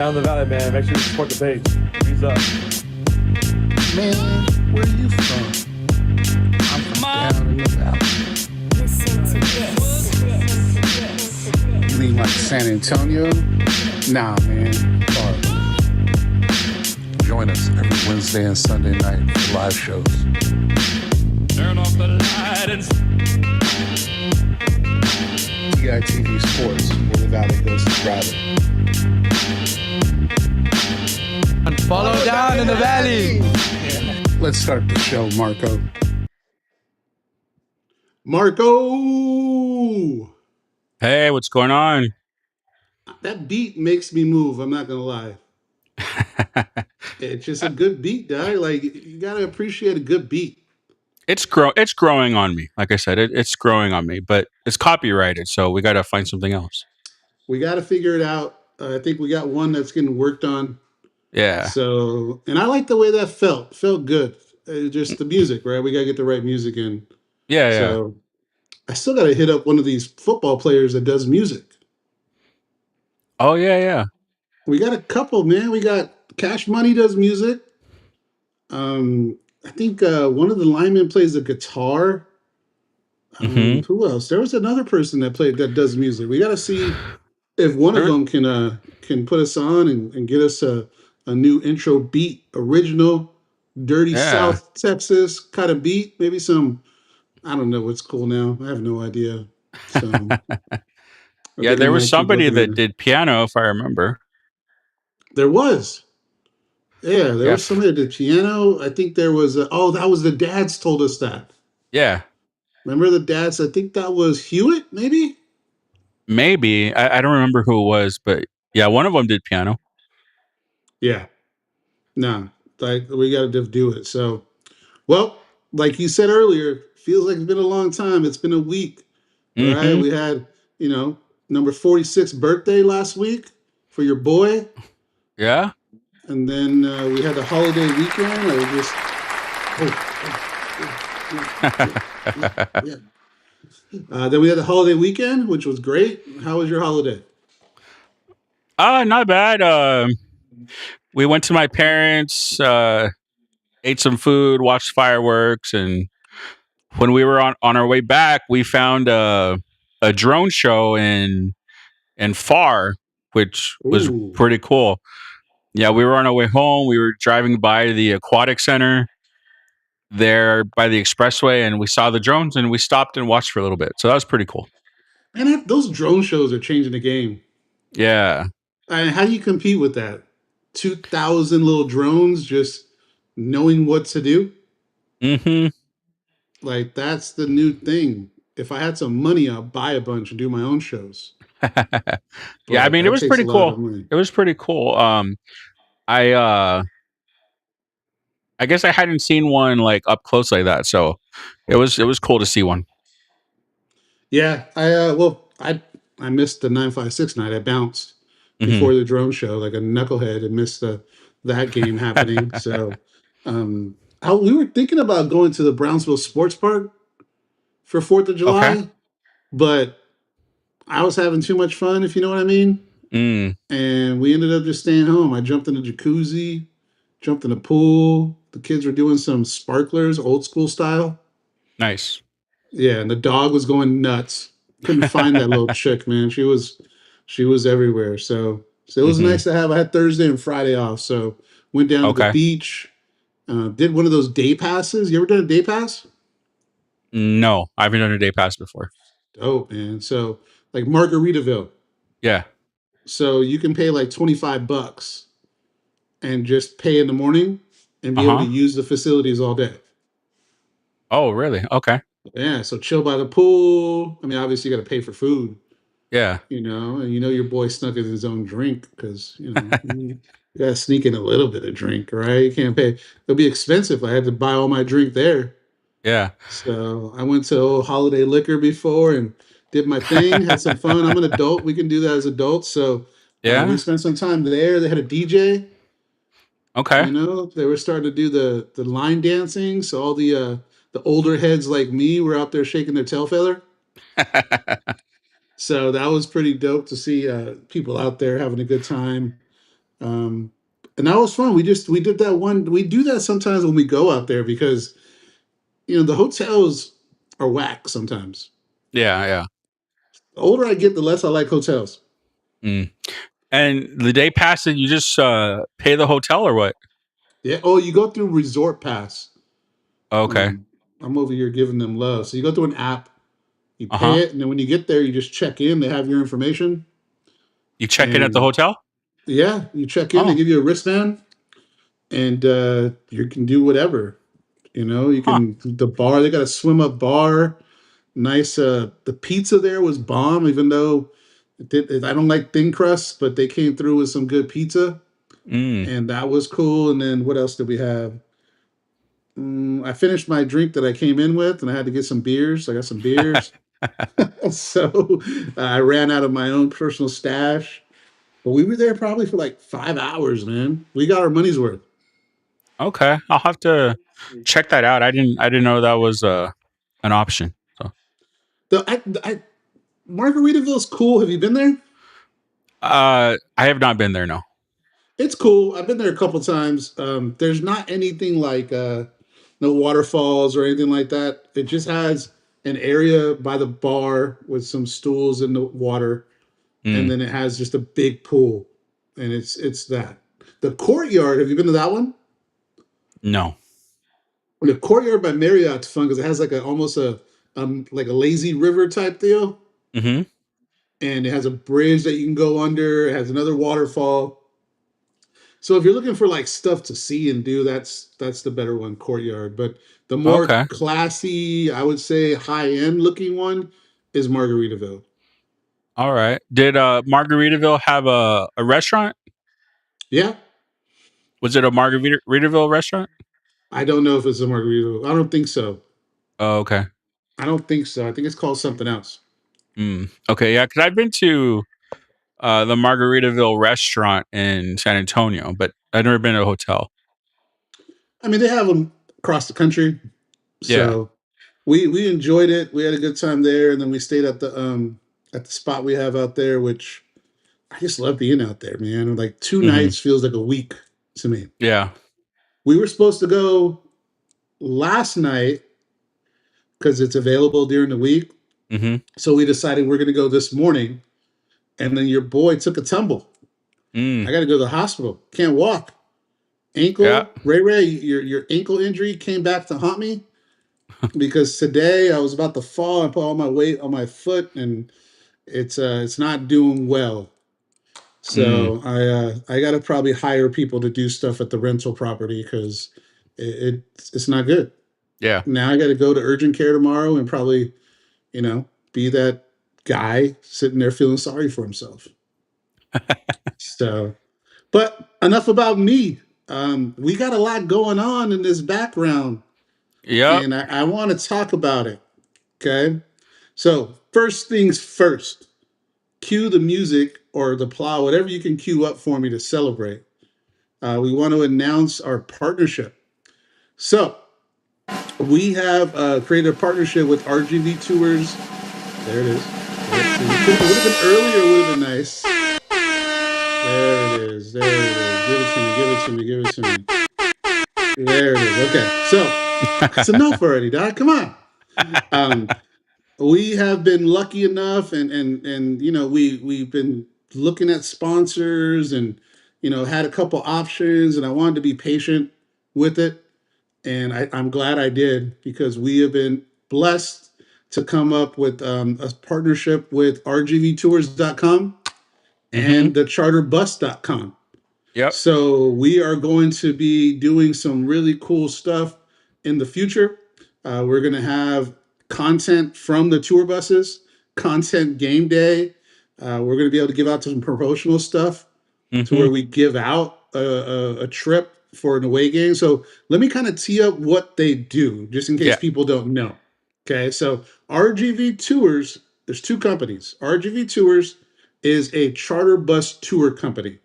Down the valley, man. Make sure you support the page. Ease up. Man, where are you from? I'm from down in the valley. Listen to this. You mean like San Antonio? Nah, man. Far. Join us every Wednesday and Sunday night for live shows. Turn off the light and DITV Sports, where the valley goes to travel. Follow down in the valley. Let's start the show, Marco. Marco! Hey, what's going on? That beat makes me move, I'm not going to lie. It's just a good beat, guy. Like, you got to appreciate a good beat. It's growing on me. Like I said, it's growing on me, but it's copyrighted, so we got to find something else. We got to figure it out. I think we got one that's getting worked on. Yeah. So, and I like the way that felt. Felt good. Just the music, right? We got to get the right music in. Yeah. So, I still got to hit up one of these football players that does music. Oh, yeah. We got a couple, man. We got Cash Money does music. I think one of the linemen plays the guitar. Who else? There was another person that does music. We got to see if one of them can put us on and get us a new intro beat, original, dirty South Texas kind of beat. Maybe some, I don't know what's cool now. I have no idea. So, yeah, there was somebody that did piano, if I remember. There was. Yeah, there was somebody that did piano. I think there was, that was the dads told us that. Yeah. Remember the dads? I think that was Hewitt, maybe? Maybe. I don't remember who it was, but yeah, one of them did piano. Yeah. No, like we got to just do it. So, well, like you said earlier, feels like it's been a long time. It's been a week, right? We had, number 46 birthday last week for your boy. Yeah. And then we had the holiday weekend. Then we had the holiday weekend, which was great. How was your holiday? Not bad. We went to my parents, ate some food, watched fireworks, and when we were on our way back, we found a drone show in Far, which was pretty cool. Yeah, we were on our way home. We were driving by the aquatic center there by the expressway, and we saw the drones, and we stopped and watched for a little bit. So that was pretty cool. Man, those drone shows are changing the game. Yeah. How do you compete with that? 2,000 little drones just knowing what to do? Like, that's the new thing. If I had some money, I'll buy a bunch and do my own shows. Yeah, I mean, it was pretty cool. It was pretty cool. I guess I hadn't seen one like up close like that, so it was cool to see one. Yeah, I missed the 956 night. I bounced before the drone show like a knucklehead and missed that game happening. So, we were thinking about going to the Brownsville Sports Park for 4th of July, but I was having too much fun, if you know what I mean. And we ended up just staying home. I jumped in the jacuzzi, jumped in the pool. The kids were doing some sparklers, old school style. Nice. Yeah, and the dog was going nuts. Couldn't find that little chick, man. She was everywhere. So it was nice to have. I had Thursday and Friday off, so went down to the beach. Did one of those day passes. You ever done a day pass? No, I haven't done a day pass before. Oh man, so like Margaritaville. Yeah. So you can pay like $25 and just pay in the morning and be able to use the facilities all day. Oh, really? Okay. Yeah, so chill by the pool. I mean, obviously you got to pay for food. Yeah. And your boy snuck in his own drink because, you got to sneak in a little bit of drink, right? You can't pay. It'll be expensive. I had to buy all my drink there. Yeah. So I went to Holiday Liquor before and did my thing, had some fun. I'm an adult. We can do that as adults. So we spent some time there. They had a DJ. Okay. They were starting to do the line dancing. So all the older heads like me were out there shaking their tail feather. So that was pretty dope to see people out there having a good time. Um, and that was fun. We did that one. We do that sometimes when we go out there because the hotels are whack sometimes. Yeah, yeah. The older I get, the less I like hotels. Mm. And the day pass, you just pay the hotel or what? Yeah. Oh, you go through Resort Pass. Okay. Um, I'm over here giving them love. So you go through an app, you Uh pay huh. it, and then when you get there, you just check in. They have your information, You check in at the and hotel? yeah, you check in. They Oh, give you a wristband, and you can do whatever. You huh. can the bar. They got a swim up bar. Nice. The pizza there was bomb, even though I don't like thin crust, but they came through with some good pizza, Mm. and that was cool. And then what else did we have? I finished my drink that I came in with, and I had to get some beers. I got some beers, so I ran out of my own personal stash. But we were there probably for like 5 hours, man. We got our money's worth. Okay, I'll have to check that out. I didn't know that was an option. So, Margaritaville's cool. Have you been there? I have not been there. No. It's cool. I've been there a couple times. There's not anything like no waterfalls or anything like that. It just has an area by the bar with some stools in the water, and Mm. then it has just a big pool, and it's that. The courtyard. Have you been to that one? No. The courtyard by Marriott's fun because it has like almost a like a lazy river type deal, Mm-hmm. and it has a bridge that you can go under. It has another waterfall. So if you're looking for like stuff to see and do, that's the better one, Courtyard. But the more Okay. classy, I would say high end looking one is Margaritaville. All right. Did Margaritaville have a restaurant? Yeah, Was it a Margaritaville restaurant? I don't know if it's a Margaritaville. I don't think so. Oh, okay. I don't think so. I think it's called something else. Mm. Okay. Yeah, because I've been to the Margaritaville restaurant in San Antonio, but I've never been to a hotel. I mean, they have them across the country, Yeah. so we enjoyed it. We had a good time there, and then we stayed at the spot we have out there, which I just love being out there, man. Like 2 nights Mm-hmm. feels like a week to me. Yeah. We were supposed to go last night because it's available during the week. Mm-hmm. So we decided we're going to go this morning. And then your boy took a tumble. Mm. I got to go to the hospital. Can't walk. Yeah. Ray, your ankle injury came back to haunt me because today I was about to fall and put all my weight on my foot, and it's not doing well. Mm. So I got to probably hire people to do stuff at the rental property because it's not good. Yeah. Now I got to go to urgent care tomorrow and probably be that guy sitting there feeling sorry for himself. So, but enough about me. We got a lot going on in this background, Yep. and I want to talk about it. Okay. So, first things first, cue the music or the plow, whatever you can cue up for me to celebrate. We want to announce our partnership. So, we have created a partnership with RGV Tours. There it is. It would have been earlier, would have been nice. There it is. There it is. Give it to me. Give it to me. Give it to me. There it is. Okay. So that's enough already, Doc. Come on. Um, we have been lucky enough, and we've been looking at sponsors, and had a couple options, and I wanted to be patient with it, and I'm glad I did because we have been blessed to come up with a partnership with rgvtours.com Mm-hmm. and the charterbus.com. Yep. So we are going to be doing some really cool stuff in the future. We're going to have content from the tour buses, content game day. We're going to be able to give out some promotional stuff to Mm-hmm. where we give out a trip for an away game. So let me kind of tee up what they do, just in case Yeah. people don't know. Okay, so RGV Tours, there's two companies. RGV Tours is a charter bus tour company,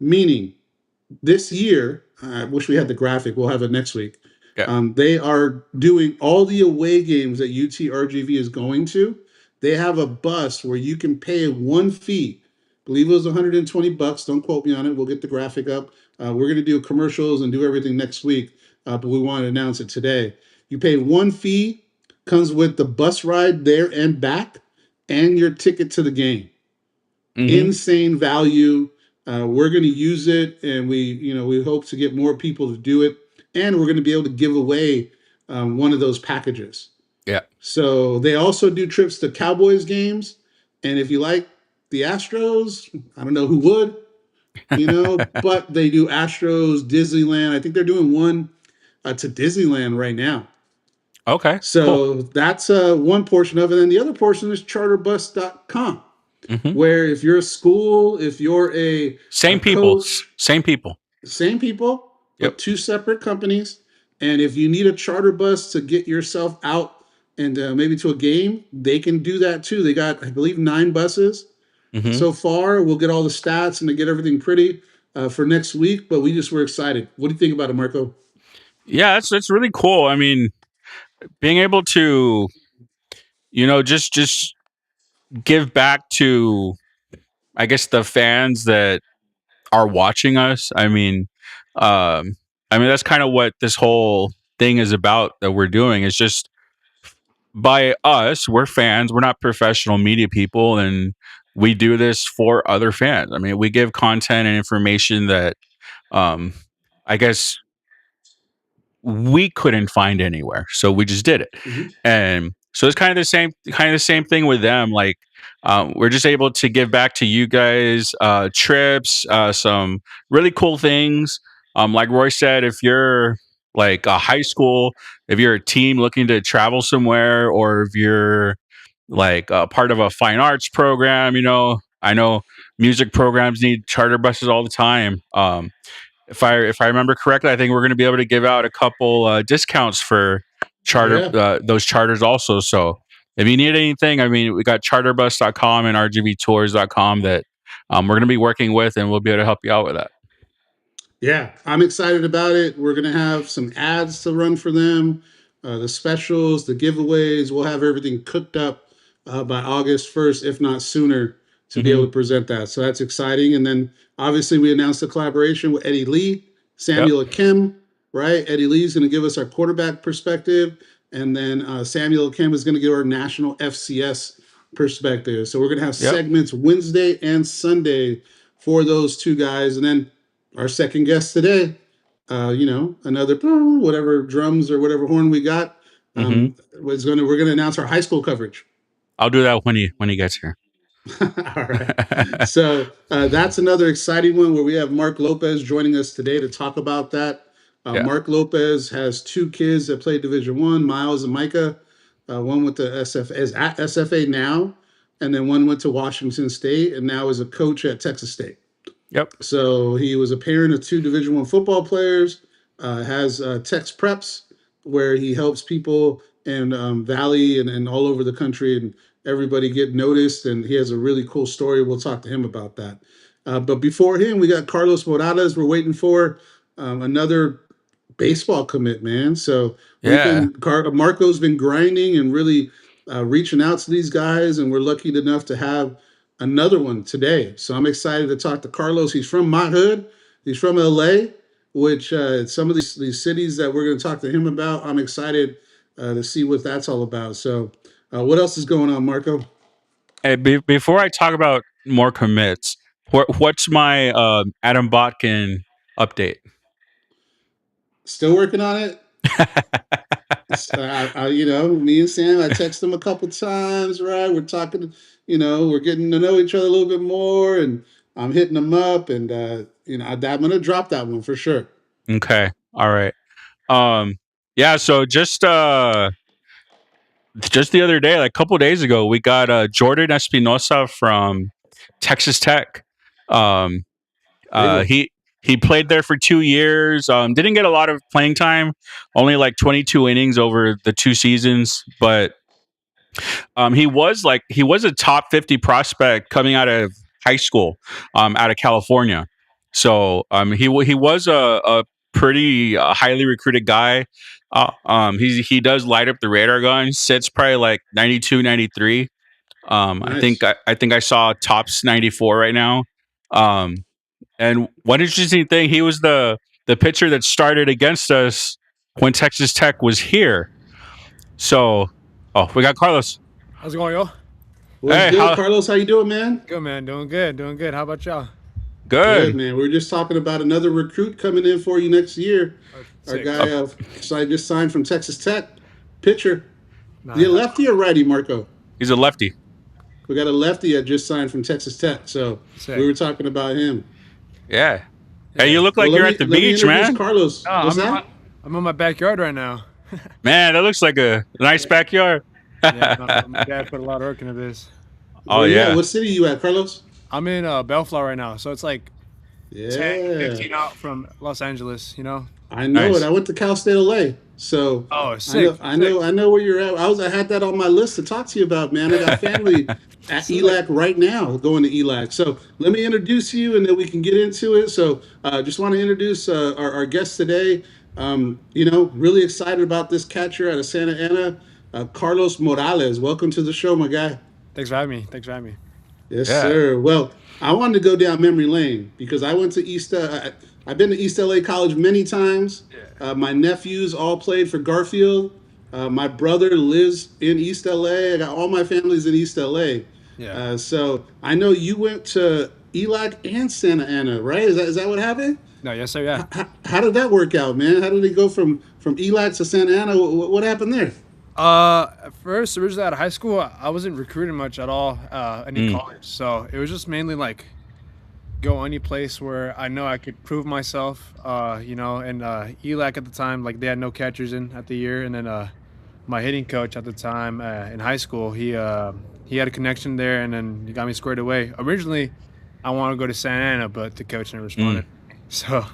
meaning this year, I wish we had the graphic, we'll have it next week. Yeah. They are doing all the away games that UTRGV is going to. They have a bus where you can pay one fee, believe it was $120. Don't quote me on it. We'll get the graphic up. We're going to do commercials and do everything next week, but we want to announce it today. You pay one fee, comes with the bus ride there and back, and your ticket to the game. Insane value. We're going to use it, and we hope to get more people to do it, and we're going to be able to give away one of those packages. Yeah. So they also do trips to Cowboys games, and if you like the Astros, I don't know who would, but they do Astros, Disneyland. I think they're doing one to Disneyland right now. Okay. So cool. that's one portion of it, and the other portion is charterbus.com. Where if you're a school, if you're a coach, same people, but two separate companies. And if you need a charter bus to get yourself out and maybe to a game, they can do that too. They got, I believe, 9 buses so far. We'll get all the stats and to get everything pretty for next week. But we just were excited. What do you think about it, Marco? Yeah, it's really cool. I mean, being able to, just give back to, I guess, the fans that are watching us. That's kind of what this whole thing is about that we're doing. It's just by us, we're fans. We're not professional media people, and we do this for other fans. I mean, we give content and information that, I guess, we couldn't find anywhere, so we just did it. And so it's kind of the same thing with them. Like, we're just able to give back to you guys, trips, some really cool things. Like Roy said, if you're like a high school, if you're a team looking to travel somewhere, or if you're like a part of a fine arts program, I know music programs need charter buses all the time. If I remember correctly, I think we're going to be able to give out a couple discounts for those charters also. So if you need anything, I mean, we got charterbus.com and rgvtours.com that we're going to be working with, and we'll be able to help you out with that. Yeah, I'm excited about it. We're going to have some ads to run for them, the specials, the giveaways. We'll have everything cooked up by August 1st, if not sooner, to be able to present that. So that's exciting. And then obviously we announced a collaboration with Eddie Lee, Samuel Kim, right? Eddie Lee's going to give us our quarterback perspective. And then Samuel Kim is going to give our national FCS perspective. So we're going to have segments Wednesday and Sunday for those two guys. And then our second guest today, another whatever drums or whatever horn we got, we're going to announce our high school coverage. I'll do that when he gets here. All right. So that's another exciting one where we have Mark Lopez joining us today to talk about that. Mark Lopez has 2 kids that play Division I, Miles and Micah. One went to is at SFA now, and then one went to Washington State, and now is a coach at Texas State. Yep. So he was a parent of 2 Division I football players. Has TexPreps, where he helps people in Valley and all over the country, and everybody get noticed. And he has a really cool story. We'll talk to him about that. But before him, we got Carlos Morales. We're waiting for another baseball commit, man. So Marco's been grinding and really reaching out to these guys, and we're lucky enough to have another one today. So I'm excited to talk to Carlos. He's from my hood. He's from LA, which some of these cities that we're going to talk to him about, I'm excited to see what that's all about. So what else is going on, Marco? Hey, before I talk about more commits, what's my Adam Botkin update? Still working on it. Me and Sam, I text him a couple times, right? We're talking, we're getting to know each other a little bit more, and I'm hitting him up, and I'm going to drop that one for sure. Okay. All right. So just the other day, like a couple days ago, we got Jordan Espinosa from Texas Tech. He played there for 2 years. Didn't get a lot of playing time, only like 22 innings over the 2 seasons, but he was a top 50 prospect coming out of high school, out of California. So he was a pretty highly recruited guy. He does light up the radar gun. Sits probably like 92, 93. Nice. I think I saw Tops 94 right now. And one interesting thing, he was the pitcher that started against us when Texas Tech was here. So, we got Carlos. How's it going, yo? What's Hey, good, how Carlos? How you doing, man? Good, man. Doing good. Doing good. How about y'all? Good, good? man. We were just talking about another recruit coming in for you next year. Our Sick. guy just signed from Texas Tech, pitcher. Nah, The lefty or righty, Marco? He's a lefty. We got a lefty that just signed from Texas Tech, so Sick. we were talking about him. Yeah. Hey, you look like Well, you're let at the me beach, introduce man. Carlos. No, What's that? I'm in my backyard right now. Man, that looks like a nice backyard. Yeah, no, my dad put a lot of work into this. Oh, Where you yeah. at? What city you at, Carlos? I'm in Bellflower right now, so it's like 10, 15 Yeah, out from Los Angeles, you know? I know Nice. it. I went to Cal State LA, so Oh, sick. I know where you're at. I had that on my list to talk to you about, man. I got family at ELAC right now, going to ELAC. So let me introduce you, and then we can get into it. So just want to introduce our guest today. Really excited about this catcher out of Santa Ana, Carlos Morales. Welcome to the show, my guy. Thanks for having me. Thanks for having me. Yes, Yeah. sir. Well, I wanted to go down memory lane because I went to East. I've been to East LA College many times. My nephews all played for Garfield. My brother lives in East LA. I got all my families in East LA. Yeah. So I know you went to ELAC and Santa Ana, right? Is that what happened? No, yes, sir. Yeah. How did that work out, man? How did it go from ELAC to Santa Ana? What happened there? At first, originally out of high school, I wasn't recruiting much at all in college. So it was just mainly like go any place where I know I could prove myself, and ELAC at the time, like they had no catchers in at the year. And then my hitting coach at the time in high school, he had a connection there, and then he got me squared away. Originally, I wanted to go to Santa Ana, but the coach never responded. So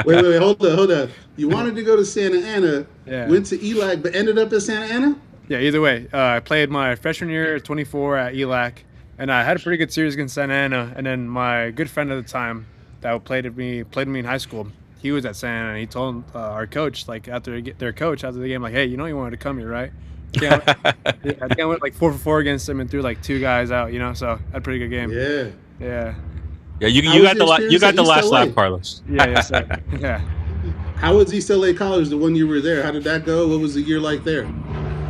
Wait, hold up. You wanted to go to Santa Ana, Yeah. went to ELAC, but ended up at Santa Ana? yeah, either way, I played my freshman year at 24 at ELAC, and I had a pretty good series against Santa Ana. And then my good friend at the time that played with me in high school, he was at Santa Ana, and he told our coach, like after the game, like, hey, you know you wanted to come here, right? I think I went like 4 for 4 against him and threw like 2 guys out, so I had a pretty good game. Yeah. Yeah. Yeah, you How was got your the experience you got at the East last LA? laugh, Carlos. Yeah, yes, sir. Yeah. How was East LA College, the one you were there? How did that go? What was the year like there?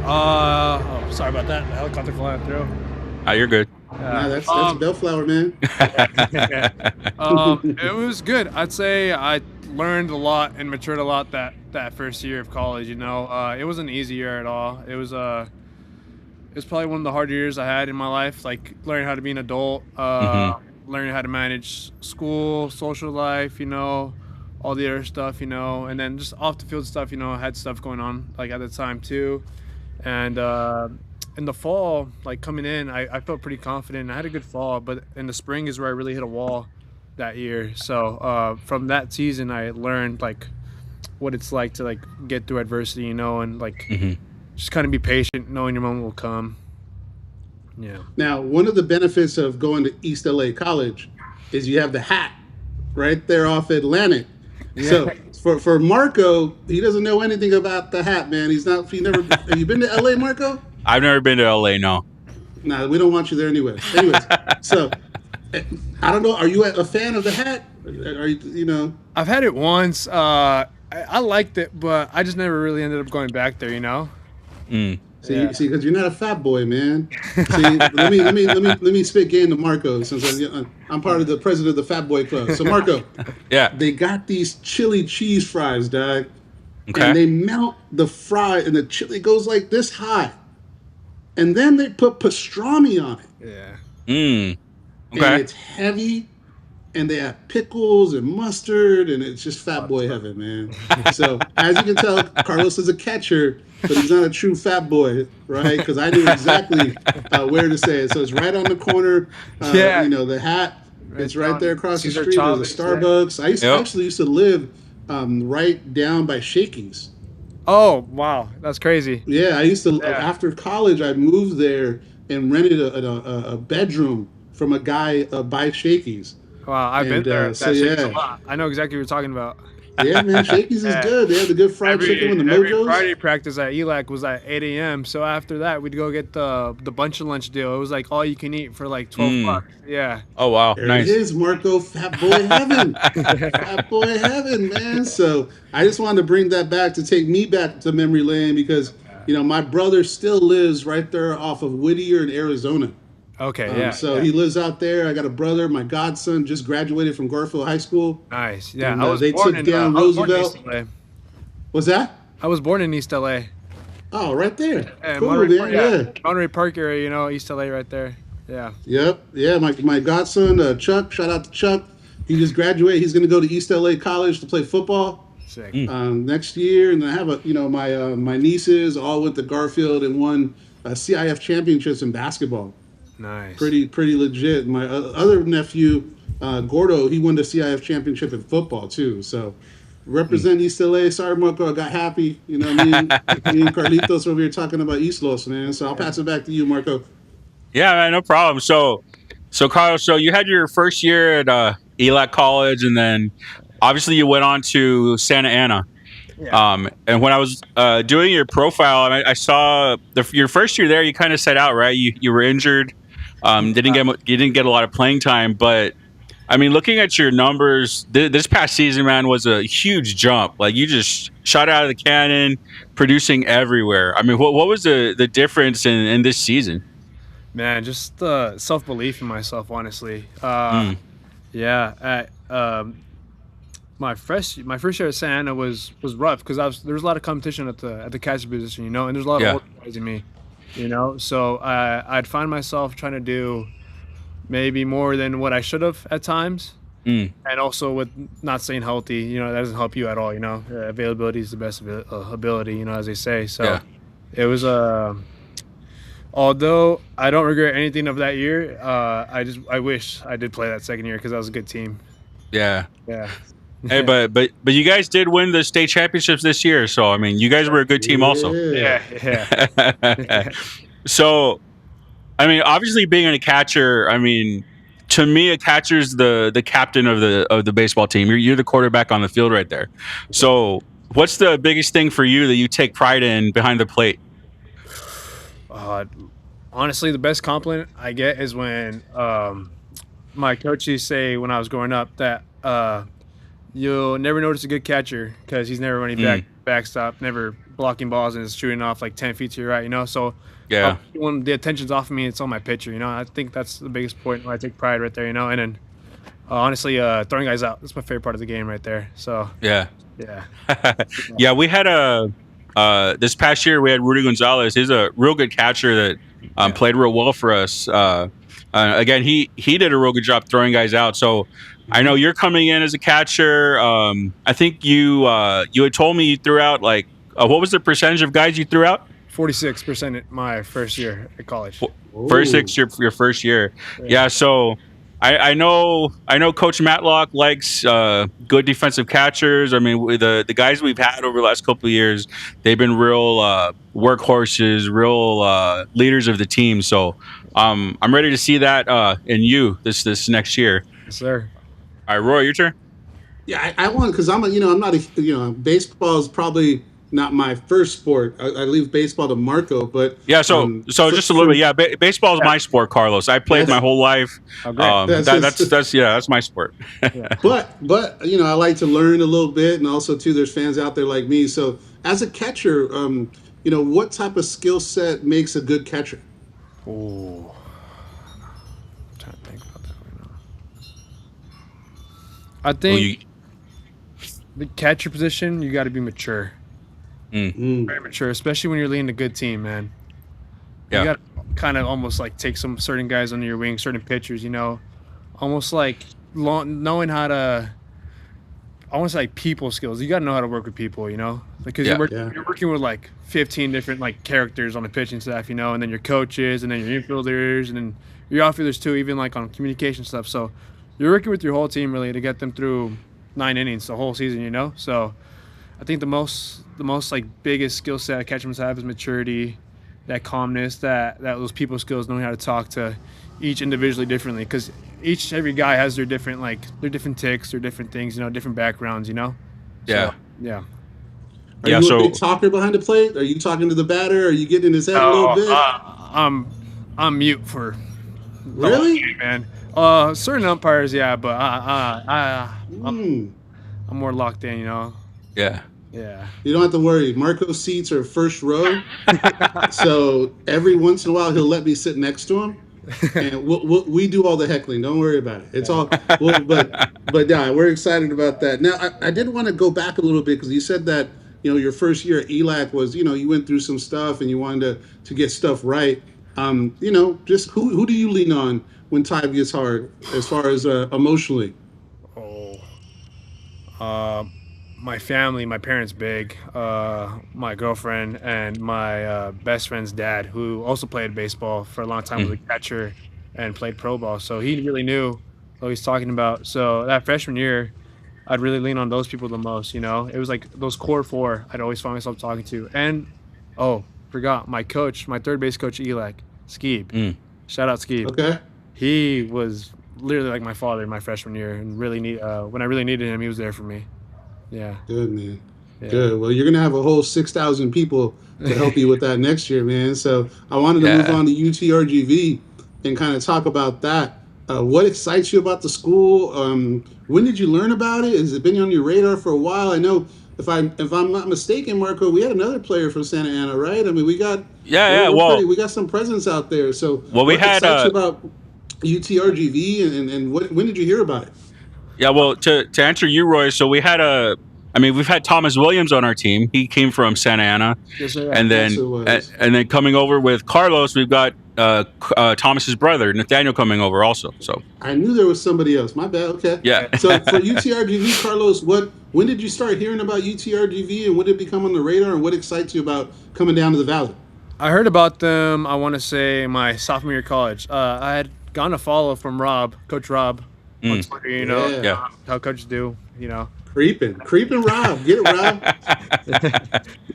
Sorry about that. The helicopter flying through. You're good. Nah, that's Bellflower, man. It was good. I'd say I learned a lot and matured a lot that first year of college. It wasn't an easy year at all. It was probably one of the harder years I had in my life. Like learning how to be an adult, learning how to manage school, social life, all the other stuff, and then just off the field stuff. I had stuff going on like at the time too, and in the fall, like coming in, I felt pretty confident. I had a good fall, but in the spring is where I really hit a wall that year. So from that season, I learned like what it's like to like get through adversity, and like just kind of be patient, knowing your moment will come. Yeah. Now, one of the benefits of going to East LA College is you have the hat right there off Atlantic. So for Marco, he doesn't know anything about the hat, man. Have you been to LA, Marco? I've never been to LA. No. Nah, we don't want you there anyway. Anyways, so I don't know. Are you a fan of the hat? Are you? I've had it once. I liked it, but I just never really ended up going back there. See, because you're not a fat boy, man. See, let me spit game to Marco since I'm part of the president of the Fat Boy Club. So Marco, Yeah. they got these chili cheese fries, dog, Okay. and they melt the fry, and the chili goes like this high, and then they put pastrami on it, Yeah. and Okay. it's heavy, and they have pickles and mustard, and it's just fat boy heaven, man. So as you can tell, Carlos is a catcher, but he's not a true fat boy, right? Because I knew exactly where to say it. So it's right on the corner. Yeah. The hat. It's right there across the Caesar street. There's a Chavez, yeah. Starbucks. I Yep. actually used to live right down by Shakey's. Oh wow, that's crazy. Yeah, I used to. Yeah. After college, I moved there and rented a bedroom from a guy by Shakey's. Wow, I've been And, there. so, That shakes yeah. a lot. I know exactly what you're talking about. Yeah, man, Shakey's is good. They have the good fried chicken with the every mojos. Friday practice at ELAC was at 8 a.m. So after that, we'd go get the bunch of lunch deal. It was like all you can eat for like $12. Yeah. Oh wow, There nice. it is, Marco. Fat boy heaven. Fat boy heaven, man. So I just wanted to bring that back to take me back to memory lane because, my brother still lives right there off of Whittier in Arizona. Okay. Yeah. So yeah. he lives out there. I got a brother, my godson, just graduated from Garfield High School. Nice. Yeah. And, I was they born took in down I was born in Roosevelt. East LA. What's that? I was born in East LA. Oh, right there. Yeah, Cool, Monterey, man. Yeah. Monterey Park area, East LA right there. Yeah. Yep. Yeah, my godson, Chuck, shout out to Chuck. He just graduated. He's going to go to East LA College to play football Sick. next year. And I have my nieces all went to Garfield and won CIF championships in basketball. Nice. Pretty legit. My other nephew, Gordo, he won the CIF championship in football too. So represent East LA. Sorry, Marco, I got happy. Me and Carlitos over here talking about East Los, man. So I'll pass it back to you, Marco. Yeah, man, no problem. So Carlos, so you had your first year at ELAC College, and then obviously you went on to Santa Ana. Yeah. And when I was doing your profile, I saw your first year there. You kind of set out, right? You were injured, you didn't get a lot of playing time. But I mean, looking at your numbers, this past season, man, was a huge jump. Like you just shot out of the cannon, producing everywhere. I mean, what was the difference in this season? Man, just self-belief in myself, honestly. Yeah. My first year at Santa Ana was rough because there was a lot of competition at the catcher position, and there's a lot of older guys in me, So I'd find myself trying to do maybe more than what I should have at times, and also with not staying healthy, that doesn't help you at all. Availability is the best ability, as they say. So it was although I don't regret anything of that year, I wish I did play that second year because that was a good team. Yeah. Yeah. Hey, but you guys did win the state championships this year, so I mean, you guys were a good team also. Yeah. So, I mean, obviously being a catcher, I mean, to me, a catcher's the captain of the baseball team. You're the quarterback on the field right there. So, what's the biggest thing for you that you take pride in behind the plate? Honestly, the best compliment I get is when my coaches say when I was growing up that you'll never notice a good catcher because he's never running backstop, never blocking balls, and is shooting off like 10 feet to your right, So yeah, when the attention's off of me, it's on my pitcher, I think that's the biggest point where I take pride right there, And then honestly, throwing guys out, that's my favorite part of the game right there. So yeah. Yeah, we had this past year we had Rudy Gonzalez. He's a real good catcher that played real well for us. Again, he did a real good job throwing guys out. So I know you're coming in as a catcher. I think you had told me you threw out like what was the percentage of guys you threw out? 46% at my first year at college. 46 your first year. Yeah. So I know Coach Matlock likes good defensive catchers. I mean, the guys we've had over the last couple of years, they've been real workhorses, real leaders of the team. So I'm ready to see that in you this next year. Yes, sir. All right, Roy, your turn. Yeah, I want because I'm not baseball is probably not my first sport. I leave baseball to Marco, but yeah. So just a little bit. Yeah, baseball is my sport, Carlos. I played my whole life. Oh, great. That's my sport. But I like to learn a little bit, and also too, there's fans out there like me. So as a catcher, what type of skill set makes a good catcher? Oh, I'm trying to think about that right now. I think the catcher position, you got to be mature. Very mature, especially when you're leading a good team, man. Yeah. You got to kind of almost like take some certain guys under your wing, certain pitchers, almost like knowing how to, I want to say like people skills. You got to know how to work with people, because you're working with like 15 different like characters on the pitching staff, and then your coaches, and then your infielders, and then your outfielders too, even like on communication stuff. So you're working with your whole team really to get them through 9 innings the whole season, So I think the most like biggest skill set a catcher must have is maturity, that calmness, that those people skills, knowing how to talk to each individually differently, because every guy has their different ticks, their different things, different backgrounds, Yeah. So, yeah. Are Yeah, you so- a big talker behind the plate? Are you talking to the batter? Are you getting in his head a little bit? I'm mute for the whole Really? game, man. Certain umpires, yeah, but I'm more locked in, you know. Yeah. Yeah. You don't have to worry. Marco's seats are first row, so every once in a while he'll let me sit next to him, and we do all the heckling. Don't worry about it. It's all. But yeah, we're excited about that. Now, I did want to go back a little bit because you said that your first year at ELAC was you went through some stuff and you wanted to get stuff right. Just who do you lean on when time gets hard as far as emotionally? My family, my parents big, my girlfriend, and my best friend's dad, who also played baseball for a long time, was a catcher and played pro ball. So he really knew what he was talking about. So that freshman year, I'd really lean on those people the most, It was like those core four I'd always find myself talking to. And, forgot, my coach, my third base coach at ELAC, Skeeb. Shout out Skeeb. Okay. He was literally like my father my freshman year, and really when I really needed him, he was there for me. Yeah. Good, man. Yeah. Good. Well, you're going to have a whole 6,000 people to help you with that next year, man. So I wanted to move on to UTRGV and kind of talk about that. What excites you about the school? When did you learn about it? Has it been on your radar for a while? I know, if I'm not mistaken, Marco, we had another player from Santa Ana, right? I mean, we got we got some presence out there. So we what had excites you about UTRGV and when did you hear about it? Yeah, well, to answer you, Roy, so we've had Thomas Williams on our team. He came from Santa Ana, Yes, sir. and then and then coming over with Carlos, we've got Thomas's brother Nathaniel coming over also. So I knew there was somebody else. My bad. Okay. Yeah. So for UTRGV, Carlos, when did you start hearing about UTRGV, and when did it become on the radar, and what excites you about coming down to the Valley? I heard about them, I want to say, my sophomore year of college. I had gotten a follow from Coach Rob, on Twitter, Yeah. how coaches do, Creeping Rob. Get it, Rob.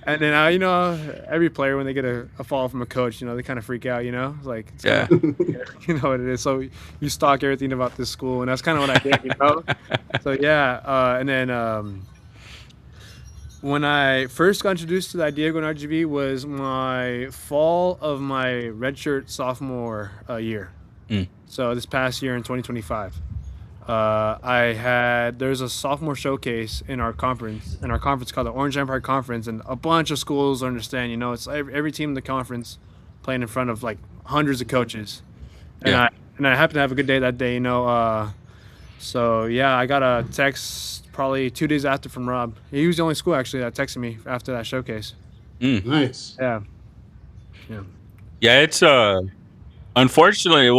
And then, every player, when they get a follow from a coach, they kind of freak out, like, it's Yeah. you know what it is. So you stalk everything about this school, and that's kind of what I did, So, yeah. And then when I first got introduced to the idea of going to RGV was my fall of my redshirt sophomore year. So this past year in 2025. There's a sophomore showcase in our conference called the Orange Empire Conference, and a bunch of schools understand, it's every team in the conference playing in front of like hundreds of coaches. And I happened to have a good day that day, So yeah, I got a text probably 2 days after from Rob. He was the only school actually that texted me after that showcase. Nice. Yeah. Yeah, it's unfortunately,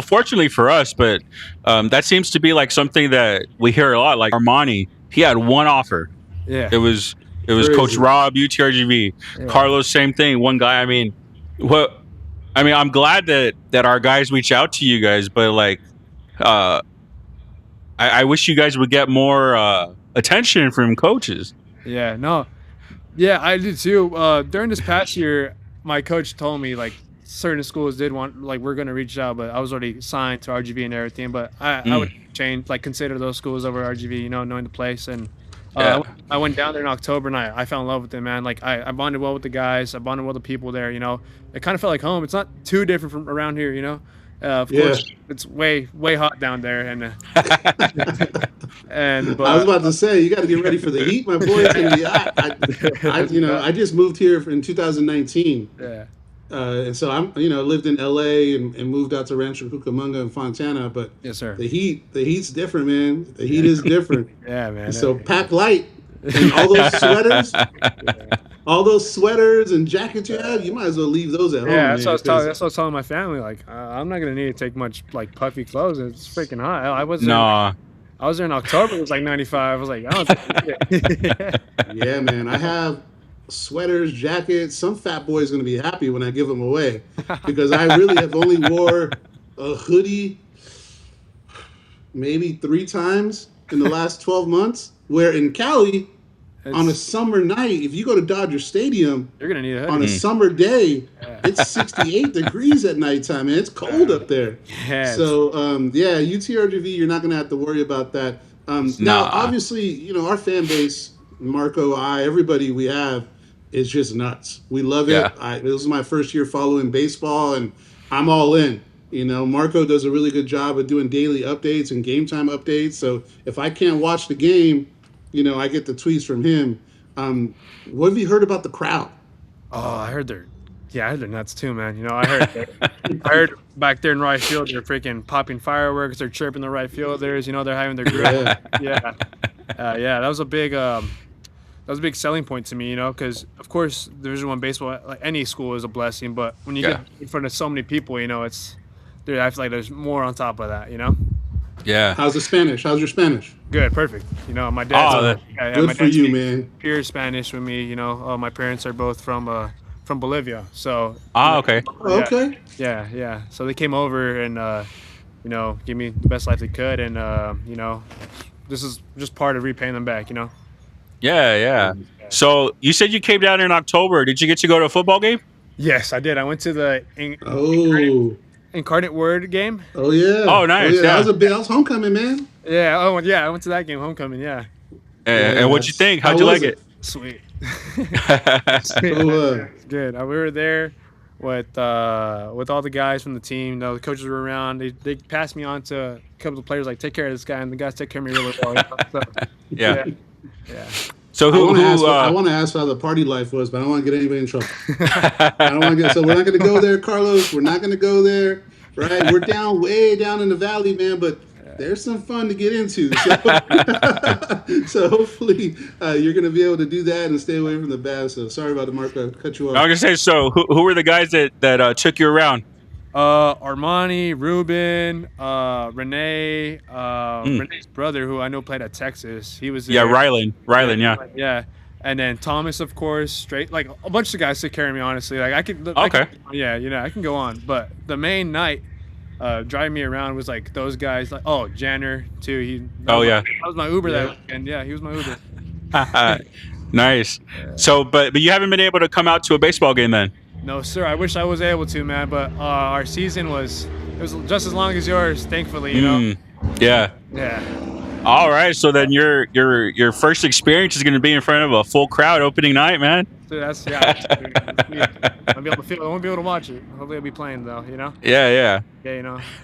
fortunately for us, but that seems to be like something that we hear a lot. Like Armani, he had one offer. Yeah. It was Crazy. Coach Rob, UTRGV. Yeah. Carlos, same thing. One guy. I'm glad that our guys reach out to you guys, but like, I wish you guys would get more attention from coaches. Yeah, no. Yeah, I did too. During this past year, my coach told me like certain schools did want, like, we're going to reach out, but I was already signed to RGV and everything. But I would consider those schools over RGV, knowing the place. And I went down there in October, and I fell in love with them, man. Like, I bonded well with the guys. I bonded well with the people there, It kind of felt like home. It's not too different from around here, Of course, it's way hot down there, and but, I was about to say, you got to get ready for the heat, my boy. It's gonna be hot. I just moved here in 2019. Yeah. And so I'm, lived in LA and moved out to Rancho Cucamonga and Fontana. But Yes, sir. the heat's different, man. The heat is different. Yeah, man. So pack light, and all those sweaters and jackets you have, you might as well leave those at home. Yeah, man, that's what I was telling my family. Like, I'm not gonna need to take much like puffy clothes. It's freaking hot. I was there in October. It was like 95. I was like, I don't think it. Yeah, man. I have sweaters, jackets. Some fat boy's gonna be happy when I give them away, because I really have only wore a hoodie maybe 3 times in the last 12 months. Where in Cali, on a summer night, if you go to Dodger Stadium, You're gonna need a hoodie. on a summer day, it's 68 degrees at nighttime, man. It's cold up there. Yeah. So, UTRGV, you're not going to have to worry about that. Now, Nah. obviously, our fan base, Marco, everybody we have is just nuts. We love Yeah. it. This is my first year following baseball, and I'm all in. Marco does a really good job of doing daily updates and game time updates. So if I can't watch the game, I get the tweets from him. What have you heard about the crowd? Oh, I heard they're nuts too, man. I heard back there in right field, they're freaking popping fireworks. They're chirping the right fielders. They're having their grill. Yeah. Yeah. That was a big selling point to me. Because of course Division I baseball, like any school, is a blessing. But when you get in front of so many people, I feel like there's more on top of that. Yeah. How's the Spanish? How's your Spanish? Good, perfect. My dad's Good my for dad you, speaks man. pure Spanish with me. My parents are both from Bolivia, so. Okay. Okay. Yeah. So they came over and gave me the best life they could, and this is just part of repaying them back. Yeah. So you said you came down in October. Did you get to go to a football game? Yes, I did. I went to the Incarnate Word game. Oh yeah. Oh, nice. Yeah. That was homecoming, man. Yeah. Oh yeah, I went to that game, homecoming. Yeah. And what'd you think? How'd you like it? Sweet. So, Good. We were there with all the guys from the team. The coaches were around. They passed me on to a couple of players, like, take care of this guy, and the guys took care of me really well. So, Yeah. Yeah. So I want to ask how the party life was, but I don't want to get anybody in trouble. So we're not going to go there, Carlos. We're not going to go there, right? We're way down in the valley, man, but there's some fun to get into. So hopefully you're going to be able to do that and stay away from the bad. So sorry about the Marco, cut you off. I was gonna say, so who were the guys that took you around? Armani, Ruben, Renee, Renee's brother, who I know played at Texas. He was there. Yeah, Rylan, yeah. Yeah. And then Thomas, of course, straight, like a bunch of guys took care of me, honestly. Like I could, Okay. I can go on. But the main night, driving me around was like those guys, like, Janner too. That was my Uber that weekend. Yeah, he was my Uber. Nice. So, but you haven't been able to come out to a baseball game then? No, sir. I wish I was able to, man. But our season was just as long as yours, thankfully. Yeah. Yeah. All right. So then your first experience is going to be in front of a full crowd opening night, man. So I'll be able to feel. I won't be able to watch it. Hopefully, I'll be playing though. Yeah. Yeah.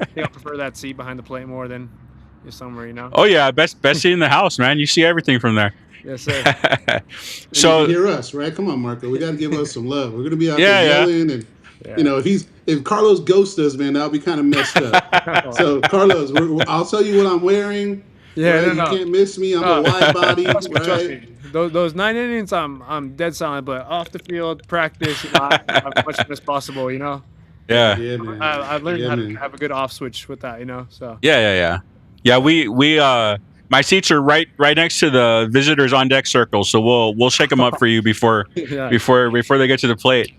I think I prefer that seat behind the plate more than somewhere. Oh yeah, best seat in the house, man. You see everything from there. Yes, sir. So you can hear us, right? Come on, Marco. We got to give us some love. We're gonna be out there yelling, and if Carlos ghosts us, man, that'll be kind of messed up. So Carlos, I'll tell you what I'm wearing. Yeah, right? You can't miss me. I'm a wide body, right? Those 9 innings, I'm dead silent, but off the field, practice, as much as possible. Yeah. Yeah, man. I've learned how to have a good off switch with that. So. Yeah. We my seats are right next to the visitors on deck circle, so we'll shake them up for you before they get to the plate.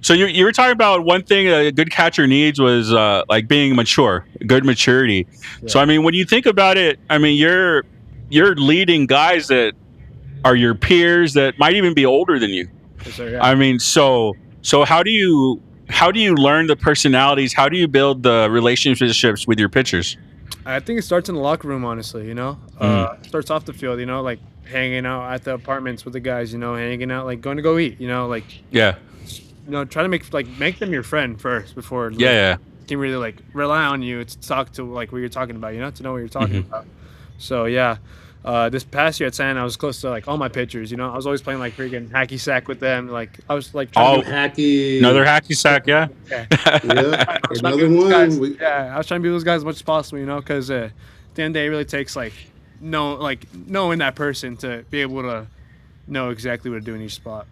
So you were talking about one thing a good catcher needs was like being mature, good maturity. Yeah. So I mean, when you think about it, I mean you're leading guys that are your peers that might even be older than you. Yes, sir, yeah. I mean, so how do you learn the personalities? How do you build the relationships with your pitchers? I think it starts in the locker room, honestly. It starts off the field. Like hanging out at the apartments with the guys. Hanging out, like going to go eat. Try to make them your friend first before. Can really like rely on you to talk to like what you're talking about. To know what you're talking about. So yeah. This past year at San, I was close to like all my pitchers. I was always playing like freaking hacky sack with them. Like I was like trying to hacky, another hacky sack, yeah. Another one. I was trying to be those guys as much as possible, because at the end of the day, it really takes knowing that person to be able to know exactly what to do in each spot.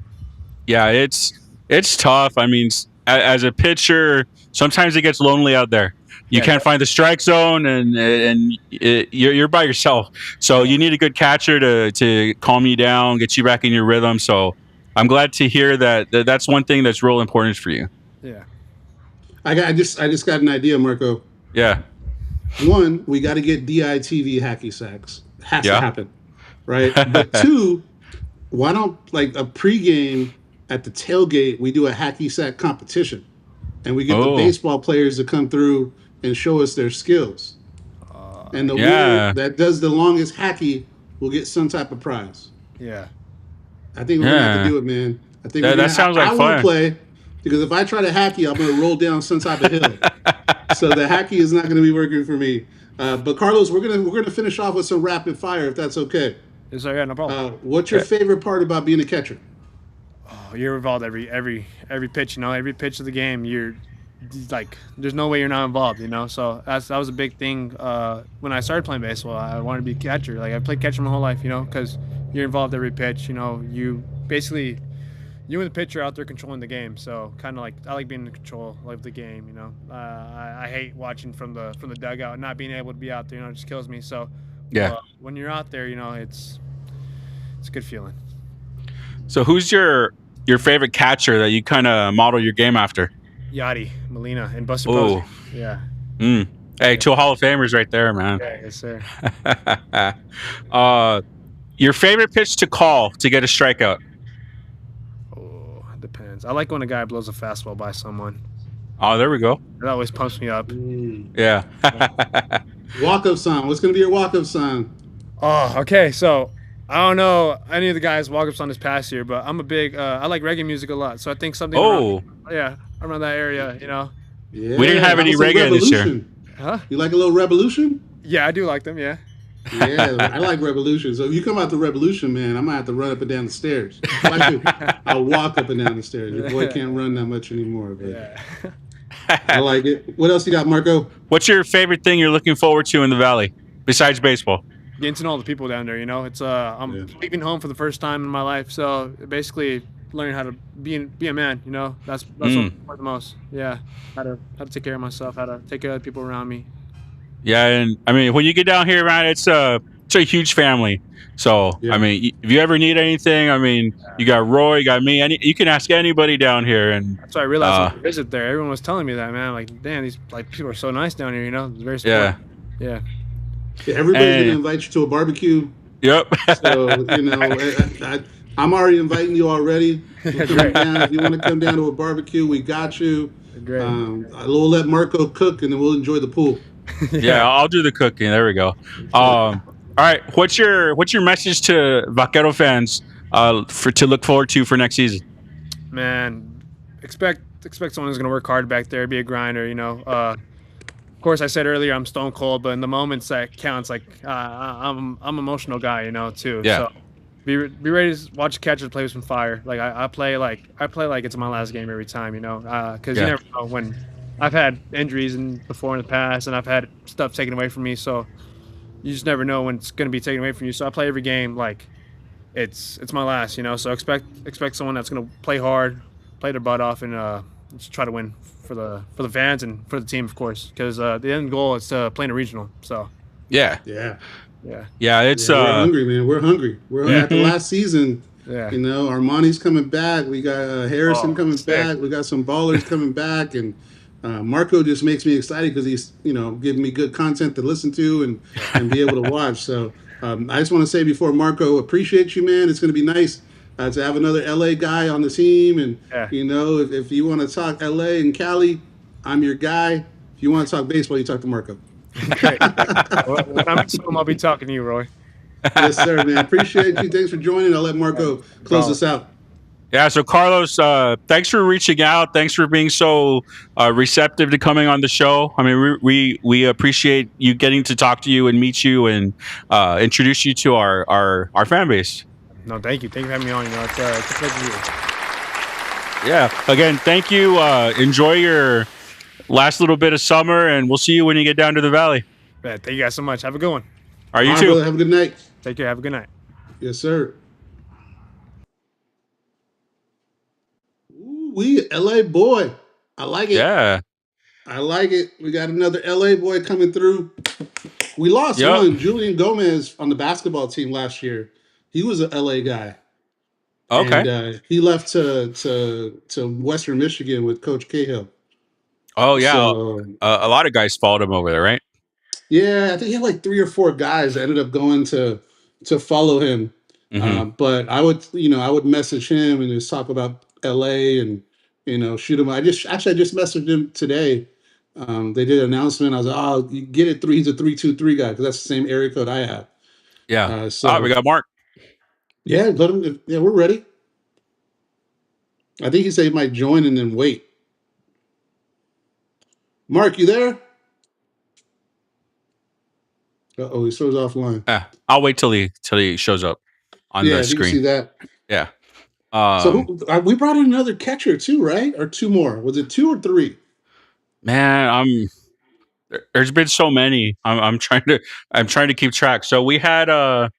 Yeah, it's tough. I mean, as a pitcher, sometimes it gets lonely out there. You can't find the strike zone, and you're by yourself. So you need a good catcher to calm you down, get you back in your rhythm. So I'm glad to hear that's one thing that's real important for you. Yeah. I just got an idea, Marco. Yeah. One, we got to get DITV hacky sacks. Has to happen, right? But two, why don't like a pregame at the tailgate we do a hacky sack competition, and we get the baseball players to come through and show us their skills. and the winner Yeah. that does the longest hacky will get some type of prize. Yeah. I think we're gonna have to Yeah. do it, man. I think That sounds like I won't fun. play because if I try to hacky, I'm gonna roll down some type of hill. So the hacky is not gonna be working for me. But Carlos, we're gonna finish off with some rapid fire if that's okay. Yes, sir. Yeah, no problem. What's your favorite part about being a catcher? You're involved every pitch. You know, every pitch of the game. You're like, there's no way you're not involved. You know, so that was a big thing. When I started playing baseball, I wanted to be a catcher. Like I played catcher my whole life. You know, because you're involved every pitch. You know, you basically you and the pitcher out there controlling the game. So kind of like I like being in control of the game. You know, I hate watching from the dugout and not being able to be out there. You know, it just kills me. So Yeah. when you're out there, you know, it's a good feeling. So who's your favorite catcher that you kind of model your game after? Yachty, Molina, and Buster Ooh. Posey. Yeah. Hey, two Hall of Famers right there, man. Yeah. Yes, sir. Your favorite pitch to call to get a strikeout? Oh, it depends. I like when a guy blows a fastball by someone. Oh, there we go. That always pumps me up. Yeah. Walk-up song. What's gonna be your walk-up song? Oh, okay. So I don't know any of the guys walk-ups on this past year, but I'm a big. I like reggae music a lot, so I think something. Around that area, you know. Yeah, We didn't have any reggae this year. Revolution. Huh? You like a little Revolution? Yeah, I do like them. Yeah. Yeah, I like Revolution. So if you come out to Revolution, man, I'm gonna have to run up and down the stairs. I'll walk up and down the stairs. Your boy can't run that much anymore, but Yeah. I like it. What else you got, Marco? What's your favorite thing you're looking forward to in the Valley besides baseball? Getting to know all the people down there, you know. It's I'm leaving home for the first time in my life, so basically learning how to be a man, you know. That's what I'm for the most. Yeah, how to take care of myself, how to take care of the people around me. Yeah, and I mean, when you get down here, man, it's a huge family. So I mean, if you ever need anything, I mean, you got Roy, you got me. You can ask anybody down here. And that's why I realized when I visit there, everyone was telling me that, man. Like, damn, these people are so nice down here, you know. It's very supportive. Yeah. Everybody's gonna invite you to a barbecue. Yep. So you know, I'm already inviting you already. If you want to come down to a barbecue, we got you. Great. We'll let Marco cook, and then we'll enjoy the pool. Yeah, I'll do the cooking. There we go. All right, what's your message to Vaquero fans to look forward to for next season? Man, expect someone who's gonna work hard back there, be a grinder. You know, of course, I said earlier I'm stone cold, but in the moments that counts, like I'm an emotional guy, you know, too. Yeah. So be ready to watch the catcher play with some fire. Like I play like it's my last game every time, you know, because you never know when. I've had injuries before in the past, and I've had stuff taken away from me. So you just never know when it's going to be taken away from you. So I play every game like it's my last, you know. So expect someone that's going to play hard, play their butt off, and just try to win for the fans and for the team, of course, because the end goal is to play in a regional. So Yeah. It's we're hungry, man. We're hungry. We're at the last season. Yeah. You know, Armani's coming back. We got Harrison coming back. We got some ballers coming back, and Marco just makes me excited because he's, you know, giving me good content to listen to and be able to watch. So I just want to say before, Marco, appreciate you, man. It's going to be nice to have another LA guy on the team. And, you know, if you want to talk LA and Cali, I'm your guy. If you want to talk baseball, you talk to Marco. Okay. When I'm at home, I'll be talking to you, Roy. Yes, sir, man. Appreciate you. Thanks for joining. I'll let Marco close us out. Yeah, so Carlos, thanks for reaching out. Thanks for being so receptive to coming on the show. I mean, we appreciate you getting to talk to you and meet you and introduce you to our fan base. No, thank you. Thank you for having me on. You know, it's a pleasure to you. Yeah. Again, thank you. Enjoy your last little bit of summer, and we'll see you when you get down to the Valley. Man, thank you guys so much. Have a good one. All right, you All right, too. brother, have a good night. Take care. Have a good night. Yes, sir. Ooh, we LA boy. I like it. Yeah. I like it. We got another LA boy coming through. We lost one, Julian Gomez, on the basketball team last year. He was an LA guy. Okay. And he left to Western Michigan with Coach Cahill. Oh, yeah. So, a lot of guys followed him over there, right? yeah, I think he had like 3 or 4 guys that ended up going to follow him. But I would message him and just talk about LA and, you know, shoot him. I just messaged him today They did an announcement. I was like, oh, you get it three. He's a 323 guy because that's the same area code I have. Yeah. So we got Mark. yeah, let him. Yeah, we're ready. I think he said he might join and then wait. Mark, you there? Oh, he shows offline. Yeah. I'll wait till he shows up on Yeah, the if you can see screen. that. Yeah. So we brought in another catcher too, right? Or two more? Was it 2 or 3? Man, there's been so many. I'm trying to keep track. So we had I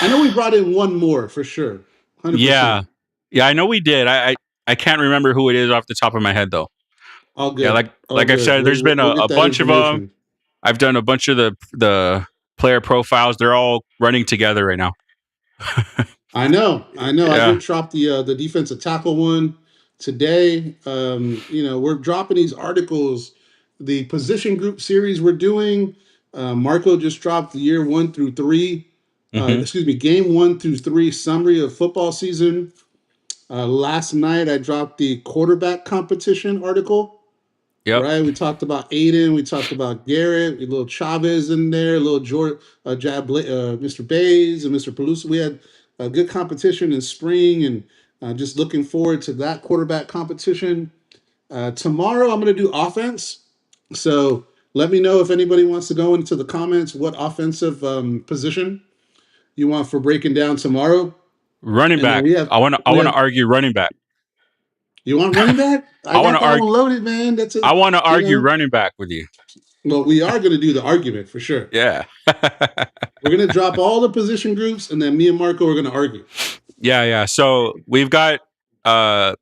know we brought in one more for sure. 100%. Yeah, I know we did. I can't remember who it is off the top of my head though. All good. Yeah, like All like I good. said, there's been We'll a get that bunch of them. information. I've done a bunch of the player profiles. They're all running together right now. I know. I Yeah. just dropped the defensive tackle one today. We're dropping these articles. The position group series we're doing. Marco just dropped the year 1 through 3. Game 1 through 3 summary of football season. Last night I dropped the quarterback competition article. Yep. Right, we talked about Aiden, we talked about Garrett, a little Chavez in there, a little Mr. Bays and Mr. Pelusa. We had a good competition in spring, and just looking forward to that quarterback competition. Tomorrow, I'm going to do offense. So let me know if anybody wants to go into the comments what offensive position you want for breaking down tomorrow. Running back. I want to argue running back. You want running back? I got that one loaded, man. I want to argue running back with you. Well, we are going to do the argument for sure. Yeah. We're going to drop all the position groups, and then me and Marco are going to argue. Yeah. So we've got we're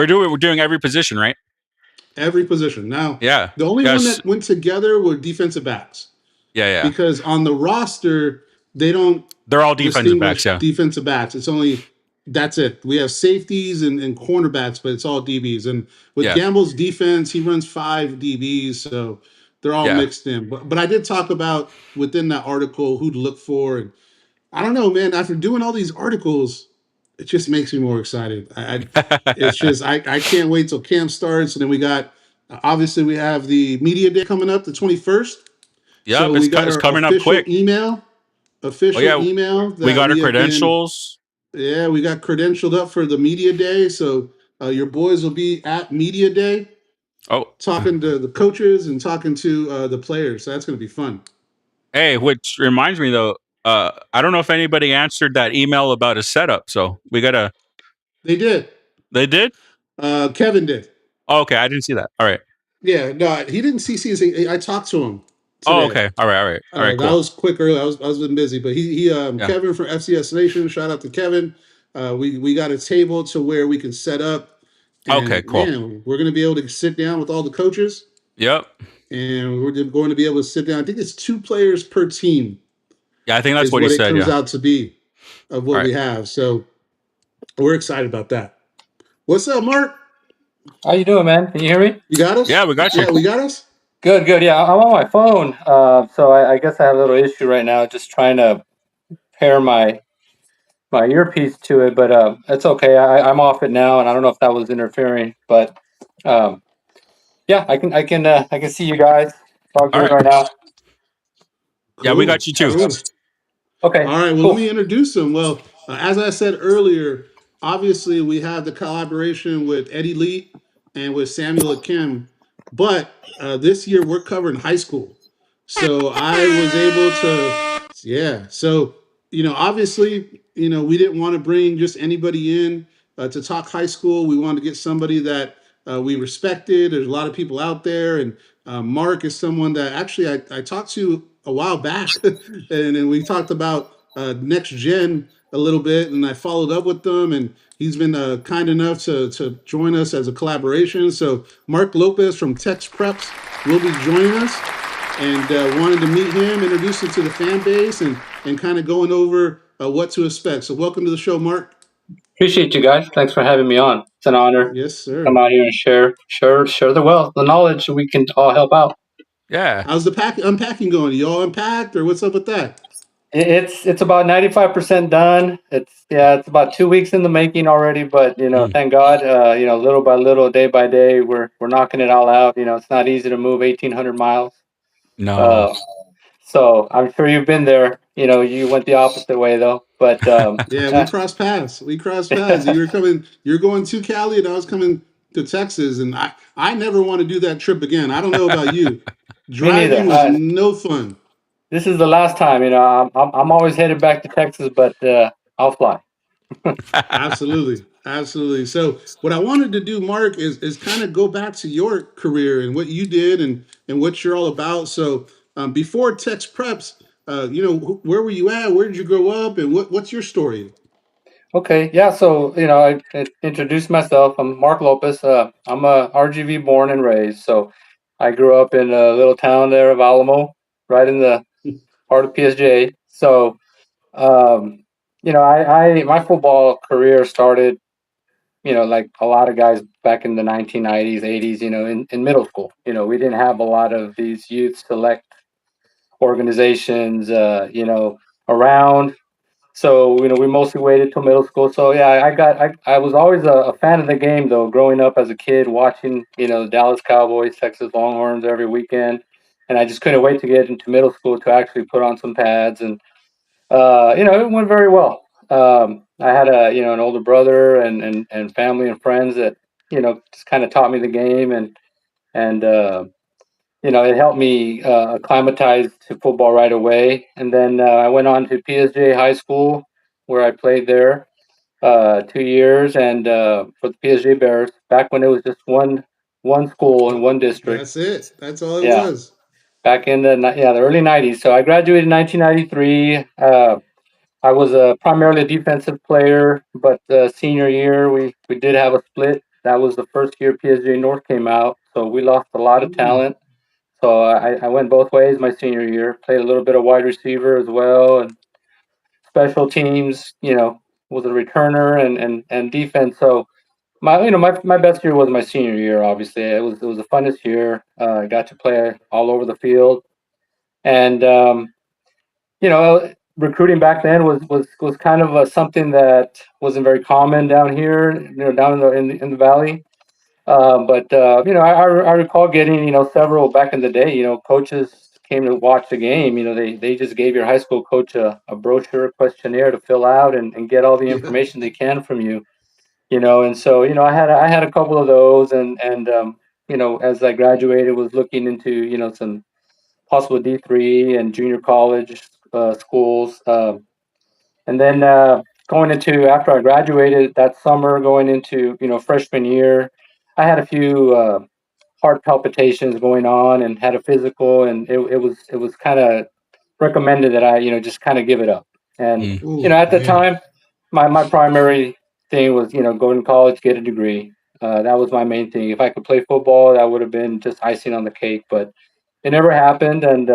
doing every position, right? Every position. Now, yeah. The only one that went together were defensive backs. Yeah. Because on the roster, they're all defensive backs, yeah. Defensive backs. That's it. We have safeties and cornerbacks, but it's all DBs. And with Gamble's defense, he runs 5 DBs, so they're all mixed in. But I did talk about within that article who to look for. And I don't know, man. After doing all these articles, it just makes me more excited. It's just I can't wait till camp starts. And then we got obviously we have the media day coming up the 21st. Yeah, so it's coming up quick. Email. Email. We got our credentials. We got credentialed up for the media day. So your boys will be at media day. Talking to the coaches and talking to the players. So that's going to be fun. Hey, which reminds me though, I don't know if anybody answered that email about a setup. So we got to. They did. They did? Kevin did. Oh, okay. I didn't see that. All right. Yeah, no, he didn't CC. I talked to him today. Oh, okay. All right. Cool. That was quick early. I was been busy, but Kevin from FCS Nation. Shout out to Kevin. We got a table to where we can set up. And, okay, cool. Man, we're going to be able to sit down with all the coaches. Yep. And we're going to be able to sit down. I think it's 2 players per team. Yeah, I think that's what he said. It turns out to be of what we have. So we're excited about that. What's up, Mark? How you doing, man? Can you hear me? You got us? Yeah, we got you. Yeah, we got us. Good. Yeah, I'm on my phone. So I guess I have a little issue right now, just trying to pair my earpiece to it, but it's okay. I'm off it now, and I don't know if that was interfering, but yeah, I can see you guys. All good right now. Cool. Yeah, we got you too. Cool. Okay. All right. Well, Let me introduce them. Well, as I said earlier, obviously we have the collaboration with Eddie Lee and with Samuel Akim, but this year we're covering high school. So I was able to, So, obviously, we didn't want to bring just anybody in to talk high school. We wanted to get somebody that we respected. There's a lot of people out there. And Mark is someone that actually I talked to a while back. and then we talked about next gen a little bit. And I followed up with them. And he's been kind enough to join us as a collaboration. So Mark Lopez from TexPreps will be joining us. And wanted to meet him, introduce him to the fan base, and kind of going over what to expect. So welcome to the show, Mark. Appreciate you guys. Thanks for having me on. It's an honor. Yes, sir. Come out here and share the wealth, the knowledge, so we can all help out. Yeah. How's the unpacking going? You all unpacked, or what's up with that? It's about 95% done. It's about 2 weeks in the making already, but thank God, little by little, day by day, we're knocking it all out. It's not easy to move 1,800 miles. No. Uh, so I'm sure you've been there. You went the opposite way though, but Yeah, we crossed paths. You were coming. You're going to Cali, and I was coming to Texas, and I never want to do that trip again. I don't know about you. me neither. Driving was no fun. This is the last time. I'm always headed back to Texas, but I'll fly. Absolutely, absolutely. So, what I wanted to do, Mark, is kind of go back to your career and what you did and what you're all about. So, before TexPreps, where were you at? Where did you grow up, and what's your story? Okay, yeah. So I introduced myself. I'm Mark Lopez. I'm a RGV born and raised. So I grew up in a little town there of Alamo, right in the heart of PSJ. So um, I my football career started, like a lot of guys back in the 1990s, 80s. In middle school. We didn't have a lot of these youth select organizations. Around. So we mostly waited till middle school. So yeah, I was always a fan of the game though. Growing up as a kid, watching the Dallas Cowboys, Texas Longhorns every weekend, and I just couldn't wait to get into middle school to actually put on some pads, and it went very well. I had an older brother and family and friends that just kind of taught me the game, and it helped me acclimatize to football right away. And then I went on to PSJ High School, where I played there 2 years, and for the PSJ Bears, back when it was just one school in one district. That's it. That's all it Yeah, was. back in the early '90s. So I graduated in 1993. I was primarily a defensive player, but senior year we did have a split. That was the first year PSJ North came out, so we lost a lot of Mm, talent. So I went both ways my senior year. Played a little bit of wide receiver as well, and special teams. Was a returner and defense. So my best year was my senior year. Obviously, it was the funnest year. I got to play all over the field, and recruiting back then was kind of something that wasn't very common down here. Down in the valley. But I recall getting several back in the day. Coaches came to watch the game. They just gave your high school coach a brochure questionnaire to fill out and get all the yeah. information they can from you. And so I had a couple of those, and as I graduated, was looking into some possible D3 and junior college schools, and then going into after I graduated that summer, going into freshman year, I had a few heart palpitations going on and had a physical, and it was kind of recommended that I just kind of give it up. And Mm. Oh at the man. time, my primary thing was go to college, get a degree. That was my main thing. If I could play football, that would have been just icing on the cake, but it never happened. And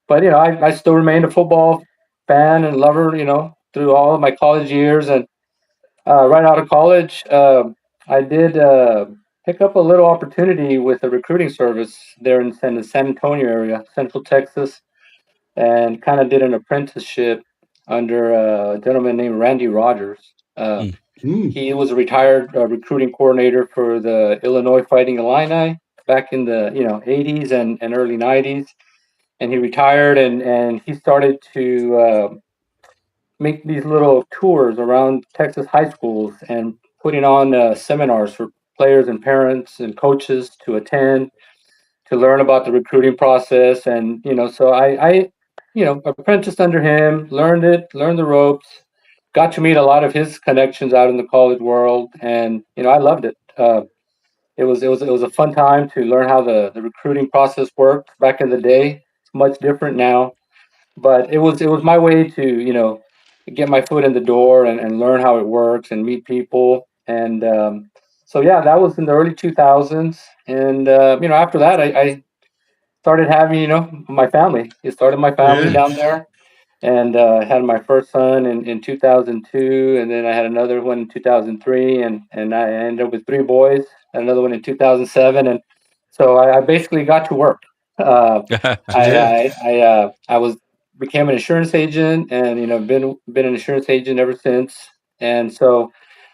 but I still remained a football fan and lover. Through all of my college years, and right out of college, I did pick up a little opportunity with a recruiting service there in the San Antonio area, Central Texas, and kind of did an apprenticeship under a gentleman named Randy Rogers. Uh, Mm. Mm, he was a retired recruiting coordinator for the Illinois Fighting Illini back in the 80s and early 90s, and he retired and he started to make these little tours around Texas high schools and putting on seminars for players and parents and coaches to attend to learn about the recruiting process. And so I apprenticed under him, learned the ropes, got to meet a lot of his connections out in the college world, and I loved it. It was a fun time to learn how the recruiting process worked back in the day. It's much different now, but it was my way to get my foot in the door and learn how it works and meet people. And so yeah, that was in the early 2000s. And after that, I started having my family. It started my family yeah. down there, and had my first son in 2002, and then I had another one in 2003, and I ended up with three boys, another one in 2007, and so I basically got to work. Uh, I Yeah. I I was became an insurance agent, and been an insurance agent ever since. And so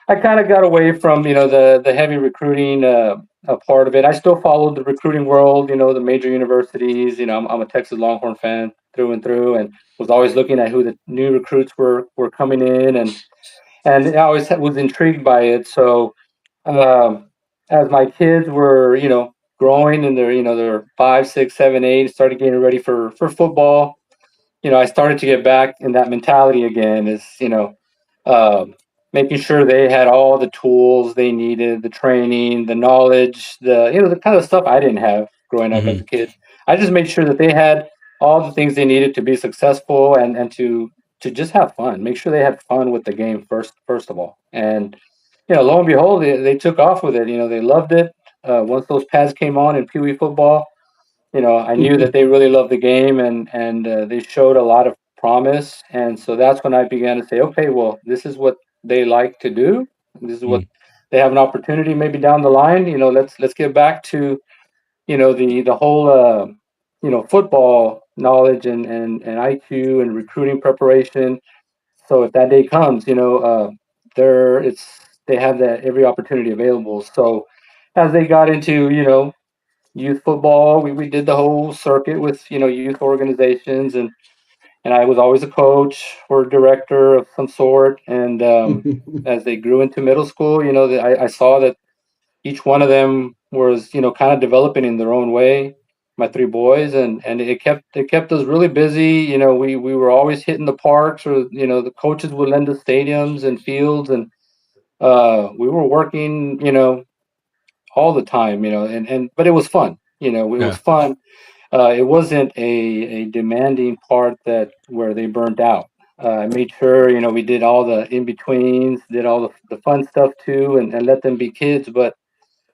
I kind of got away from the heavy recruiting a part of it. I still followed the recruiting world, the major universities. I'm a Texas Longhorn fan through and through, and was always looking at who the new recruits were coming in, and I always was intrigued by it. So as my kids were, growing and they're 5, 6, 7, 8, started getting ready for football. I started to get back in that mentality again. Is uh, making sure they had all the tools they needed, the training, the knowledge, the kind of stuff I didn't have growing up as a kid. I just made sure that they had all the things they needed to be successful and to just have fun. Make sure they had fun with the game first of all. And lo and behold, they took off with it. They loved it. Once those pads came on in Pee Wee football, I knew that they really loved the game, and they showed a lot of promise. And so that's when I began to say, okay, well, this is what they like to do. This is what they have an opportunity maybe down the line. Let's get back to the whole football knowledge and IQ and recruiting preparation. So if that day comes, they have that every opportunity available. So as they got into youth football, we did the whole circuit with youth organizations, and I was always a coach or director of some sort. And as they grew into middle school, I saw that each one of them was kind of developing in their own way. My three boys, and it kept us really busy. We were always hitting the parks, or the coaches would lend us stadiums and fields, and we were working all the time. And but it was fun. It was fun. It wasn't a demanding part that where they burned out. I made sure we did all the in betweens, did all the fun stuff too, and let them be kids. But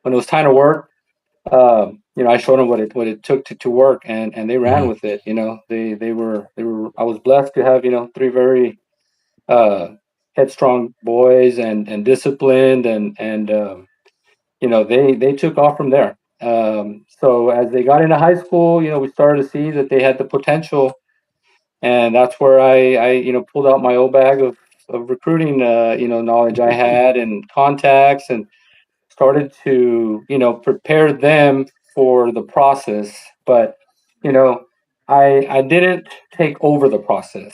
when it was time to work, I showed them what it took to work, and they ran with it. They were. I was blessed to have three very uh, headstrong boys and disciplined, and they took off from there. So as they got into high school, we started to see that they had the potential, and that's where I pulled out my old bag of recruiting knowledge I had and contacts, and started to prepare them for the process. But you know I didn't take over the process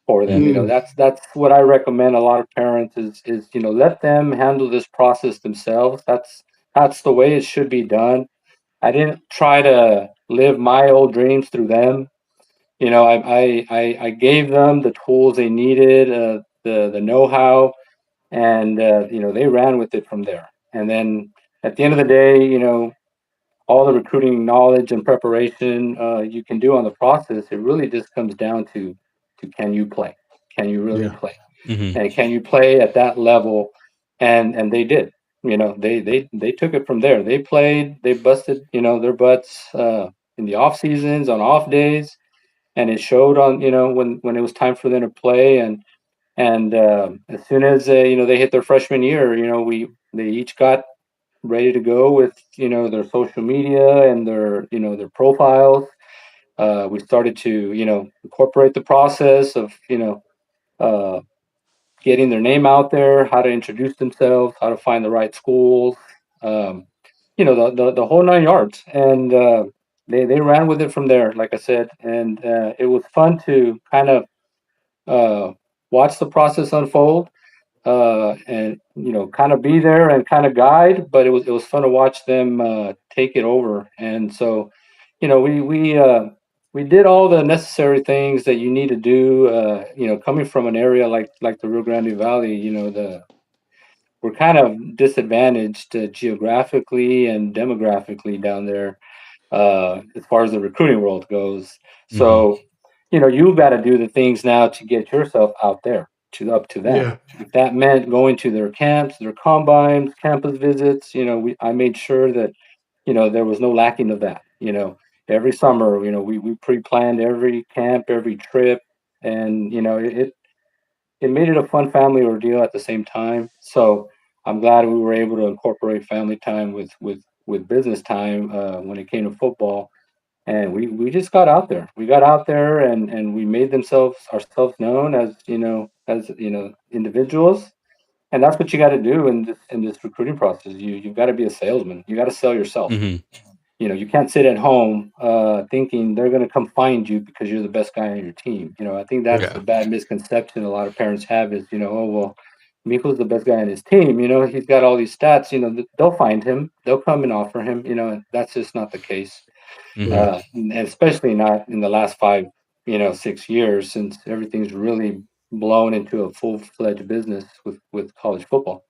for them. That's what I recommend a lot of parents is let them handle this process themselves. That's the way it should be done. I didn't try to live my old dreams through them. I gave them the tools they needed, the know-how, and they ran with it from there. And then at the end of the day, all the recruiting knowledge and preparation you can do on the process, it really just comes down to can you play? Can you really Yeah. play? And can you play at that level? And they did. They took it from there. They played. They busted their butts in the off seasons, on off days, and it showed on when it was time for them to play. And as soon as they hit their freshman year, they each got ready to go with their social media and their profiles. We started to incorporate the process of uh, getting their name out there, how to introduce themselves, how to find the right schools, um, the whole 9 yards. And they ran with it from there, like I said, and it was fun to kind of uh, watch the process unfold, and kind of be there and kind of guide. But it was fun to watch them take it over. And so we did all the necessary things that you need to do. Coming from an area like the Rio Grande Valley, we're kind of disadvantaged geographically and demographically down there, as far as the recruiting world goes. So, you've got to do the things now to get yourself out there to up to them. Yeah. If that meant going to their camps, their combines, campus visits, I made sure that there was no lacking of that. Every summer, we pre-planned every camp, every trip, and it made it a fun family ordeal at the same time. So I'm glad we were able to incorporate family time with business time when it came to football. and we just got out there. We got out there and we made ourselves known as individuals. And that's what you got to do in this recruiting process. You've got to be a salesman. You got to sell yourself. Hmm. You can't sit at home thinking they're going to come find you because you're the best guy on your team. I think that's Yeah. a bad misconception a lot of parents have is, oh, well, Miko's the best guy on his team. He's got all these stats. They'll find him. They'll come and offer him. And that's just not the case. Hmm. And especially not in the last 6 years, since everything's really blown into a full-fledged business with college football.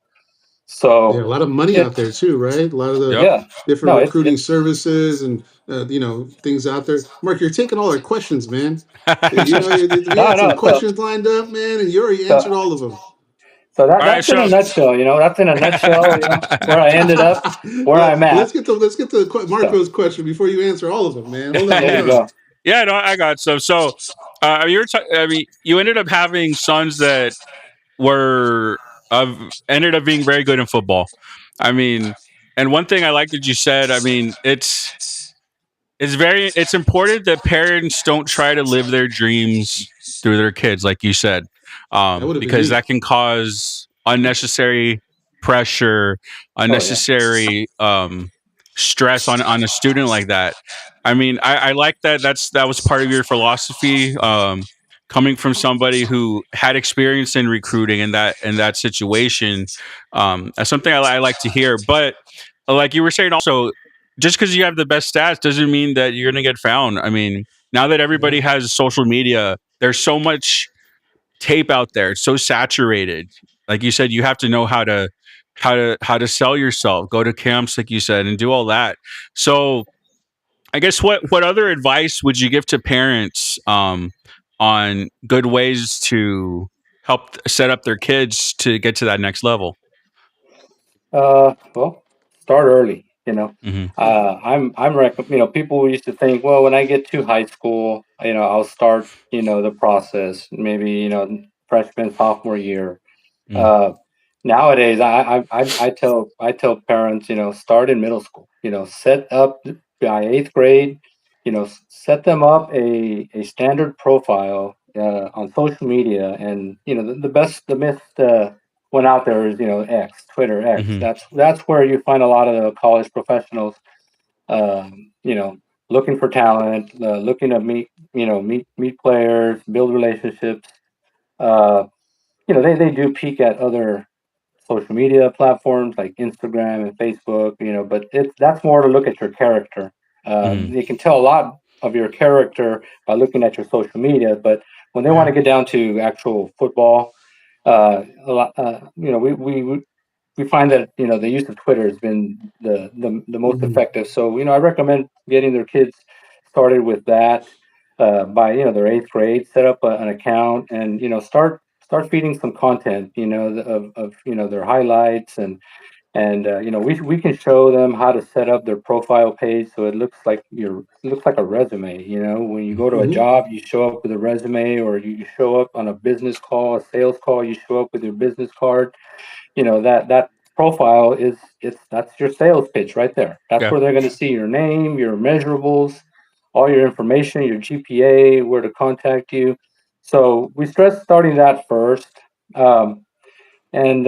Yeah, a So lot of money out there it's too, right? A lot of the Yep. yeah, different no, it's recruiting services and things out there. Mark, you're taking all our questions, man. We no, had some no. So questions lined up, man, and you already so answered all of them. so All right, that's in a so nutshell. That's in a nutshell. Where I ended up, where Well, I'm at. let's get to So Marco's question before you answer all of them, man. Hold there you on. go. yeah, no, I got some. So, I mean, you ended up having sons that were ended up being very good in football. I mean, and one thing I like that you said. I mean, it's important that parents don't try to live their dreams through their kids, like you said, That would have been because me. that can cause unnecessary pressure, Oh yeah. unnecessary stress on a student like that. I mean, I like that. That was part of your philosophy. Coming from somebody who had experience in recruiting in that situation, that's something I like to hear. But like you were saying, also, just because you have the best stats doesn't mean that you're going to get found. I mean, now that everybody Yeah. has social media, there's so much tape out there. It's so saturated. Like you said, you have to know how to sell yourself, go to camps, like you said, and do all that. So I guess what other advice would you give to parents on good ways to help set up their kids to get to that next level? Well, start early. Hmm. People used to think, well, when I get to high school, I'll start, the process, maybe, freshman, sophomore year. Hmm. Uh, Nowadays, I tell parents, start in middle school. Set up by eighth grade. Set them up a standard profile on social media, and the myth one out there is Twitter X. Hmm. That's where you find a lot of the college professionals, um, you know, looking for talent, looking to meet players, build relationships. Uh, they do peek at other social media platforms like Instagram and Facebook, but that's more to look at your character. Hmm. They can tell a lot of your character by looking at your social media, but when they want Yeah. to get down to actual football, a lot, we find that the use of Twitter has been the most Mhm. effective. So I recommend getting their kids started with that by their eighth grade. Set up an account and start feeding some content of their highlights and we can show them how to set up their profile page so it looks like a resume. When you go to a Mhm. job, you show up with a resume, or you show up on a business call, a sales call, you show up with your business card. That profile that's your sales pitch right there. That's Yeah. where they're going to see your name, your measurables, all your information, your GPA, where to contact you. So we stress starting that first. Um, and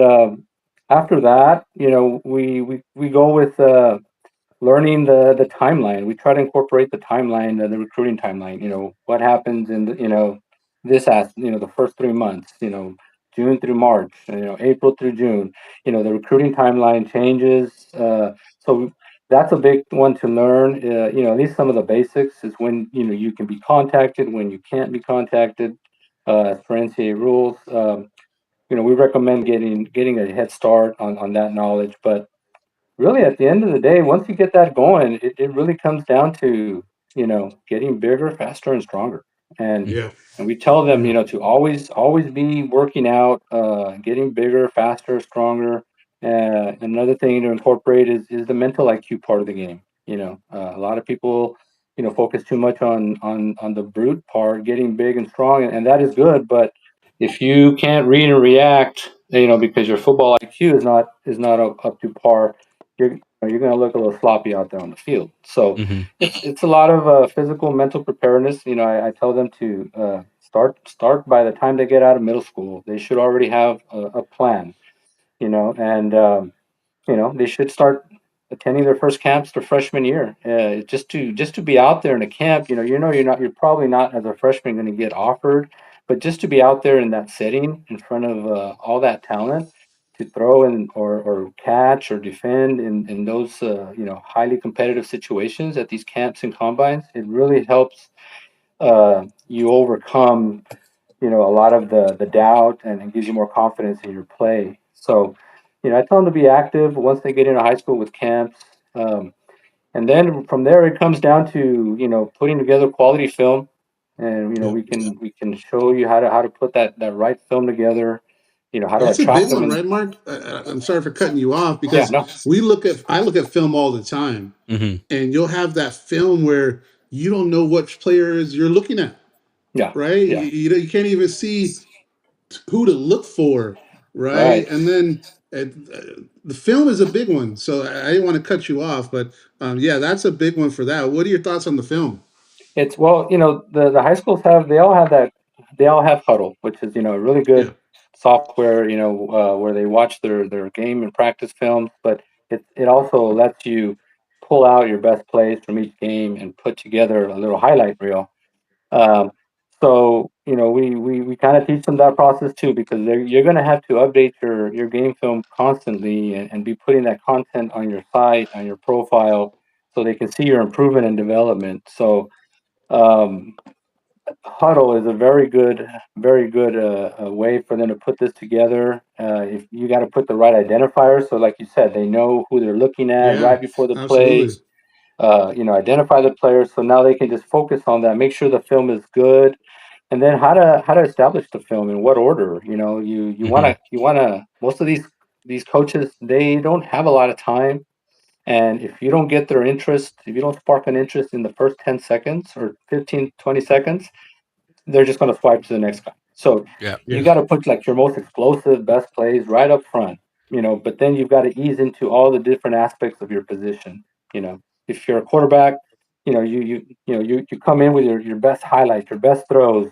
after that, we go with learning the timeline. We try to incorporate the timeline, the recruiting timeline. What happens in the first 3 months. June through March. April through June. The recruiting timeline changes. So that's a big one to learn. At least some of the basics is when you can be contacted, when you can't be contacted. For NCAA rules. We recommend getting a head start on that knowledge. But really, at the end of the day, once you get that going, it really comes down to getting bigger, faster, and stronger. And Yeah. and we tell them Yeah. to always be working out, getting bigger, faster, stronger. Another thing to incorporate is the mental IQ part of the game. A lot of people focus too much on the brute part, getting big and strong, and that is good. But if you can't read and react, because your football IQ is not up to par, you're going to look a little sloppy out there on the field. So Hmm. it's a lot of physical, mental preparedness. I tell them to start by the time they get out of middle school. They should already have a plan. And they should start attending their first camps their freshman year. Just to be out there in a camp. You're probably not as a freshman going to get offered, but just to be out there in that setting in front of all that talent to throw and or catch or defend in those highly competitive situations at these camps and combines, it really helps you overcome a lot of the doubt, and it gives you more confidence in your play. So, I tell them to be active once they get into high school with camps. And then from there, it comes down to, putting together quality film. And, Yeah. we can show you how to put that right film together, how to That's a attract big them. one, And right, Mark? I'm sorry for cutting you off yeah, because no, I look at film all the time, Hmm. and you'll have that film where you don't know which players you're looking at, yeah, right? yeah, You can't even see who to look for, right? right. And then the film is a big one. So I didn't want to cut you off, but yeah, that's a big one for that. What are your thoughts on the film? It's well, the high schools they all have Huddle, which is a really Yeah, good software, where they watch their game and practice films, but it also lets you pull out your best plays from each game and put together a little highlight reel. Um, so we kind of teach them that process too, because you're going to have to update your game film constantly, and be putting that content on your site, on your profile, so they can see your improvement and development. So um, Huddle is a very good way for them to put this together. If you got to put the right identifiers, so like you said, they know who they're looking at yeah, right before the play. absolutely. Identify the players, so now they can just focus on that. Make sure the film is good, and then how to establish the film in what order. You want Hmm. to you want to. Most of these coaches, they don't have a lot of time. And if you don't get their interest, if you don't spark an interest in the first 10 seconds or 15, 20 seconds, they're just going to swipe to the next guy. So Yeah. you Yeah. got to put like your most explosive, best plays right up front, but then you've got to ease into all the different aspects of your position. You know, if you're a quarterback, you come in with your best highlights, your best throws,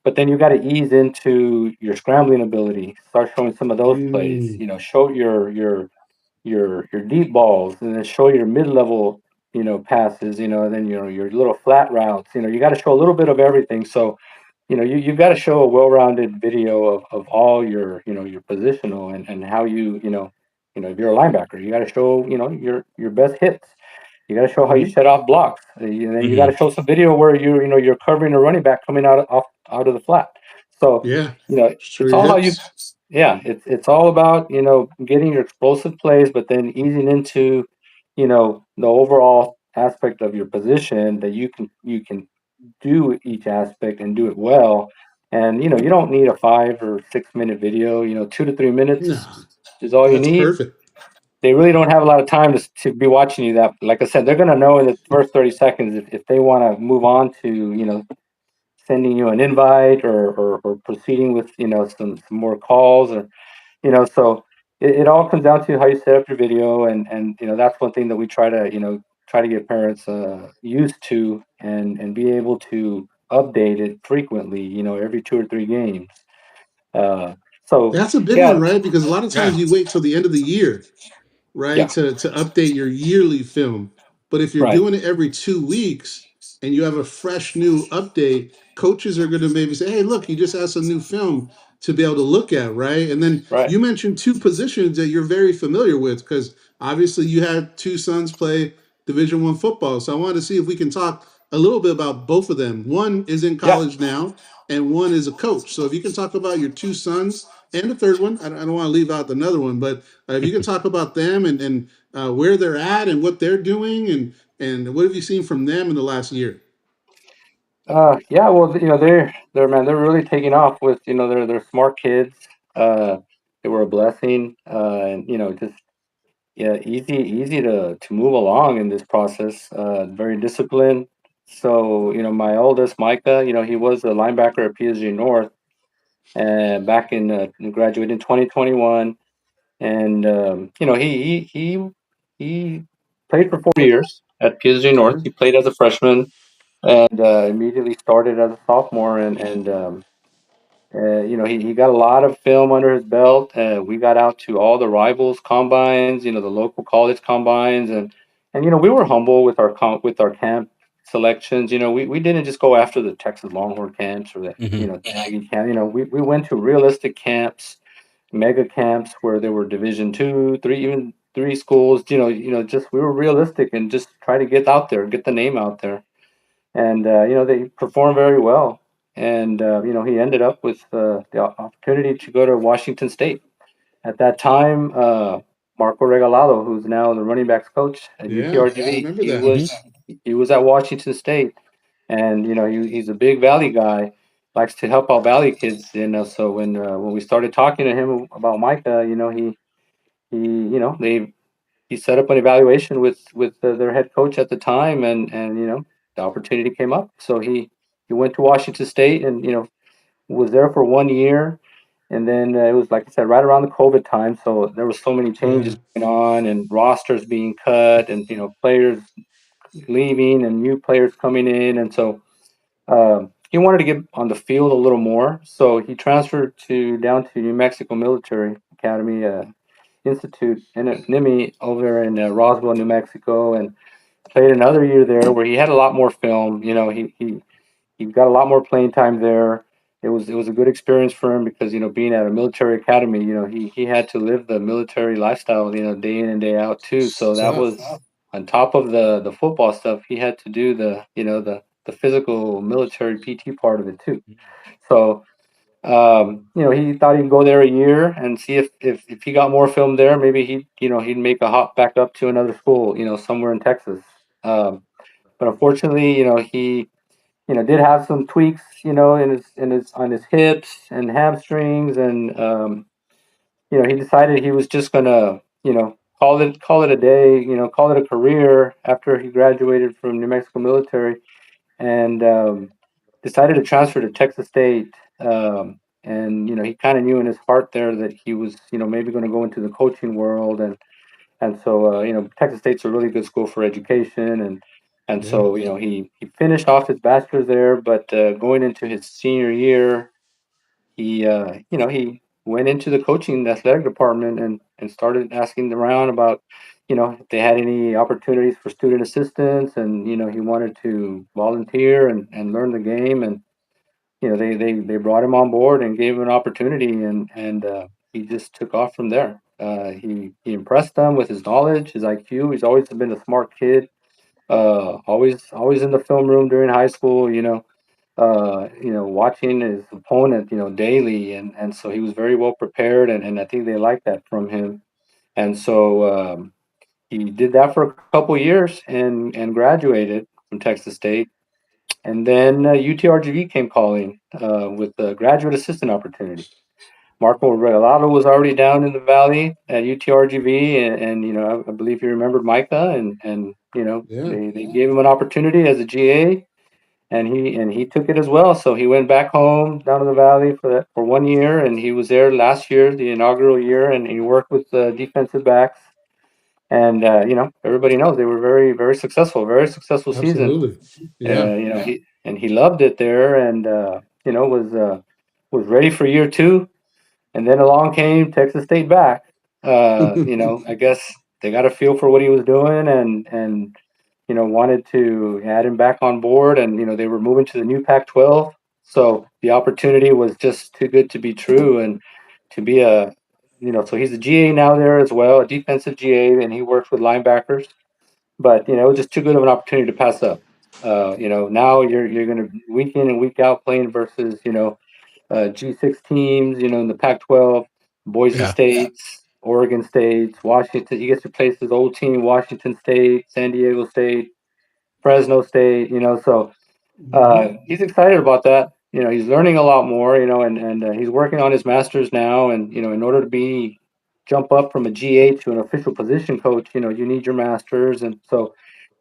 but then you got to ease into your scrambling ability, start showing some of those plays, Mm, show your deep balls, and then show your mid-level passes, and then your little flat routes. You got to show a little bit of everything. So you've got to show a well-rounded video of all your positional, and how if you're a linebacker, you got to show your best hits. You got to show how you mhm. set off blocks, and then you got Hmm. to show some video where you're covering a running back coming out of the flat. So Yeah, show it's your all how you. hips. Yeah, it's all about getting your explosive plays, but then easing into the overall aspect of your position, that you can do each aspect and do it well. And you don't need a 5 or 6 minute video. 2 to 3 minutes No, is all you that's need. perfect. They really don't have a lot of time to be watching you. That, like I said, they're going to know in the first 30 seconds if they want to move on to sending you an invite, or proceeding with some more calls, or so it all comes down to how you set up your video. And that's one thing that we try to get parents used to, and be able to update it frequently, every 2 or 3 games. uh so That's a big one, yeah, right? Because a lot of Yeah. times you wait till the end of the year, right, yeah, to update your yearly film. But if you're right, doing it every 2 weeks and you have a fresh new update, coaches are going to maybe say, "Hey, look, you just have some new film to be able to look at," right? And then right, you mentioned two positions that you're very familiar with because obviously you had two sons play Division 1 football. So I wanted to see if we can talk a little bit about both of them. One is in yeah. college now, and one is a coach. So if you can talk about your two sons and the third one, I don't want to leave out another one, but if you can talk about them and where they're at and what they're doing and what have you seen from them in the last year? Yeah, well, they're really taking off with, they're smart kids. uh they were a blessing, and just, yeah, easy to move along in this process. Very disciplined. So my oldest, Micah, he was a linebacker at PSG North, and back in graduated in 2021. And he he played for 4 years at PSG North. Okay. He played as a freshman and immediately started as a sophomore. He got a lot of film under his belt. We got out to all the rivals combines, the local college combines, and we were humble with our camp selections. We didn't just go after the Texas Longhorn camps or the Mhm. Aggie camp. We went to realistic camps, mega camps where there were Division 2, 3, even 3 schools. Just we were realistic and just try to get out there, get the name out there, and they performed very well. And he ended up with the opportunity to go to Washington State. At that time, Marco Regalado, who's now the running backs coach at Yeah, I UTRGV, remember he that. was he was at Washington State, and he's a big Valley guy, likes to help out Valley kids. So when we started talking to him about Micah, he set up an evaluation with their head coach at the time, and the opportunity came up. So he went to Washington State, and was there for 1 year, and then it was, like I said, right around the COVID time. So there was so many Yeah. changes going on, and rosters being cut, and players leaving, and new players coming in, and so he wanted to get on the field a little more. So he transferred down to New Mexico Military Academy. Institute in NIMI over in Roswell, New Mexico, and played another year there where he had a lot more film. He got a lot more playing time there. It was a good experience for him because being at a military academy, he had to live the military lifestyle, day in and day out too. So that Tough. was on top of the football stuff. He had to do the physical military PT part of it too. So he thought he'd go there a year and see if he got more film there, maybe he'd make a hop back up to another school, somewhere in Texas. But unfortunately, he did have some tweaks, in his on his hips and hamstrings, and he decided he was just gonna, call it a day, call it a career after he graduated from New Mexico Military, and decided to transfer to Texas State. And he kind of knew in his heart there that he was, maybe going to go into the coaching world, and so Texas State's a really good school for education, and Yeah. so he finished off his bachelor's there, but going into his senior year, he went into the coaching athletic department and started asking around about if they had any opportunities for student assistants, and he wanted to volunteer and learn the game, and they brought him on board and gave him an opportunity, and he just took off from there. He impressed them with his knowledge, his IQ. He's always been a smart kid. Always in the film room during high school. Watching his opponent, daily, and so he was very well prepared, and I think they liked that from him. And so he did that for a couple years and graduated from Texas State. And then UTRGV came calling with a graduate assistant opportunity. Marco Regalado was already down in the valley at UTRGV, and I believe he remembered Micah, and Yeah. they gave him an opportunity as a GA, and he took it as well. So he went back home down to the valley for 1 year, and he was there last year, the inaugural year, and he worked with defensive backs. And everybody knows they were very, very successful, very successful season. Absolutely. Yeah. He loved it there, and was ready for year 2, and then along came Texas State back. I guess they got a feel for what he was doing, and wanted to add him back on board, and they were moving to the new Pac-12, so the opportunity was just too good to be true, and to be so he's a GA now there as well, a defensive GA, and he works with linebackers. But it was just too good of an opportunity to pass up. Now you're going to week in and week out playing versus G6 teams. In the Pac-12, Boise Yeah. States, Oregon States, Washington. He gets to play his old team, Washington State, San Diego State, Fresno State. So he's excited about that. He's learning a lot more. And he's working on his master's now. And in order to jump up from a GA to an official position coach, you need your master's, and so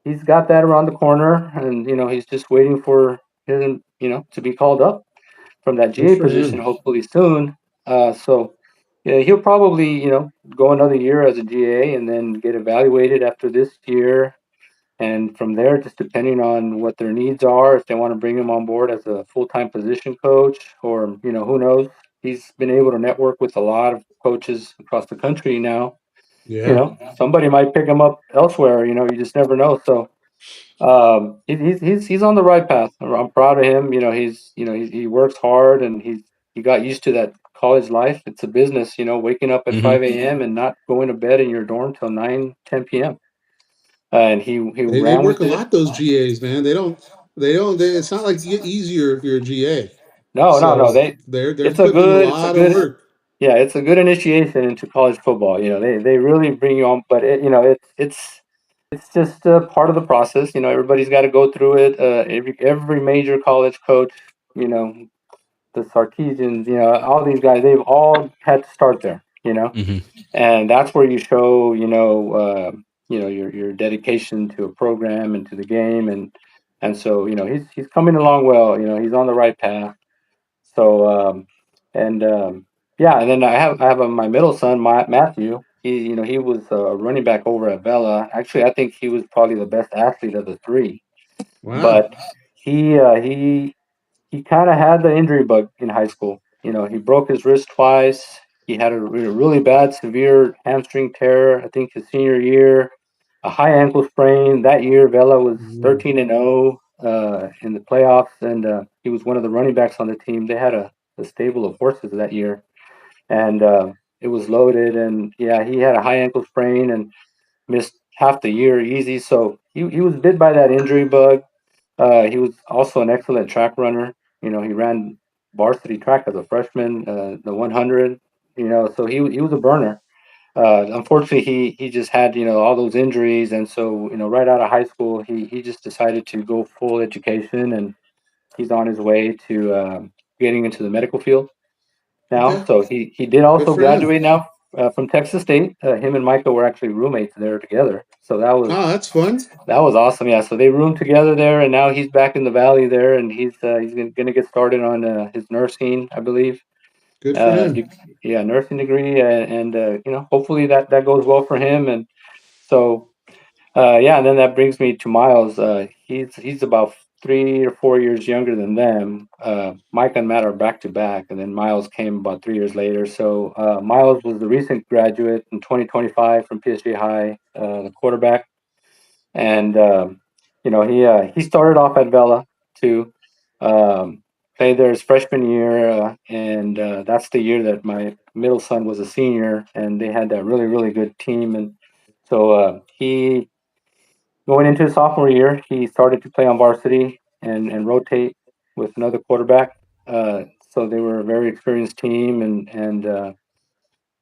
he's got that around the corner, and he's just waiting for him, to be called up from that Good GA for position, him. hopefully soon. So yeah, he'll probably, go another year as a GA and then get evaluated after this year. And from there, just depending on what their needs are, if they want to bring him on board as a full-time position coach, or, who knows? He's been able to network with a lot of coaches across the country now. Yeah. Somebody might pick him up elsewhere. You just never know. So he's on the right path. I'm proud of him. He works hard, and he got used to that college life. It's a business. Waking up at Mhm. 5 a.m. and not going to bed in your dorm till 9, 10 p.m. And he They ran work with a it. lot, those GAs, man. It's not like you get easier if you're a GA. No, no, no. So they're It's a putting in a good, it's a lot of good, work. yeah, it's a good initiation into college football. They really bring you on, but it's just a part of the process. Everybody's got to go through it. Every major college coach, you know, the Sarkeesians, all these guys, they've all had to start there. Mhm. And that's where you show, your dedication to a program and to the game, and so he's coming along well. He's on the right path. So and yeah, and then I have my middle son, Matthew. He was a running back over at Vela. Actually, I think he was probably the best athlete of the three. Wow. But he kind of had the injury bug in high school. He broke his wrist twice. He had a really bad, severe hamstring tear, I think, his senior year. A high ankle sprain. That year, Vela was Mm. 13-0 in the playoffs, and he was one of the running backs on the team. They had a stable of horses that year, and it was loaded. And yeah, he had a high ankle sprain and missed half the year easy. So he was bit by that injury bug. He was also an excellent track runner. He ran varsity track as a freshman, the 100. So he was a burner. Unfortunately, he just had all those injuries, and so right out of high school, he just decided to go full education, and he's on his way to getting into the medical field now. Okay. So he did Good also for him. graduate now from Texas State. Him and Michael were actually roommates there together. So Oh, that's fun. that was awesome. Yeah. So they roomed together there, and now he's back in the valley there, and he's gonna get started on his nursing, I believe. Good for Uh, him. de- yeah, nursing degree, and hopefully that goes well for him. And so yeah, and then that brings me to Miles. He's about 3 or 4 years younger than them. Mike and Matt are back to back, and then Miles came about 3 years later. So Miles was the recent graduate in 2025 from PSG High, the quarterback, and he started off at Vela too. Um, Played there his freshman year, and that's the year that my middle son was a senior, and they had that really really good team. And so he going into his sophomore year, he started to play on varsity and rotate with another quarterback. So they were a very experienced team, and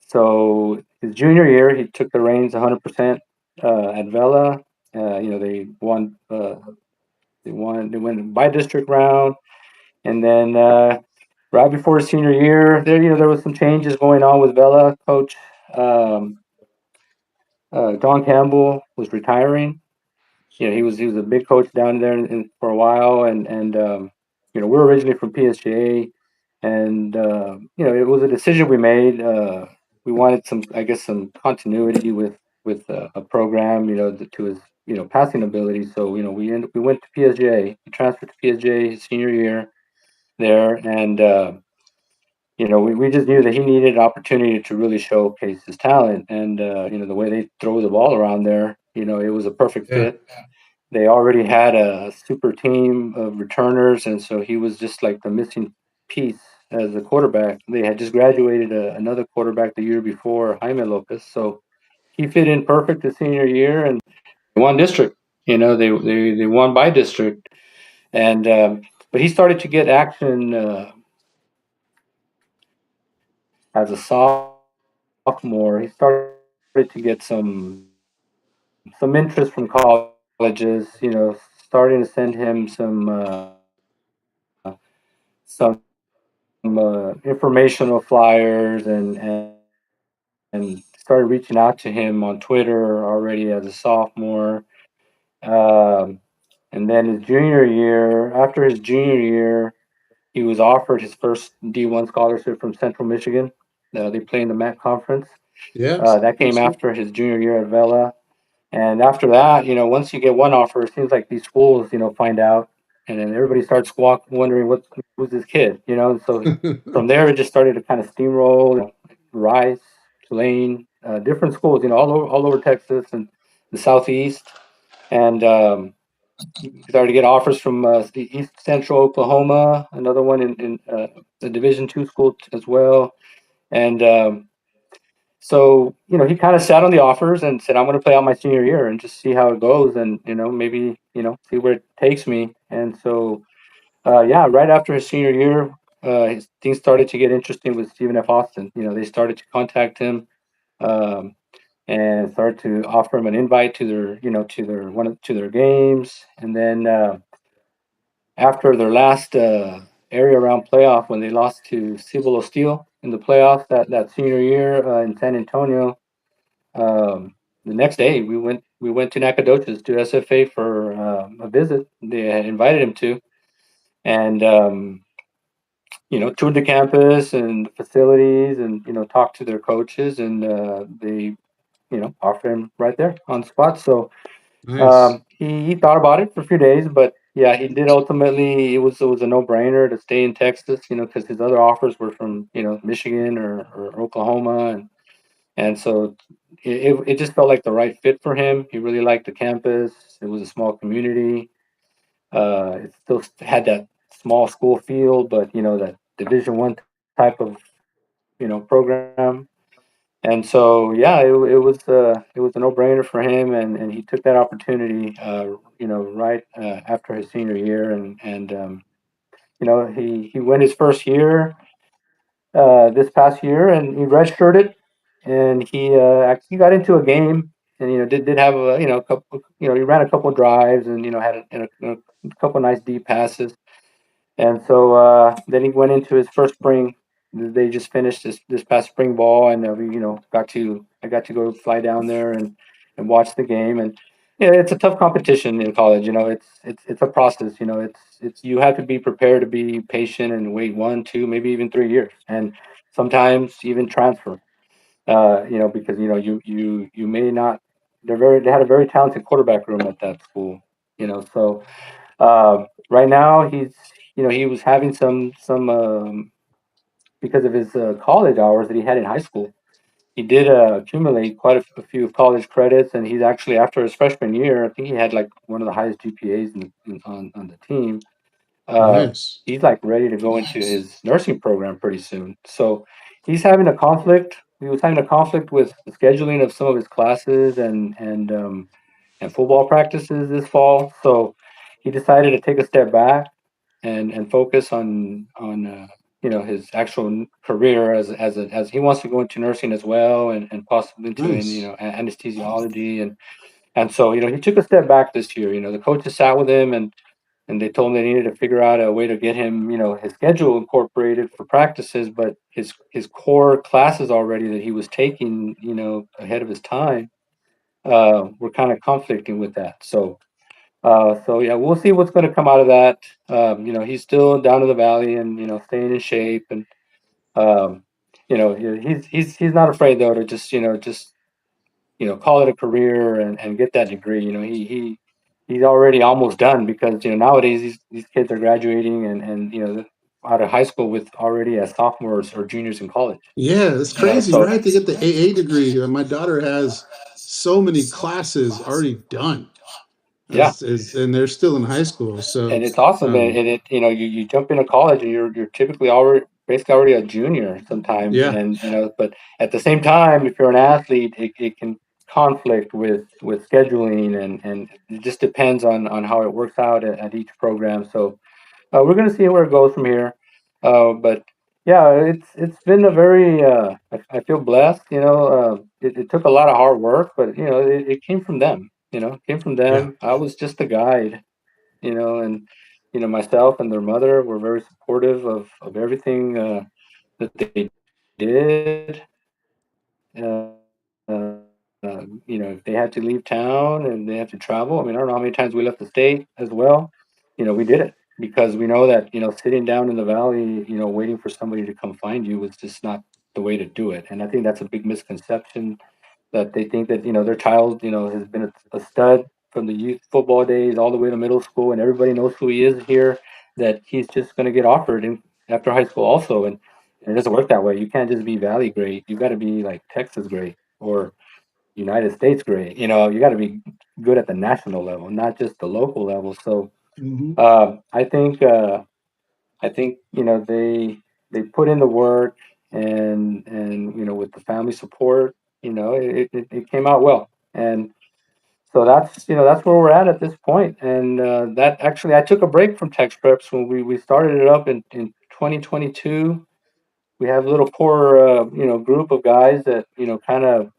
so his junior year, he took the reins 100% at Vela. They won. They won. They went by district round, and then right before his senior year, there was some changes going on with Vela. Coach um, John Campbell was retiring. He was a big coach down there for a while, and we're originally from PSJA, and it was a decision we made. We wanted some continuity with a program, to his passing ability. So we went to PSJA. He transferred to PSJA his senior year there, and we just knew that he needed an opportunity to really showcase his talent, and the way they throw the ball around there, it was a perfect Yeah. fit. They already had a super team of returners, and so he was just like the missing piece as a quarterback. They had just graduated another quarterback the year before, Jaime Lopez, so he fit in perfect the senior year, and they won district. They won by district, and but he started to get action as a sophomore. He started to get some interest from colleges. Starting to send him some informational flyers, and started reaching out to him on Twitter already as a sophomore. Um, and then after his junior year, he was offered his first D1 scholarship from Central Michigan. They play in the MAC conference. Yes. That came Absolutely. after his junior year at Vela. And after that, once you get one offer, it seems like these schools, find out, and then everybody starts wondering who's this kid, And so from there, it just started to kind of steamroll. Rice, Tulane, different schools, all over Texas and the Southeast, and started to get offers from the East Central Oklahoma, another one in the Division II school as well, and so, he kind of sat on the offers and said, I'm going to play out my senior year and just see how it goes and, maybe, see where it takes me. And so, yeah, right after his senior year, things started to get interesting with Stephen F. Austin. They started to contact him um, and started to offer him an invite to their games. And then after their last area round playoff, when they lost to Cibolo Steel in the playoffs that senior year in San Antonio, the next day we went to Nacogdoches to SFA for a visit. They had invited him to, and toured the campus and the facilities, and talked to their coaches, and they offered him right there on the spot. So Nice. he thought about it for a few days, but yeah, he did ultimately. It was a no brainer to stay in Texas, because his other offers were from Michigan or Oklahoma, and so it just felt like the right fit for him. He really liked the campus. It was a small community. It still had that small school feel, but that Division I type of program. And so yeah, it was a no brainer for him, and he took that opportunity. Right after his senior year, and he went his first year this past year, and he redshirted, and he actually got into a game, and did have a couple, he ran a couple drives, and had a couple nice deep passes, and so then he went into his first spring. They just finished this past spring ball, and we I got to go fly down there and watch the game, and yeah, it's a tough competition in college. It's a process. It's you have to be prepared to be patient and wait 1, 2, maybe even 3 years, and sometimes even transfer. Because you may not. They had a very talented quarterback room at that school. So right now he was having some because of his college hours that he had in high school. He did accumulate quite a few college credits, and he's actually, after his freshman year, I think he had like one of the highest GPAs on the team. Uh, Nice. he's like ready to go into his nursing program pretty soon. So he's having a conflict. He was having a conflict with the scheduling of some of his classes and football practices this fall. So he decided to take a step back and focus on his actual career as he wants to go into nursing as well, and possibly into Nice. anesthesiology, and so he took a step back this year. The coaches sat with him, and they told him they needed to figure out a way to get him his schedule incorporated for practices, but his core classes already that he was taking ahead of his time were kind of conflicting with that. So yeah, we'll see what's going to come out of that. He's still down in the valley and staying in shape, and um, he's not afraid though to just call it a career and get that degree. He's already almost done, because nowadays these kids are graduating and out of high school with already as sophomores or juniors in college. Yeah, it's You know, crazy, so right? They get the AA degree. My daughter has so many classes already done, yeah, and they're still in high school. and So, it's awesome. And, um, and it you jump into college and you're typically already basically already a junior sometimes, yeah, and but at the same time, if you're an athlete, it can conflict with scheduling, and it just depends on how it works out at each program. So we're gonna see where it goes from here. But yeah, it's been a very I feel blessed. It took a lot of hard work, but it came from them. It came from yeah, them. I was just a guide. And myself and their mother were very supportive of everything that they did. If they had to leave town and they had to travel, I mean, I don't know how many times we left the state as well. We did it because we know that sitting down in the valley, waiting for somebody to come find you was just not. the way to do it. And I think that's a big misconception, that they think that, their child, has been a stud from the youth football days all the way to middle school, and everybody knows who he is here, that he's just going to get offered after high school also. And it doesn't work that way. You can't just be Valley great. You got to be like Texas great or United States great. You got to be good at the national level, not just the local level. So Hmm. I think they put in the work, and with the family support, it came out well. And so that's where we're at this point. And that actually, I took a break from TexPreps when we started it up in 2022. We have a little core group of guys that kind of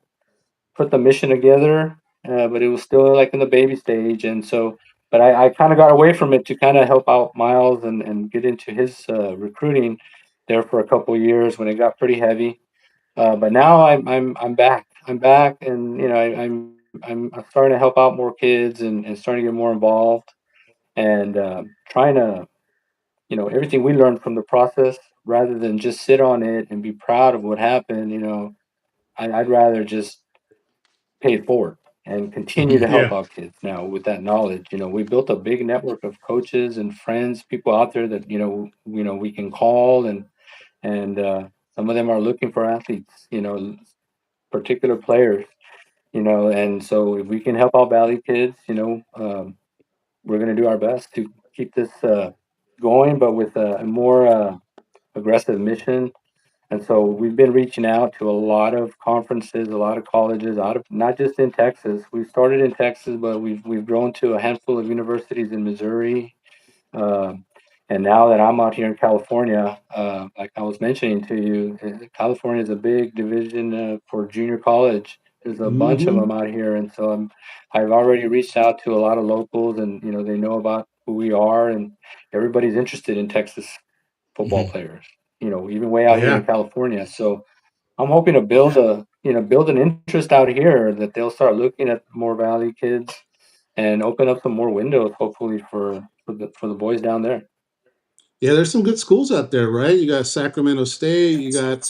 put the mission together, but it was still like in the baby stage. And so, but I kind of got away from it to kind of help out Miles and get into his recruiting there for a couple years when it got pretty heavy. But now I'm back. I'm back, and I'm starting to help out more kids, and starting to get more involved, and trying to everything we learned from the process, rather than just sit on it and be proud of what happened. I'd rather just pay it forward and continue to help Yeah. out kids now with that knowledge. We built a big network of coaches and friends, people out there that we can call, and some of them are looking for athletes, particular players, and so if we can help out Valley kids, we're going to do our best to keep this going, but with a more aggressive mission. And so we've been reaching out to a lot of conferences, a lot of colleges, out of not just in Texas. We started in Texas, but we've grown to a handful of universities in Missouri. Um, and now that I'm out here in California, like I was mentioning to you, California is a big division for junior college. There's a bunch of Hmm. them out here, and so I've already reached out to a lot of locals, and they know about who we are, and everybody's interested in Texas football players. Even way out here in Yeah. California. So I'm hoping to build an interest out here, that they'll start looking at more Valley kids and open up some more windows, hopefully for the boys down there. Yeah, there's some good schools out there, right? You got Sacramento State, you got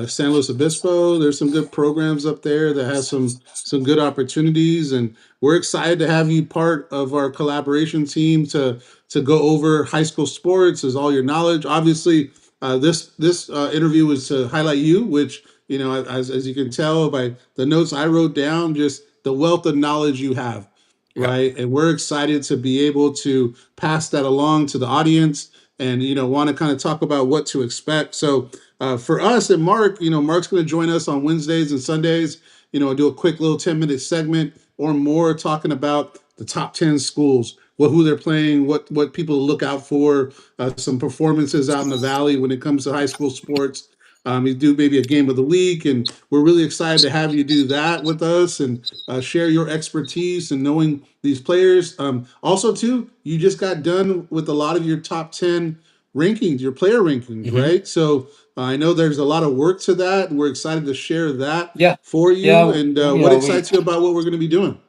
San Luis Obispo. There's some good programs up there that has some good opportunities, and we're excited to have you part of our collaboration team to go over high school sports as all your knowledge. Obviously, this interview was to highlight you, which as you can tell by the notes I wrote down, just the wealth of knowledge you have, Yeah. right? And we're excited to be able to pass that along to the audience, and want to kind of talk about what to expect. So for us and Mark, Mark's going to join us on Wednesdays and Sundays. Do a quick little 10-minute segment or more talking about the top 10 schools, who they're playing, what people look out for, some performances out in the Valley when it comes to high school sports. You do maybe a game of the week, and we're really excited to have you do that with us and share your expertise and knowing these players. Also, too, you just got done with a lot of your top 10 rankings, your player rankings, Hmm. right? So I know there's a lot of work to that, and we're excited to share that Yeah, for you. yeah. And what excites you about what we're going to be doing?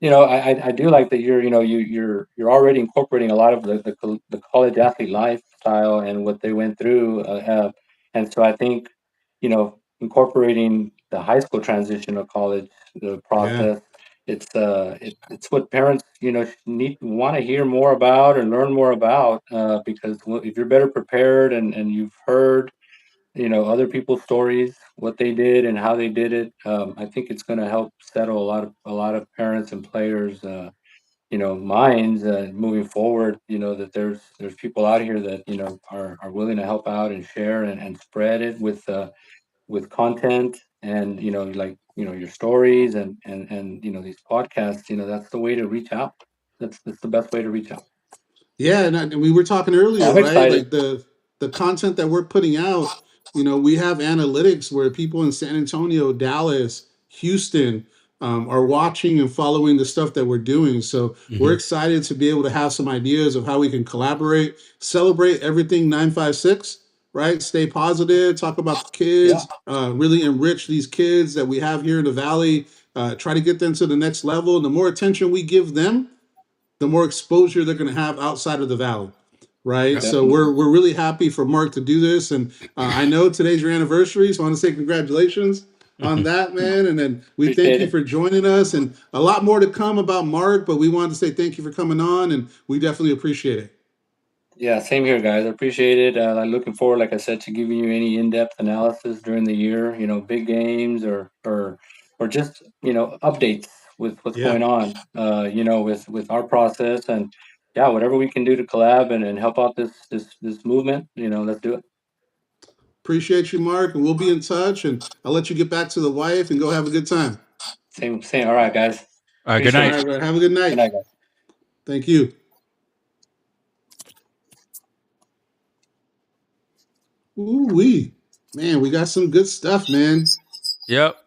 I do like that you're already incorporating a lot of the college athlete lifestyle and what they went through, and so I think incorporating the high school transition to college, the Yeah. process, it's what parents need want to hear more about or learn more about, because if you're better prepared, and you've heard other people's stories, what they did and how they did it. I think it's going to help settle a lot of parents and players, minds, moving forward. That there's people out here that are willing to help out and share, and spread it with content, and like your stories, and these podcasts. That's the way to reach out. That's the best way to reach out. Yeah, and we were talking earlier, I'm right? excited. Like the content that we're putting out, we have analytics where people in San Antonio, Dallas, Houston are watching and following the stuff that we're doing. So we're Hmm. excited to be able to have some ideas of how we can collaborate, celebrate everything 956, right? Stay positive, talk about the Yeah. kids, really enrich these kids that we have here in the Valley, try to get them to the next level. And the more attention we give them, the more exposure they're going to have outside of the Valley, right? Yeah. So we're really happy for Mark to do this, and I know today's your anniversary, so I want to say congratulations on that, man. And then we thank Appreciate you it. for joining us, and a lot more to come about Mark, but we wanted to say thank you for coming on, and we definitely appreciate it. Yeah, same here, guys. I appreciate it. I'm looking forward, like I said, to giving you any in-depth analysis during the year. Big games or just updates with what's Yeah, going on. With our process and yeah, whatever we can do to collab and help out this movement. Let's do it. appreciate you, Mark, and we'll be in touch, and I'll let you get back to the wife and go have a good time. Same. All right, guys. Good Appreciate All night. it. right, brother. Have a good Good night. night, guys. Thank you. Ooh wee, man, we got some good stuff, man. Yep.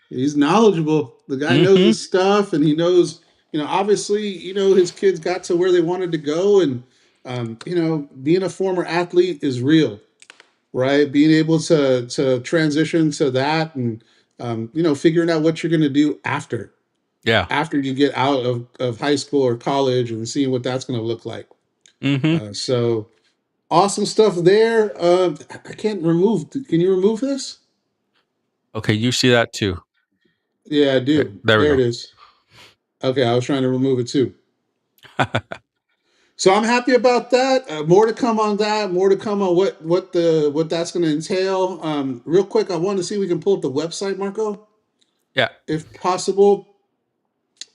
He's knowledgeable. The guy knows Mm-hmm. his stuff, and he knows, obviously, his kids got to where they wanted to go, and being a former athlete is real, right? Being able to transition to that, and figuring out what you're going to do Yeah. after you get out of high school or college, and seeing what that's going to look like. Mm-hmm. So awesome stuff there. I can't remove. Can you remove this? Okay, you see that too. Yeah, I Okay, do. there we There it go. is. Okay, I was trying to remove it too. So I'm happy about that. More to come on that. More to come on what that's going to entail. Real quick, I want to see if we can pull up the website, Marco, Yeah. if possible.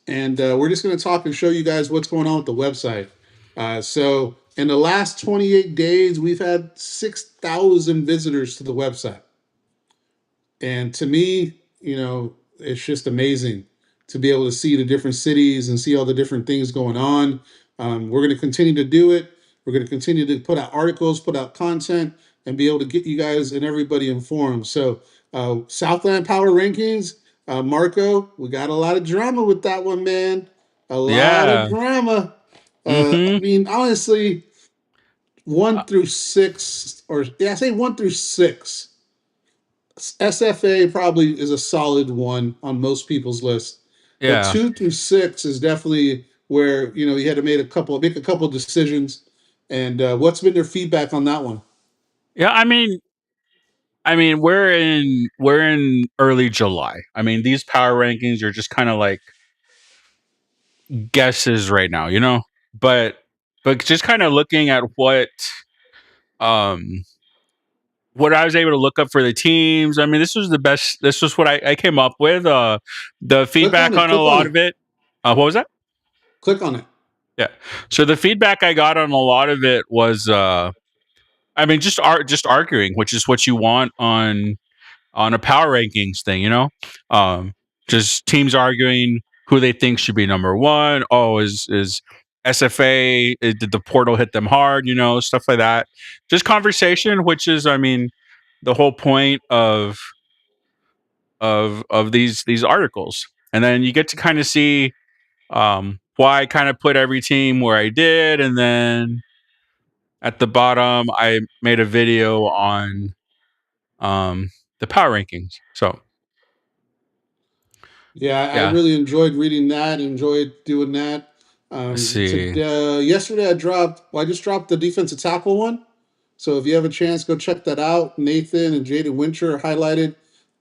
And we're just going to talk and show you guys what's going on with the website. So in the last 28 days, we've had 6,000 visitors to the website. And to me, it's just amazing to be able to see the different cities and see all the different things going on. We're going to continue to do it. We're going to continue to put out articles, put out content, and be able to get you guys and everybody informed. So, Southland Power Rankings, Marco, we got a lot of drama with that one, man. A lot of Yeah. drama. I Mm-hmm. mean, honestly, Uh, 1 through 6, or yeah, I say 1 through 6. SFA probably is a solid one on most people's list, but yeah. 2 through 6 is definitely where you had to make a couple decisions. And what's been their feedback on that one? Yeah. I mean, we're in early July. I mean, these power rankings are just kind of like guesses right now, But just kind of looking at um what I was able to look up for the teams. I mean, this was the best. This was what I came up with. The Click on feedback it. on a Click on lot it. of it. What was that? Click on it. Yeah. So the feedback I got on a lot of it was, I mean, just arguing, which is what you want on a power rankings thing, just teams arguing who they think should be number one. Oh, is SFA? Did the portal hit them hard? Stuff like that. Just conversation, which is, I mean, the whole point of these articles, and then you get to kind of see why I kind of put every team where I did, and then at the bottom I made a video on the power rankings. So Yeah, I yeah, really enjoyed reading that. Enjoyed doing that. let's see. Yesterday I just dropped the defensive tackle one. So if you have a chance, go check that out. Nathan and Jaden Winter are highlighted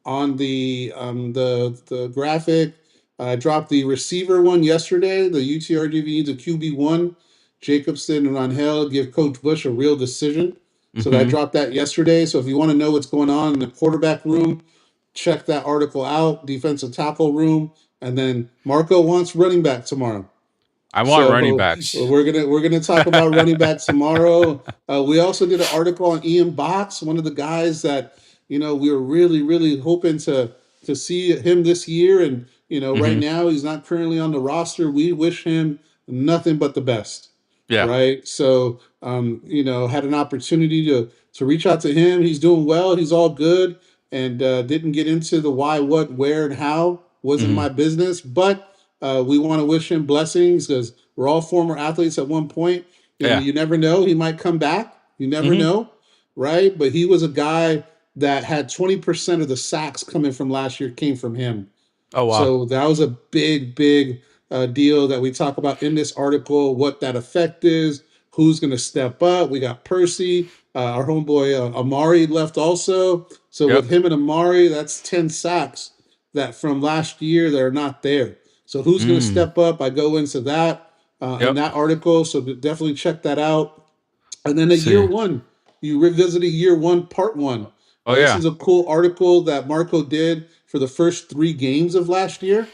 on the graphic. I dropped the receiver one yesterday. The UTRGV needs a QB1. Jacobson and Rangel give Coach Bush a real decision. So I Hmm. dropped that yesterday. So if you want to know what's going on in the quarterback room, check that article out. Defensive tackle room, and then Marco wants running back tomorrow. I want running So backs. we're gonna talk about running backs tomorrow. We also did an article on Ian Box, one of the guys that we were really hoping to see him this year, and right Hmm. now he's not currently on the roster. We wish him nothing but the best, Yeah. right? So had an opportunity to reach out to him. He's doing well. He's all good, and didn't get into the why, what, where, and how. Wasn't Hmm. my business, but we want to wish him blessings because we're all former athletes at one point. Yeah. You never know. He might come back. You never Hmm. know, right? But he was a guy that had 20% of the sacks coming from last year came from him. Oh wow. So that was a big deal that we talk about in this article, what that effect is, who's going to step up. We got Percy, our homeboy Amari left also. So Yep. with him and Amari, that's 10 sacks that from last year that are not there. So who's going to step up? I go into that in Yep. that article. So definitely check that out. And then a See. year one, you revisited year one, part one. Oh, This yeah. is a cool article that Marco did for the first 3 games of last year,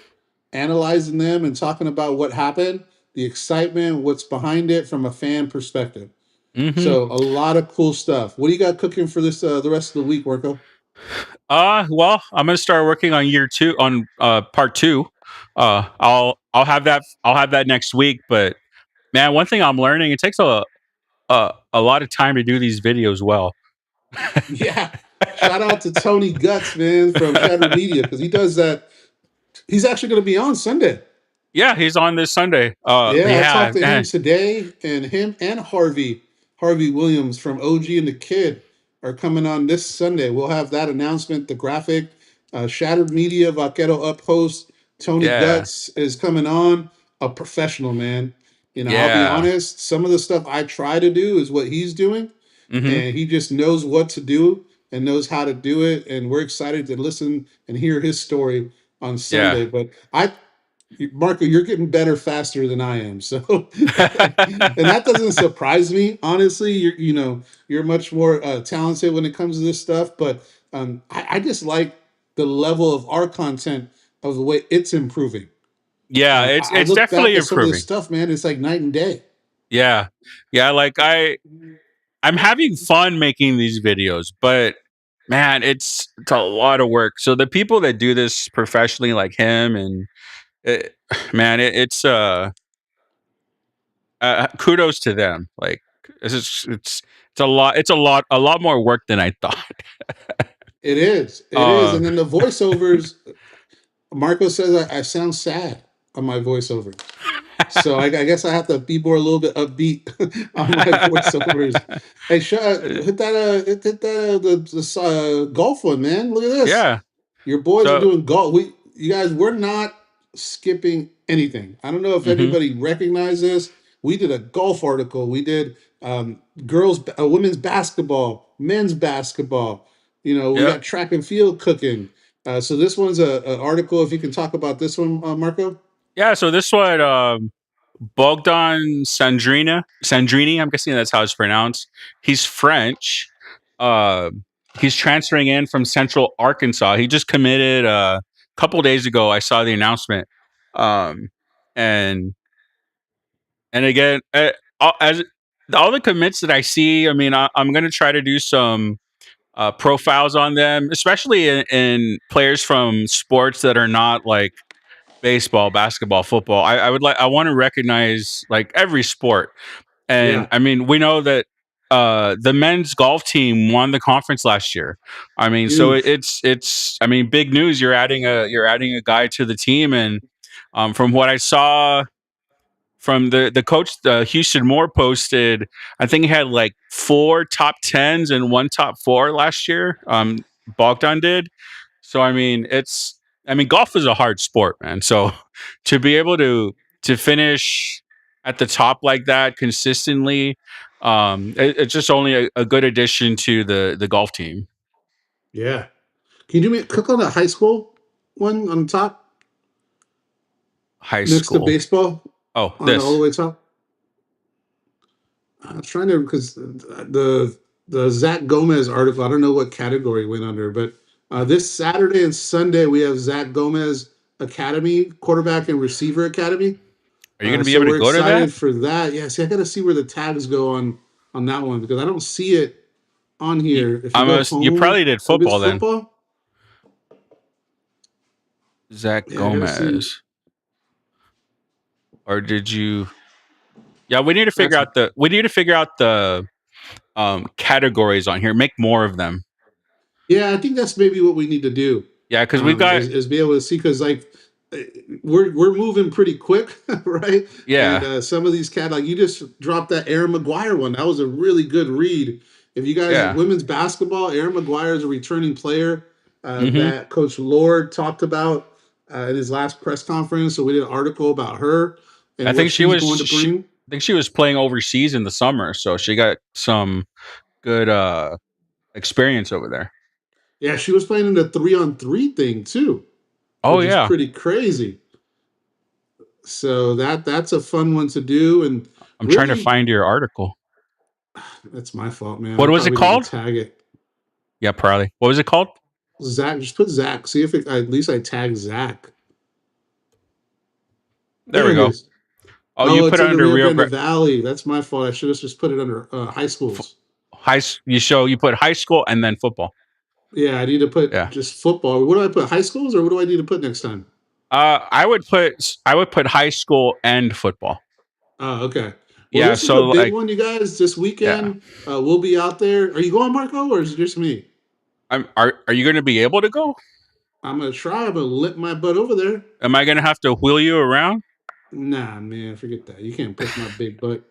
analyzing them and talking about what happened, the excitement, what's behind it from a fan perspective. Mm-hmm. So a lot of cool stuff. What do you got cooking for this the rest of the week, Marco? Well, I'm gonna start working on year 2 on part 2. I'll have that next week. But man, one thing I'm learning, it takes a lot of time to do these videos well. Yeah. Shout out to Tony Guts, man, from Shattered Media, because he does that. He's actually going to be on Sunday. Yeah, he's on this Sunday. Yeah, I talked to him man. today, and him and Harvey Williams from OG and the Kid are coming on this Sunday. We'll have that announcement, the graphic, Shattered Media, Vaquero Up host, Tony Yeah. Guts is coming on, a professional, man. You know, I'll be Yeah. honest, some of the stuff I try to do is what he's doing, Mhm. and he just knows what to do and knows how to do it, and we're excited to listen and hear his story on Sunday. But Marco, you're getting better faster than I am. So, and that doesn't surprise me, honestly. You're much more talented when it comes to this stuff. But I just like the level of our content of the way it's improving. Yeah, I it's look definitely back at some of improving. this stuff, man. It's like night and day. Yeah. Like I'm having fun making these videos, but man, it's a lot of work. So the people that do this professionally, like him, and man, it's kudos to them. Like it's a lot more work than I thought. It is. And then the voiceovers. Marco says I sound sad on my voiceovers. So I guess I have to be more a little bit upbeat on my voiceovers. Hey, hit that golf one, man. Look at this. Yeah. Your boys are So doing golf. We're not skipping anything. I don't know if anybody recognized this. We did a golf article. We did women's basketball, men's basketball. We yep. got track and field cooking. So this one's an article. If you can talk about this one, Marco. Yeah. So this one, Bogdan Sandrini, I'm guessing that's how it's pronounced. He's French. He's transferring in from Central Arkansas. He just committed a couple days ago. I saw the announcement. And again, as all the commits that I see, I mean, I'm going to try to do some profiles on them, especially in players from sports that are not like baseball, basketball, football. I want to recognize like every sport. And Yeah. I mean, we know that the men's golf team won the conference last year. I mean, so Huge. it's I mean, big news. You're adding a guy to the team, and from what I saw from the coach, Houston Moore posted, I think he had like 4 top 10s and 1 top 4 last year. Bogdan did. So I mean, golf is a hard sport, man. So to be able to finish at the top like that consistently, it's just only a good addition to the golf team. Yeah. Can you click on the high school one on the top High next to school. baseball? Oh, All this. the way top. I'm trying to, because the Zach Gomez article, I don't know what category it went under, but this Saturday and Sunday we have Zach Gomez Academy, quarterback and receiver academy. Are you going to be So able to we're go to excited that? for that. Yeah, see, I got to see where the tags go on that one, because I don't see it on here. If you go home, You probably did maybe it's football then. football. Zach Yeah, I gotta see. Gomez. Or did you? Yeah, we need to figure out the categories on here. Make more of them. Yeah, I think that's maybe what we need to do. Yeah, because we've got is be able to see, because like we're moving pretty quick, right? Yeah. And some of these like you just dropped that Aaron McGuire one. That was a really good read. If you guys women's basketball, Aaron McGuire is a returning player that Coach Lord talked about in his last press conference. So we did an article about her and I think she was going to bring. think she was playing overseas in the summer, so she got some good experience over there. Yeah, she was playing in the 3-on-3 thing too, Oh which is yeah, pretty crazy. So that's a fun one to do, and I'm trying to really, find your article. that's my fault, man. What I was it probably didn't called? tag it. Yeah, probably. What was it called? Zach, just put Zach. See if at least I tag Zach. There There we it go. is. Oh, Oh, you it's put it in the under Rio Rio Grande Grande Valley. That's my fault. I should have just put it under high schools. You put high school and then football. Yeah, I need to put Yeah. just football. What do I put? High schools, or what do I need to put next time? I would put high school and football. Oh, okay. Well, Yeah. this is a So big like, one, you guys. This yeah. weekend, we'll be out there. Are you going, Marco, or is it just me? Are you going to be able to go? I'm gonna try. I'm gonna limp my butt over there. Am I going to have to wheel you around? Nah, man, forget that. You can't push my big butt.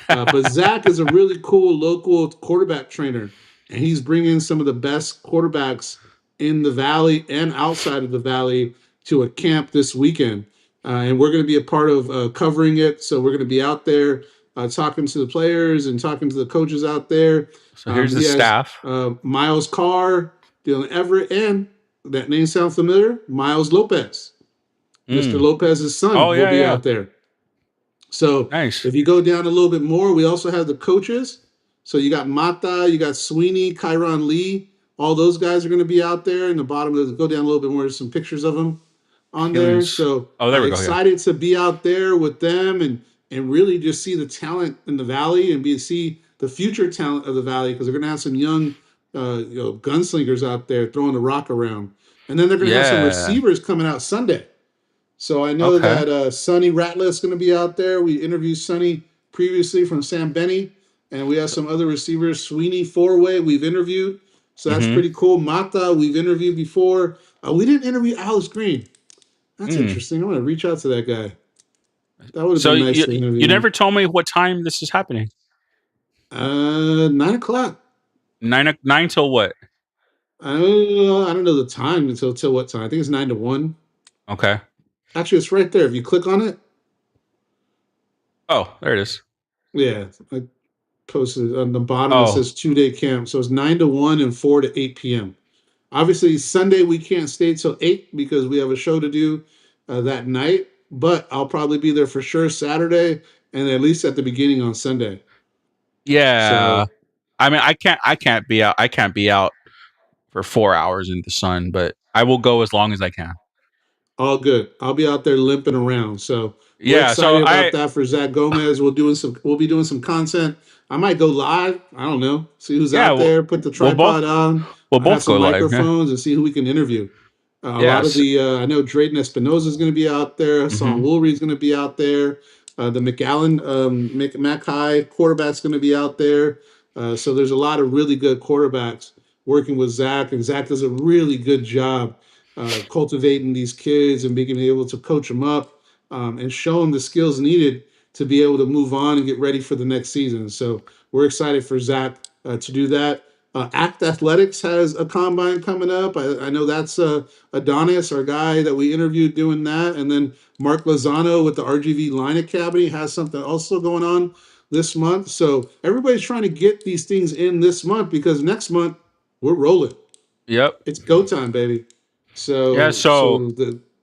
But Zach is a really cool local quarterback trainer, and he's bringing some of the best quarterbacks in the valley and outside of the valley to a camp this weekend. And we're going to be a part of covering it. So we're going to be out there talking to the players and talking to the coaches out there. So here's the He has staff. Miles Carr, Dylan Everett, and that name sounds familiar, Miles Lopez. Mr. Lopez's son Oh, will yeah, be yeah. out there. So Nice. if you go down a little bit more, we also have the coaches. So you got Mata, you got Sweeney, Kyron Lee. All those guys are going to be out there. In the bottom, go down a little bit more. There's some pictures of them on there. So Oh, there I'm we go. Yeah. excited to be out there with them and really just see the talent in the valley and see the future talent of the valley, because they're going to have some young gunslingers out there throwing the rock around. And then they're going to have some Yeah. receivers coming out Sunday. So I know Okay. that Sonny Rattler is going to be out there. We interviewed Sonny previously from Sam Benny, and we have some other receivers. Sweeney Four-Way we've interviewed, so that's pretty cool. Mata we've interviewed before. We didn't interview Alex Green. That's interesting. I'm going to reach out to that guy. That would have So been nice to interview. you never told me what time this is happening. 9 o'clock. 9 till what? I don't know the time until what time. I think it's 9 to 1. Okay. Actually, it's right there. If you click on it, Oh, there it is. yeah, I posted on the bottom. It Oh, says 2-day camp. So it's 9 to 1 and 4 to 8 p.m. Obviously, Sunday we can't stay till 8 because we have a show to do that night. But I'll probably be there for sure Saturday and at least at the beginning on Sunday. yeah. So I mean, I can't be out. I can't be out for 4 hours in the sun, but I will go as long as I can. all good. I'll be out there limping around. So we're Yeah. So excited about that for Zach Gomez. We'll be doing some content. I might go live. I don't know. See who's Yeah, out there. Put the tripod on. we'll I both have some go live. Yeah. microphones and see who we can interview. A lot Yes. of the I know Drayden Espinoza is going to be out there. Hassan Woolry is going to be out there. The McAllen Mackay quarterback's going to be out there. So there's a lot of really good quarterbacks working with Zach, and Zach does a really good job cultivating these kids and being able to coach them up and show them the skills needed to be able to move on and get ready for the next season. So we're excited for Zach to do that. Act Athletics has a combine coming up. I know that's Adonis, our guy that we interviewed doing that. And then Mark Lozano with the RGV Line Academy has something also going on this month. So everybody's trying to get these things in this month because next month we're rolling. Yep. It's go time, baby. So Yeah.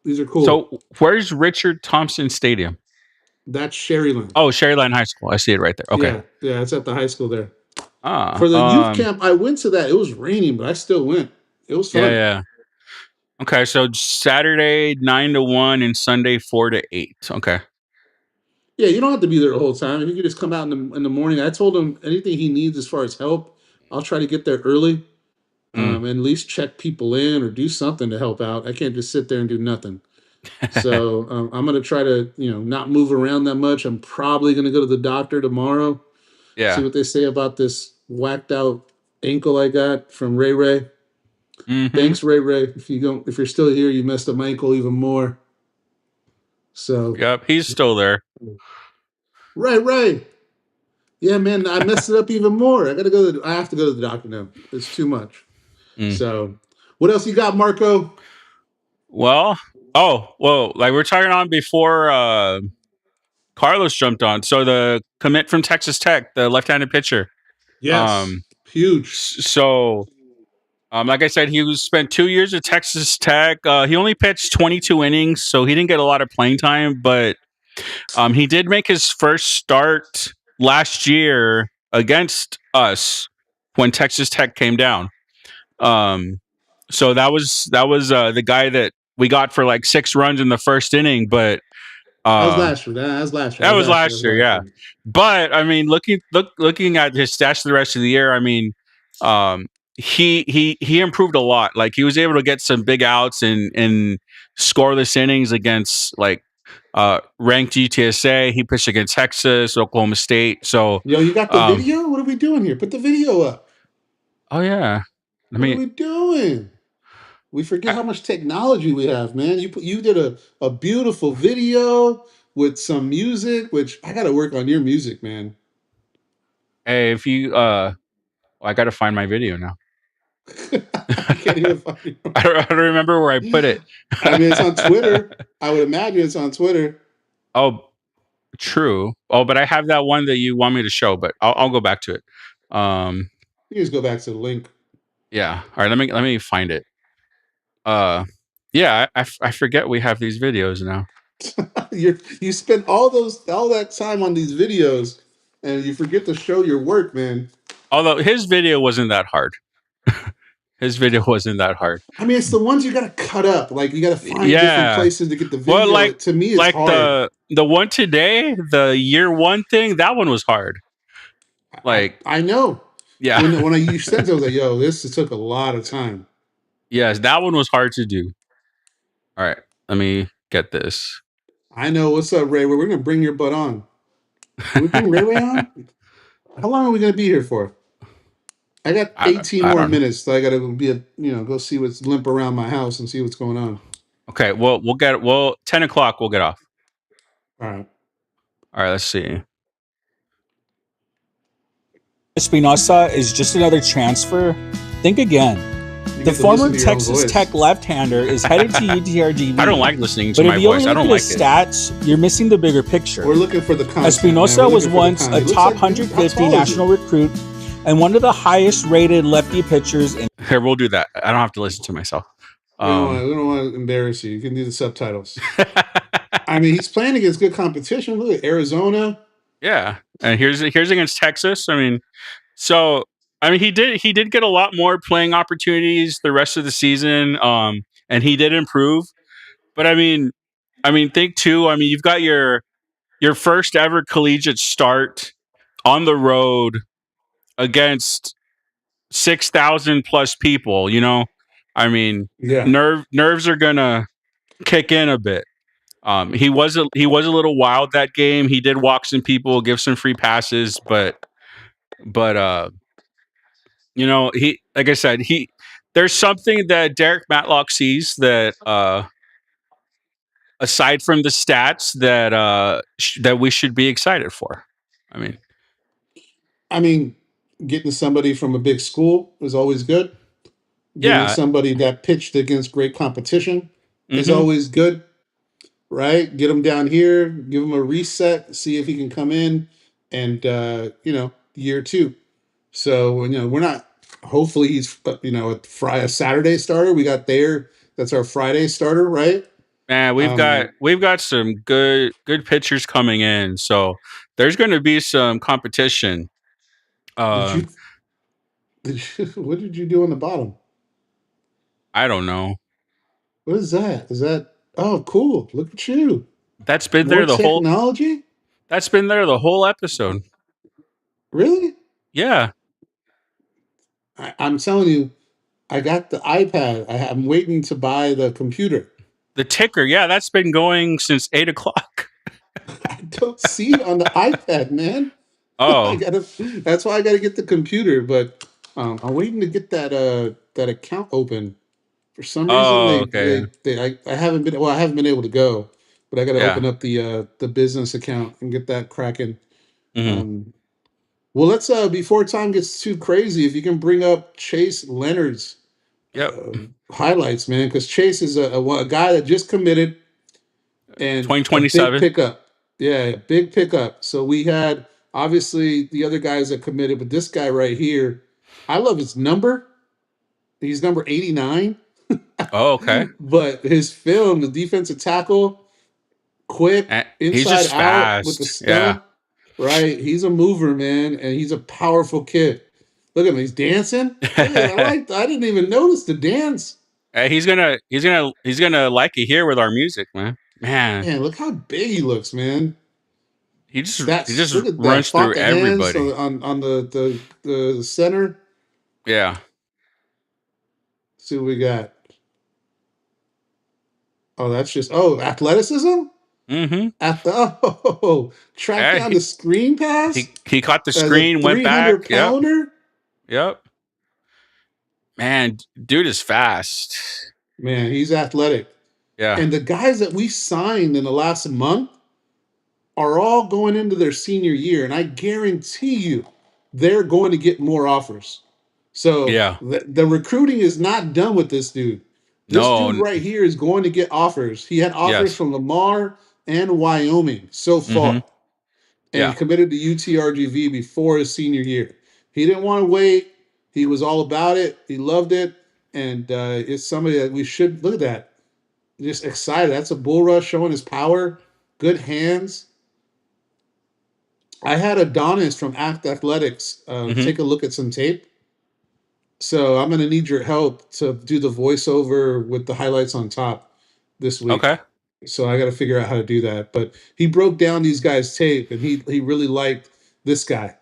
these are cool. So where's Richard Thompson Stadium? That's Sherryland. Oh, Sherryland High School. I see it right there. Okay. Yeah, it's at the high school there. Ah. For the youth camp, I went to that. It was raining, but I still went. It was fun. Yeah. Okay. So Saturday 9 to 1 and Sunday 4 to 8. Okay. Yeah, you don't have to be there the whole time. If you could just come out in the morning. I told him anything he needs as far as help, I'll try to get there early. And at least check people in or do something to help out. I can't just sit there and do nothing. So I'm going to try to, not move around that much. I'm probably going to go to the doctor tomorrow. Yeah. See what they say about this whacked out ankle I got from Ray Ray. Thanks, Ray Ray. If you're still here, you messed up my ankle even more. So Yep. He's still there. Ray. Yeah, man, I messed it up even more. I have to go to the doctor now. It's too much. So what else you got, Marco? Well, like we were talking on before Carlos jumped on. So the commit from Texas Tech, the left-handed pitcher. Yes, huge. So, like I said, he spent 2 years at Texas Tech. He only pitched 22 innings, so he didn't get a lot of playing time. But he did make his first start last year against us when Texas Tech came down. So that was the guy that we got for like 6 runs in the first inning. But That was last year. That was last year. that was last year, yeah. But I mean, looking at his stats the rest of the year, I mean, he improved a lot. Like he was able to get some big outs and scoreless innings against like ranked UTSA. He pitched against Texas, Oklahoma State. So Yo, you got the video? What are we doing here? Put the video up. Oh yeah. What are we doing? We forget how much technology we have, man. You did a beautiful video with some music, which I got to work on your music, man. Hey, if you I got to find my video now. I can't even find it. I don't remember where I put it. I mean, it's on Twitter. I would imagine it's on Twitter. Oh, true. Oh, but I have that one that you want me to show, but I'll go back to it. You just go back to the link. Yeah. All right. Let me find it. Yeah. I forget we have these videos now. You spend all that time on these videos, and you forget to show your work, man. Although his video wasn't that hard. His video wasn't that hard. I mean, it's the ones you got to cut up. Like you got to find different places to get the video. Well, like to me, it's like hard. the one today, the year one thing, that one was hard. Like I know. Yeah. When you sent it, I was like, "Yo, this took a lot of time." Yes, that one was hard to do. All right, let me get this. I know. What's up, Ray? We're gonna bring your butt on. Can we bring Ray on? How long are we gonna be here for? I got 18 more minutes, so I gotta go see what's limp around my house and see what's going on. Okay, well, 10 o'clock we'll get off. All right. Let's see. Espinosa is just another transfer. Think again. The former Texas Tech left-hander is headed to UTRGV. I don't like listening to my voice. But if you only look I don't at like his stats, you're missing the bigger picture. We're looking for the content. Espinosa was once a top 150 national recruit and one of the highest-rated lefty pitchers. Here, we'll do that. I don't have to listen to myself. We don't want to embarrass you. You can do the subtitles. I mean, he's playing against good competition. Look at Arizona. Yeah, and here's against Texas. I mean, so I mean, he did get a lot more playing opportunities the rest of the season, and he did improve. But I mean, think too. I mean, you've got your first ever collegiate start on the road against 6,000 plus people. You know, I mean, nerves are gonna kick in a bit. He was a little wild that game. He did walk some people, give some free passes, but you know, like I said, there's something that Derek Matlock sees that aside from the stats that we should be excited for. I mean, getting somebody from a big school is always good. Getting somebody that pitched against great competition is always good, right? Get him down here, give him a reset, see if he can come in, and year two. So we're not. Hopefully he's a Saturday starter. We got that's our Friday starter, right? Man, we've got some good pitchers coming in, so there's going to be some competition. What did you do on the bottom? I don't know. What is that? Oh, cool! Look at you. That's been there the whole technology. That's been there the whole episode. Really? Yeah. I'm telling you, I got the iPad. I'm waiting to buy the computer. The ticker, yeah, that's been going since 8 o'clock. I don't see it on the iPad, man. Oh, that's why I got to get the computer. But I'm waiting to get that account open. For some reason, I haven't been able to go, but I got to open up the business account and get that cracking. Mm-hmm. Well, let's before time gets too crazy, if you can bring up Chase Leonard's highlights, man, because Chase is a guy that just committed and 2027 pickup. Yeah, big pickup. So we had obviously the other guys that committed, but this guy right here, I love his number. He's number 89. Oh, okay. But his film, the defensive tackle, quick, And he's inside just out with the fast. Yeah. stump, right? He's a mover, man, and he's a powerful kid. Look at him, he's dancing. Look at, I didn't even notice the dance. He's gonna like it here with our music, man. Man, Man, look how big he looks, man. he just Look at that. runs Fought through the hands everybody. on the center. Yeah. Let's see what we got. Oh, that's just athleticism? Mm-hmm. Track down the screen pass He caught the as a screen, went back. 300 Yep. pounder. Yep. Man, dude is fast. Man, he's athletic. Yeah. And the guys that we signed in the last month are all going into their senior year, and I guarantee you they're going to get more offers. So Yeah. the recruiting is not done with this dude. This No. dude right here is going to get offers. He had offers Yes. from Lamar and Wyoming so far. Mhm. And Yeah. he committed to UTRGV before his senior year. He didn't want to wait. He was all about it. He loved it. And it's somebody that we should look at that. Just excited. That's a bull rush showing his power. Good hands. I had Adonis from Athletics Mhm. take a look at some tape. So I'm going to need your help to do the voiceover with the highlights on top this week. Okay. So I got to figure out how to do that. But he broke down these guys' tape, and he really liked this guy.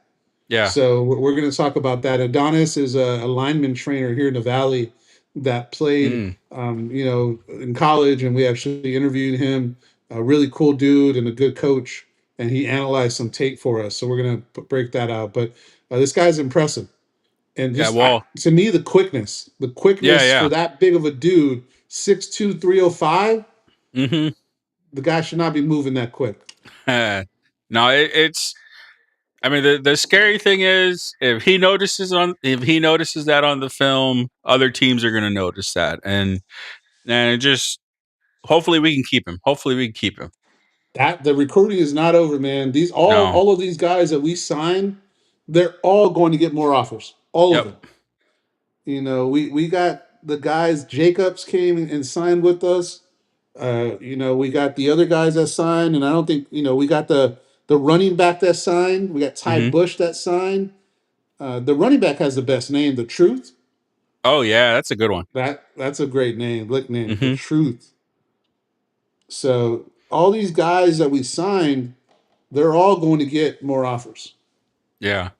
Yeah. So we're going to talk about that. Adonis is a lineman trainer here in the Valley that played, in college, and we actually interviewed him. A really cool dude and a good coach, and he analyzed some tape for us. So we're going to break that out. But this guy's impressive. And just to me, the quickness for that big of a dude, 6'2", 305. Mm-hmm. The guy should not be moving that quick. No, it's. I mean, the scary thing is if he notices that on the film, other teams are going to notice that, and it just hopefully we can keep him. That the recruiting is not over, man. All of these guys that we signed, they're all going to get more offers. All of them. You know, we got the guys. Jacobs came and signed with us. We got the other guys that signed, and I don't think we got the running back that signed. We got Ty Bush that signed. The running back has the best name, The Truth. Oh yeah, that's a good one. That's a great name, nickname, The Truth. So all these guys that we signed, they're all going to get more offers. Yeah.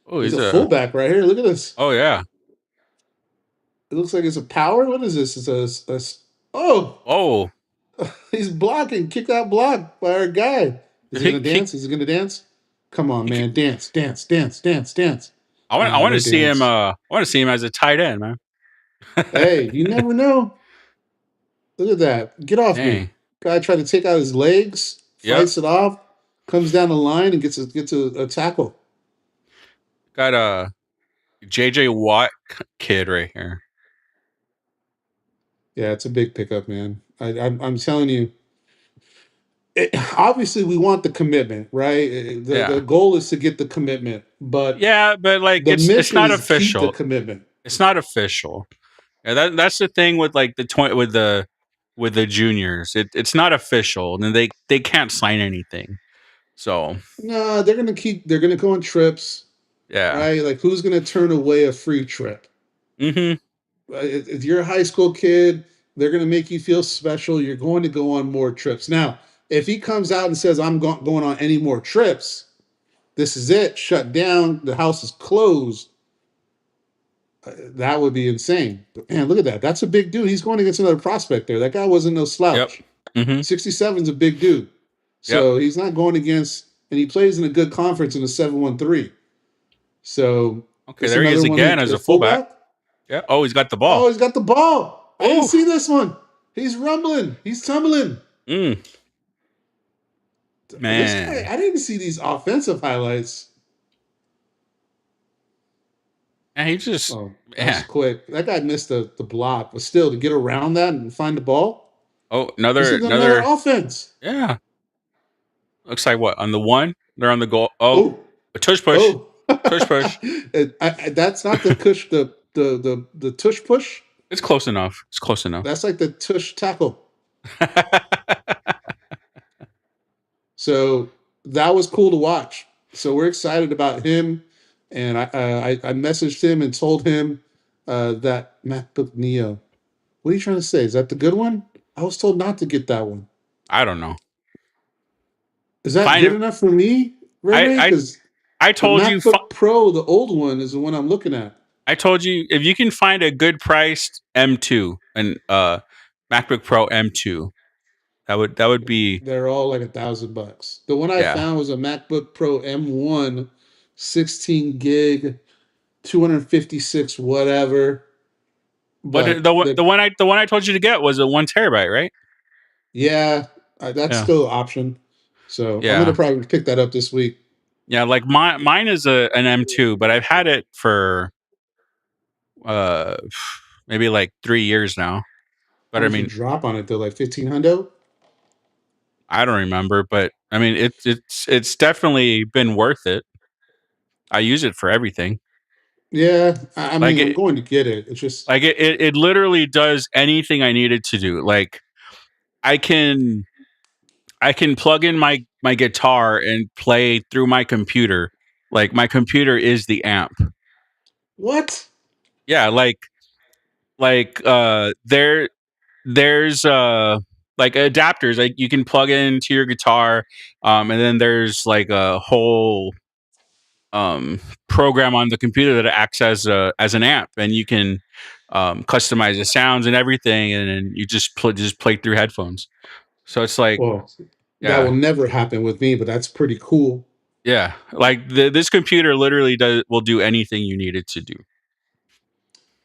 Oh, he's a fullback right here. Look at this. Oh yeah. It looks like it's a power. What is this? It's Oh. He's blocking. Kick out block by our guy. Is he gonna dance? Is he gonna dance? Come on, man. Dance. I want to see him. I want to see him as a tight end, man. Hey, you never know. Look at that. Get off me. Guy tried to take out his legs, fights it off, comes down the line and gets a tackle. Got a JJ Watt kid right here. Yeah, it's a big pickup, man. I'm telling you. Obviously, we want the commitment, right? The goal is to get the commitment, but like it's not official. Keep the commitment. It's not official. Yeah, that's the thing with like with the juniors. It's not official, and they can't sign anything. So no, they're gonna go on trips. Yeah. Right? Like who's gonna turn away a free trip? Mm-hmm. If you're a high school kid, they're gonna make you feel special. You're going to go on more trips. Now, if he comes out and says, I'm going on any more trips, this is it, shut down, the house is closed, that would be insane. But man, look at that. That's a big dude. He's going against another prospect there. That guy wasn't no slouch. Yep. Mm-hmm. 67's a big dude. So he's not going against, and he plays in a good conference in the 7-1-3. So okay, there he is again as a fullback. Yeah. Oh, he's got the ball. Oh, he's got the ball. I didn't see this one. He's rumbling. He's tumbling. Man, this guy, I didn't see these offensive highlights. And he just that's quick. That guy missed the block, but still to get around that and find the ball. Oh, another offense. Yeah. Looks like what on the one? They're on the goal. Oh, a tush push. Oh, Tush push. That's not the push. The tush push. It's close enough. It's close enough. That's like the tush tackle. So that was cool to watch. So we're excited about him, and I messaged him and told him that MacBook Neo. What are you trying to say? Is that the good one? I was told not to get that one. I don't know. Is that good enough for me, Ray? Because I told the you MacBook Pro, the old one, is the one I'm looking at. I told you if you can find a good priced M2 and MacBook Pro M2, that would be. They're all like $1,000. The one I found was a MacBook Pro M1, 16 gig, 256 whatever. But the one I told you to get was a 1 terabyte, right? Yeah, that's still an option. So I'm gonna probably pick that up this week. Yeah, like mine is an M2, but I've had it for maybe like 3 years now. But How much you drop on it though, like 1,500? I don't remember, but I mean it's definitely been worth it. I use it for everything. Yeah, I mean, I'm going to get it. It's just like it literally does anything I need it to do. Like I can plug in my guitar and play through my computer. Like my computer is the amp. What? Yeah, there's like adapters like you can plug into your guitar, and then there's like a whole program on the computer that acts as an amp, and you can customize the sounds and everything, and then you just play through headphones. So it's like, that will never happen with me, but that's pretty cool. Yeah, like this computer literally will do anything you need it to do.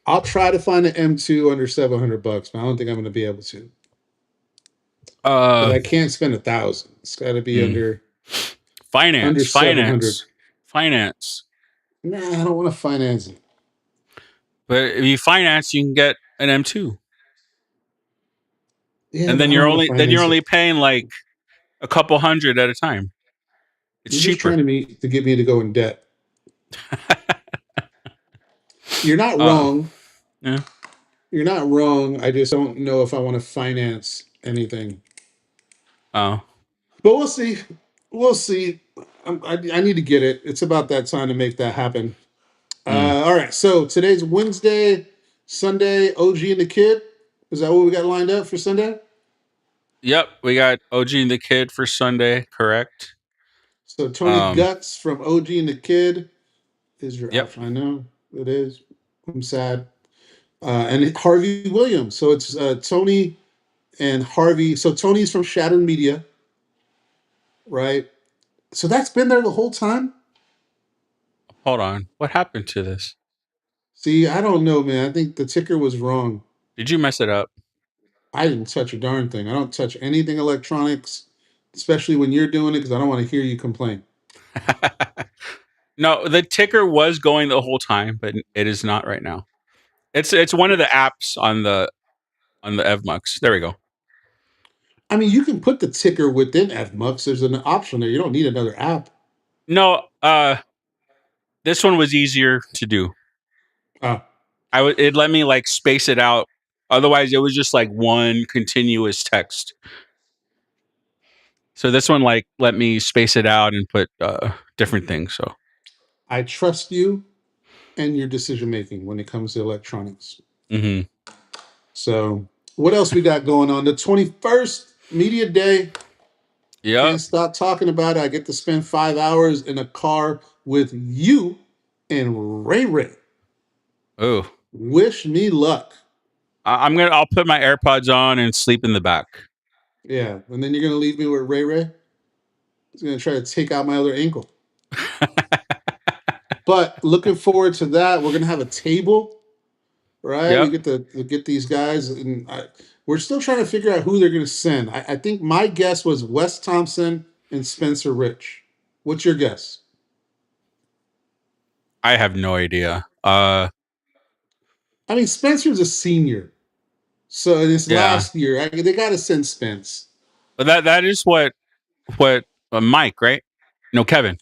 I'll try to find an M2 under $700, but I don't think I'm going to be able to. I can't spend $1,000. It's got to be under finance. Nah, I don't want to finance it. But if you finance, you can get an M2. Yeah, and then you're only paying like a couple hundred at a time. It's cheaper. Just trying to get me to go in debt. You're not wrong. Yeah. You're not wrong. I just don't know if I want to finance anything. Oh. But we'll see. We'll see. I need to get it. It's about that time to make that happen. All right. So today's Wednesday, Sunday, OG and the Kid. Is that what we got lined up for Sunday? Yep. We got OG and the Kid for Sunday. Correct. So Tony Guts from OG and the Kid is your option. I know it is. I'm sad. And Harvey Williams. So it's Tony and Harvey. So Tony's from Shattered Media, right? So that's been there the whole time? Hold on. What happened to this? See, I don't know, man. I think the ticker was wrong. Did you mess it up? I didn't touch a darn thing. I don't touch anything electronics, especially when you're doing it, because I don't want to hear you complain. No, the ticker was going the whole time, but it is not right now. It's one of the apps on the FMUX. There we go. I mean, you can put the ticker within FMUX. There's an option there. You don't need another app. No, this one was easier to do. Oh. It let me like space it out. Otherwise, it was just like one continuous text. So this one like let me space it out and put different things. So I trust you and your decision making when it comes to electronics. Mm-hmm. So what else we got going on? The 21st Media Day. Yeah. Can't stop talking about it. I get to spend 5 hours in a car with you and Ray Ray. Oh. Wish me luck. I'll put my AirPods on and sleep in the back. Yeah. And then you're gonna leave me with Ray Ray? He's gonna try to take out my other ankle. But looking forward to that. We're gonna have a table, right? Yep. We get to get these guys, and we're still trying to figure out who they're gonna send. I think my guess was Wes Thompson and Spencer Rich. What's your guess? I have no idea. I mean, Spencer's a senior, so in his last year, they got to send Spence. But that is what Mike, right? No, Kevin.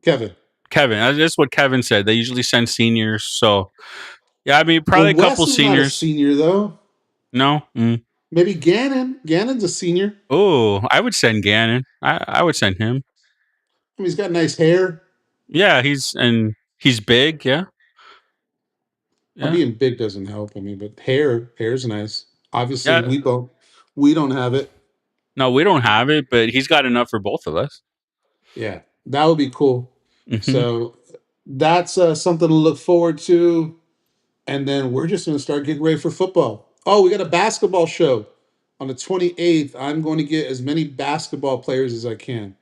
Kevin. That's what Kevin said. They usually send seniors. So, yeah, I mean, probably Well, a couple Wes is not a seniors. senior though. No. Maybe Gannon. Gannon's a senior. Oh, I would send Gannon. I would send him. I mean, he's got nice hair. Yeah, he's big. Yeah. Well, being big doesn't help. I mean, but hair's nice. Obviously, Yeah. we don't have it. No, we don't have it, but he's got enough for both of us. Yeah, that would be cool. Mhm. So that's something to look forward to. And then we're just going to start getting ready for football. Oh, we got a basketball show on the 28th. I'm going to get as many basketball players as I can.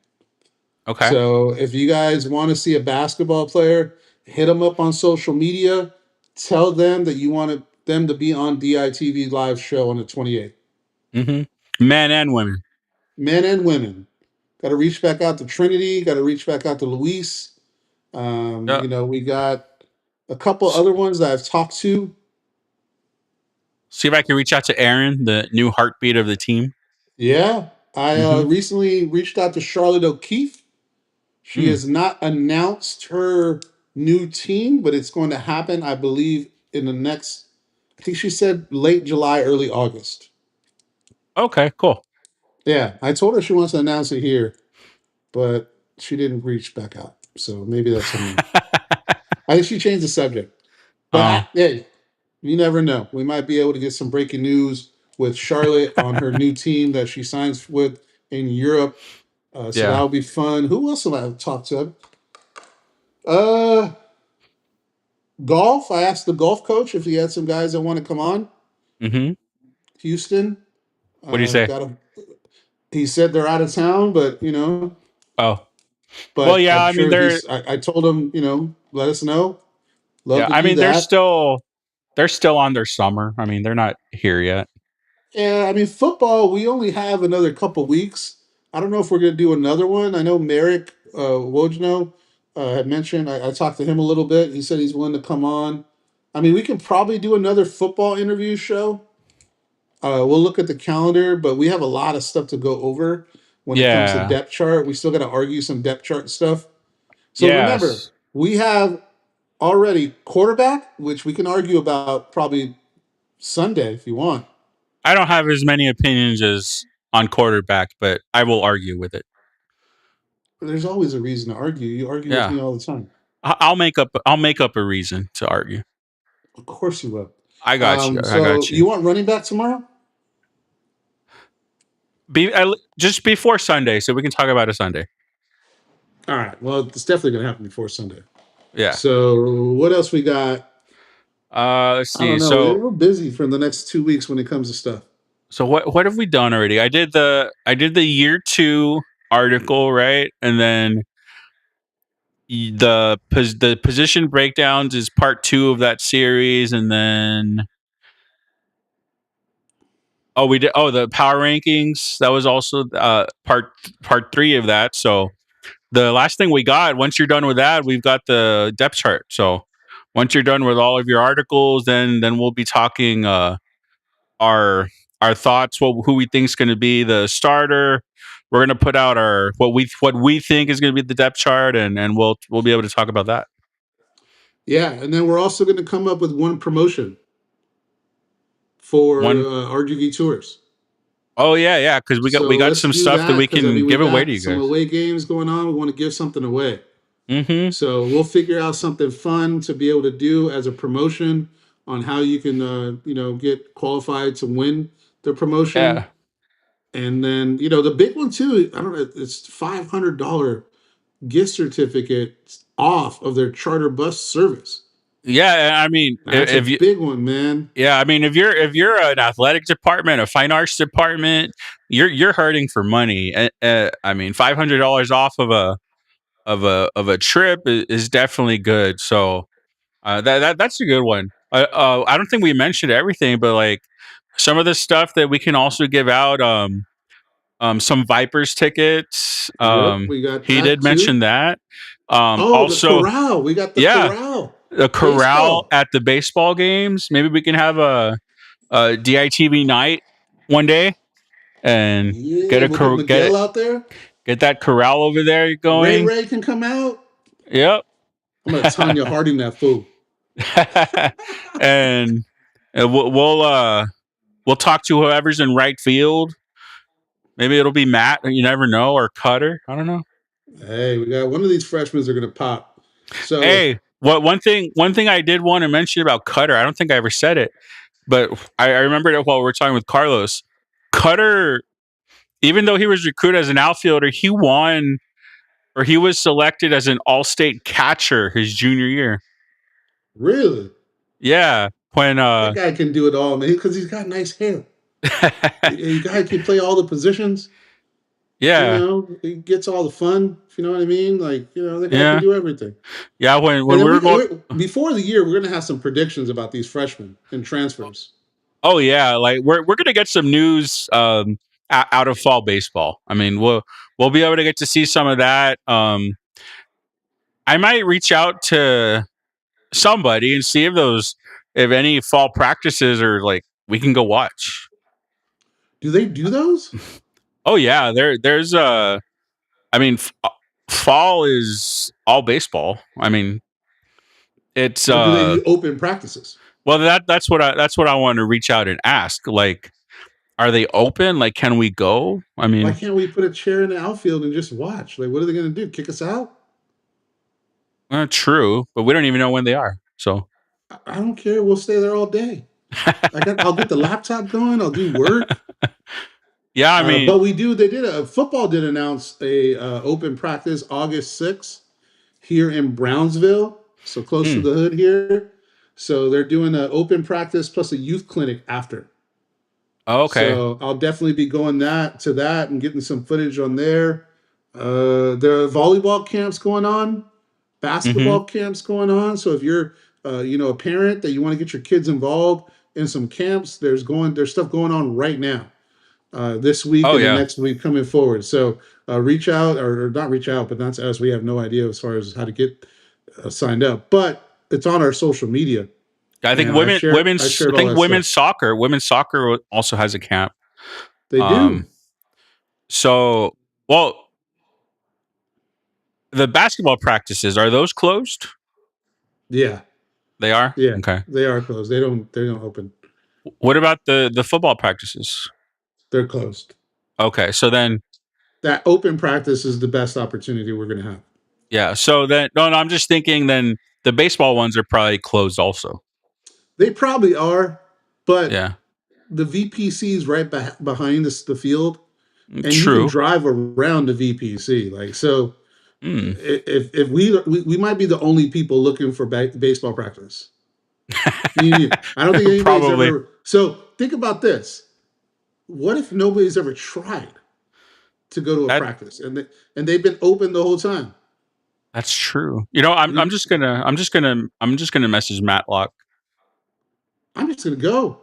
Okay. So if you guys want to see a basketball player, hit them up on social media. Tell them that you want them to be on DITV live show on the 28th. Men and women. Men and women. Got to reach back out to Trinity. Got to reach back out to Luis. You know, we got a couple other ones that I've talked to. See if I can reach out to Aaron, the new heartbeat of the team. Yeah. I recently reached out to Charlotte O'Keefe. She has not announced her new team, but it's going to happen, I believe, in the next, I think she said late July, early August. Okay, cool. Yeah. I told her she wants to announce it here, but she didn't reach back out. So maybe that's something. I think she changed the subject. But hey, you never know. We might be able to get some breaking news with Charlotte on her new team that she signs with in Europe. So that'll be fun. Who else have I talked to? Golf. I asked the golf coach if he had some guys that want to come on. Houston. What do you say? He said they're out of town, but you know. Oh. But well, yeah. I'm I mean, sure I told him, you know, let us know. Yeah, I mean, they're still on their summer. I mean, they're not here yet. Yeah, I mean, football, we only have another couple weeks. I don't know if we're going to do another one. I know Merrick Wojno had mentioned, I talked to him a little bit. He said he's willing to come on. I mean, we can probably do another football interview show. We'll look at the calendar, but we have a lot of stuff to go over when it comes to depth chart. We still got to argue some depth chart stuff. So remember, we have already quarterback, which we can argue about probably Sunday if you want. I don't have as many opinions as on quarterback, but I will argue with it. There's always a reason to argue. You argue with me all the time. I'll make up a reason to argue. Of course you will. I got you. I got you. You want running back tomorrow? Just before Sunday, so we can talk about a Sunday. All right. Well, it's definitely going to happen before Sunday. Yeah. So what else we got? Let's see. I don't know. So we're busy for the next 2 weeks when it comes to stuff. So what have we done already? I did the year 2 article, right? And then the position breakdowns is part 2 of that series, and then we did the power rankings. That was also part 3 of that. So the last thing we got, once you're done with that, we've got the depth chart. So once you're done with all of your articles, then we'll be talking our thoughts, who we think is going to be the starter. We're going to put out our what we think is going to be the depth chart, and we'll be able to talk about that. Yeah, and then we're also going to come up with one promotion for RGV Tours. Oh yeah, because we got some stuff that we can give away to you guys. Some away games going on. We want to give something away. So we'll figure out something fun to be able to do as a promotion on how you can get qualified to win the promotion. Yeah. And then the big one too. I don't know. It's $500 gift certificate off of their charter bus service. Yeah, I mean, that's a big one, man. Yeah, I mean, if you're an athletic department, a fine arts department, you're hurting for money. I mean, $500 off of a trip is definitely good. So that's a good one. I don't think we mentioned everything, but like some of the stuff that we can also give out. Some Vipers tickets. We got he did mention that. Also, the corral. We got the corral. The corral at the baseball games. Maybe we can have a DITV night one day and get Miguel out there. Get that corral over there Ray going. can come out. Yep. I'm gonna Tanya Harding that fool. And we'll talk to whoever's in right field. Maybe it'll be Matt. You never know, or Cutter. I don't know. Hey, we got one of these freshmen are gonna pop. So Hey, one thing I did want to mention about Cutter. I don't think I ever said it, but I remembered it while we were talking with Carlos. Cutter, even though he was recruited as an outfielder, he won, or he was selected as an all-state catcher his junior year. really, Yeah, when that guy can do it all, man, because he's got nice hair. The guy can play all the positions. yeah, You know, he gets all the fun. If you know what I mean, like the guy can do everything. yeah. When And we were going, before the year, we're gonna have some predictions about these freshmen and transfers. oh yeah, like we're gonna get some news out of fall baseball. I mean, we'll be able to get to see some of that. I might reach out to somebody and see if any fall practices are like we can go watch. Do they do those? Oh yeah, there's I mean, fall is all baseball. I mean, it's Or do they do open practices? well that's what I want to reach out and ask. Like, are they open? Like, can we go? I mean, Why can't we put a chair in the outfield and just watch? Like, what are they going to do? Kick us out? true, but we don't even know when they are. So I don't care. We'll stay there all day. I'll get the laptop going. I'll do work. yeah, I mean, but football did announce a open practice August 6th here in Brownsville, so close to the hood here. So they're doing an open practice plus a youth clinic after. oh, okay. So I'll definitely be going to that and getting some footage on there. There are volleyball camps going on, basketball camps going on. So if you're a parent that you want to get your kids involved in some camps, there's stuff going on right now. This week and the next week coming forward. So reach out or not reach out, but not to us. We have no idea as far as how to get signed up, but it's on our social media. I think women's soccer also has a camp. They do. So, well, the basketball practices, are those closed? Yeah. They are? Yeah. Okay. They are closed. They don't open. What about the football practices? They're closed. Okay. So then that open practice is the best opportunity we're going to have. Yeah. So then, no, I'm just thinking then the baseball ones are probably closed also. They probably are, but yeah, the VPC is right behind the field, and True. you can drive around the VPC. Like so, if we might be the only people looking for baseball practice. I don't think anybody's Probably. ever. So think about this: what if nobody's ever tried to go to a practice, and they've been open the whole time? That's true. I'm just gonna message Matlock. I'm just gonna go.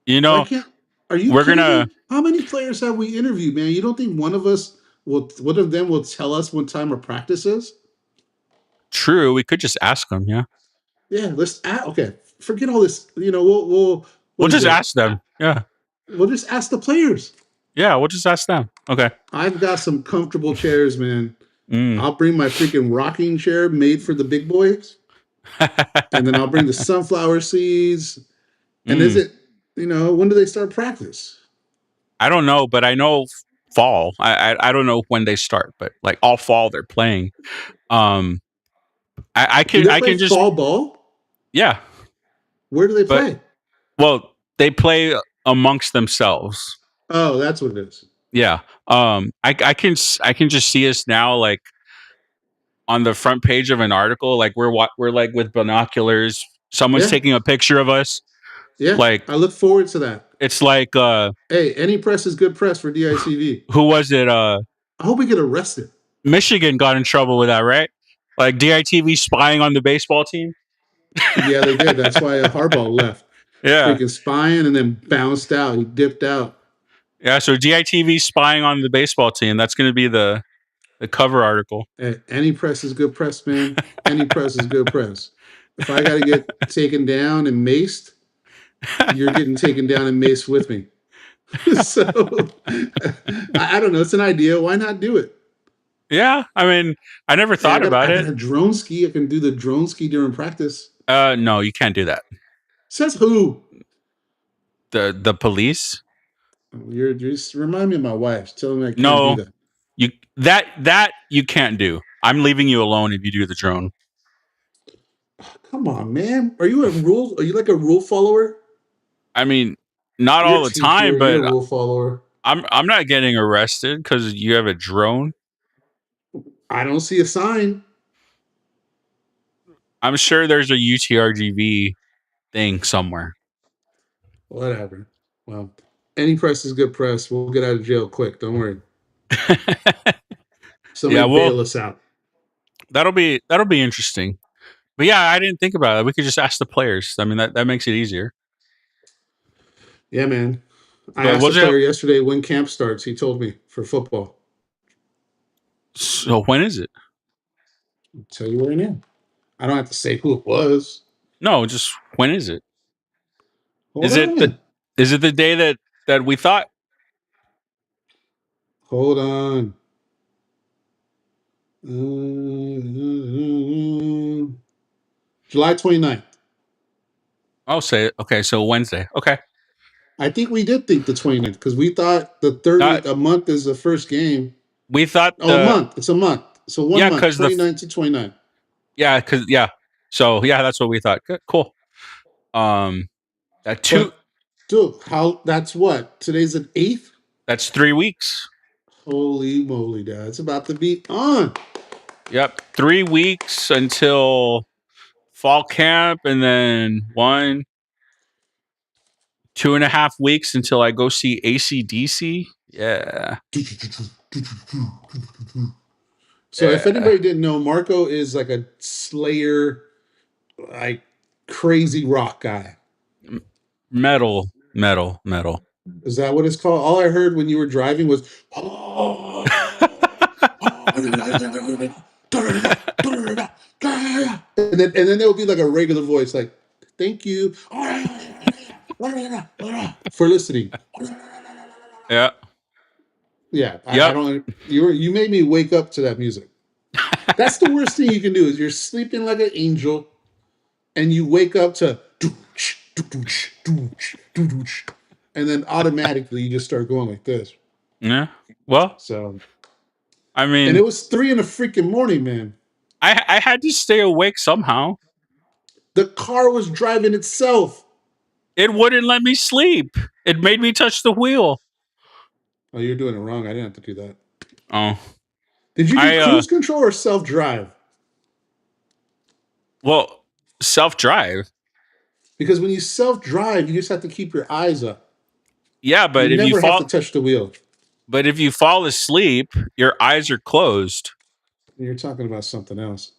Are you? We're gonna. How many players have we interviewed, man? You don't think one of them will tell us what time our practice is? True. We could just ask them. Yeah. Yeah. Let's ask. Okay. Forget all this. We'll just ask them. Yeah. We'll just ask the players. Yeah. We'll just ask them. Okay. I've got some comfortable chairs, man. I'll bring my freaking rocking chair made for the big boys. And then I'll bring the sunflower seeds. And is it, when do they start practice? I don't know, but I know fall. I don't know when they start, but like all fall they're playing. I can just fall ball. Yeah. Where do they play? Well, they play amongst themselves. Oh, that's what it is. Yeah. I can just see us now like on the front page of an article, like we're like with binoculars. Someone's taking a picture of us. Yeah. Like I look forward to that. It's like hey, any press is good press for DITV. Who was it? I hope we get arrested. Michigan got in trouble with that, right? Like DITV spying on the baseball team. Yeah, they did. That's why Harbaugh left. Yeah. Freaking spying and then bounced out. He dipped out. Yeah, so DITV spying on the baseball team. That's going to be the cover article. Hey, any press is good press, man. Any press is good press. If I got to get taken down and maced, you're getting taken down and maced with me. So I don't know. It's an idea. Why not do it? Yeah, I mean, I never Hey, thought about I it. got a drone ski. I can do the drone ski during practice. No, you can't do that. Says who? The police? You're just remind me of my wife. Tell me I can't do No, that. you that you can't do. I'm leaving you alone if you do the drone. Come on, man. Are you a rule? Are you like a rule follower? I mean, not You're all a the teacher. time, You're but a rule follower. I'm not getting arrested because you have a drone. I don't see a sign. I'm sure there's a UTRGV thing somewhere. Whatever. Well, any press is good press. We'll get out of jail quick. Don't worry. Somebody Yeah, well, bail us out. that'll be interesting. But yeah, I didn't think about it. We could just ask the players. I mean, that makes it easier. Yeah, man. I But asked was the it? player yesterday when camp starts. He told me for football. So when is it? I'll tell you right now. I don't have to say who it was. No, just when is it? Hold on. Is it the day that we thought? Hold on. July 29th. I'll say it. Okay, so Wednesday. Okay. I think we did think the 29th because we thought the third Not, week, a month is the first game. we thought Oh, a month. It's a month. So 1 yeah, month, because 29 to 29. yeah, because yeah. So yeah, that's what we thought. Good, cool. That two. But, dude, that's what? Today's the 8th? That's 3 weeks. Holy moly, Dad. It's about to be on. Yep, 3 weeks until fall camp, and then 2.5 weeks until I go see ACDC. Yeah. So if anybody didn't know, Marco is like a Slayer, like crazy rock guy. Metal. Is that what it's called? All I heard when you were driving was, oh, and then there would be like a regular voice, like, thank you for listening. Yeah. Yeah, I Yep. don't. You made me wake up to that music. That's the worst thing you can do is you're sleeping like an angel, and you wake up to, and then automatically you just start going like this. Yeah. Well, So I mean, and it was 3 in the freaking morning, man. I had to stay awake somehow. The car was driving itself. It wouldn't let me sleep. It made me touch the wheel. Oh, you're doing it wrong. I didn't have to do that. Oh. Did you do cruise control or self-drive? Well, self-drive. Because when you self-drive, you just have to keep your eyes up. Yeah, but you if you never fall have to touch the wheel. But if you fall asleep, your eyes are closed. You're talking about something else.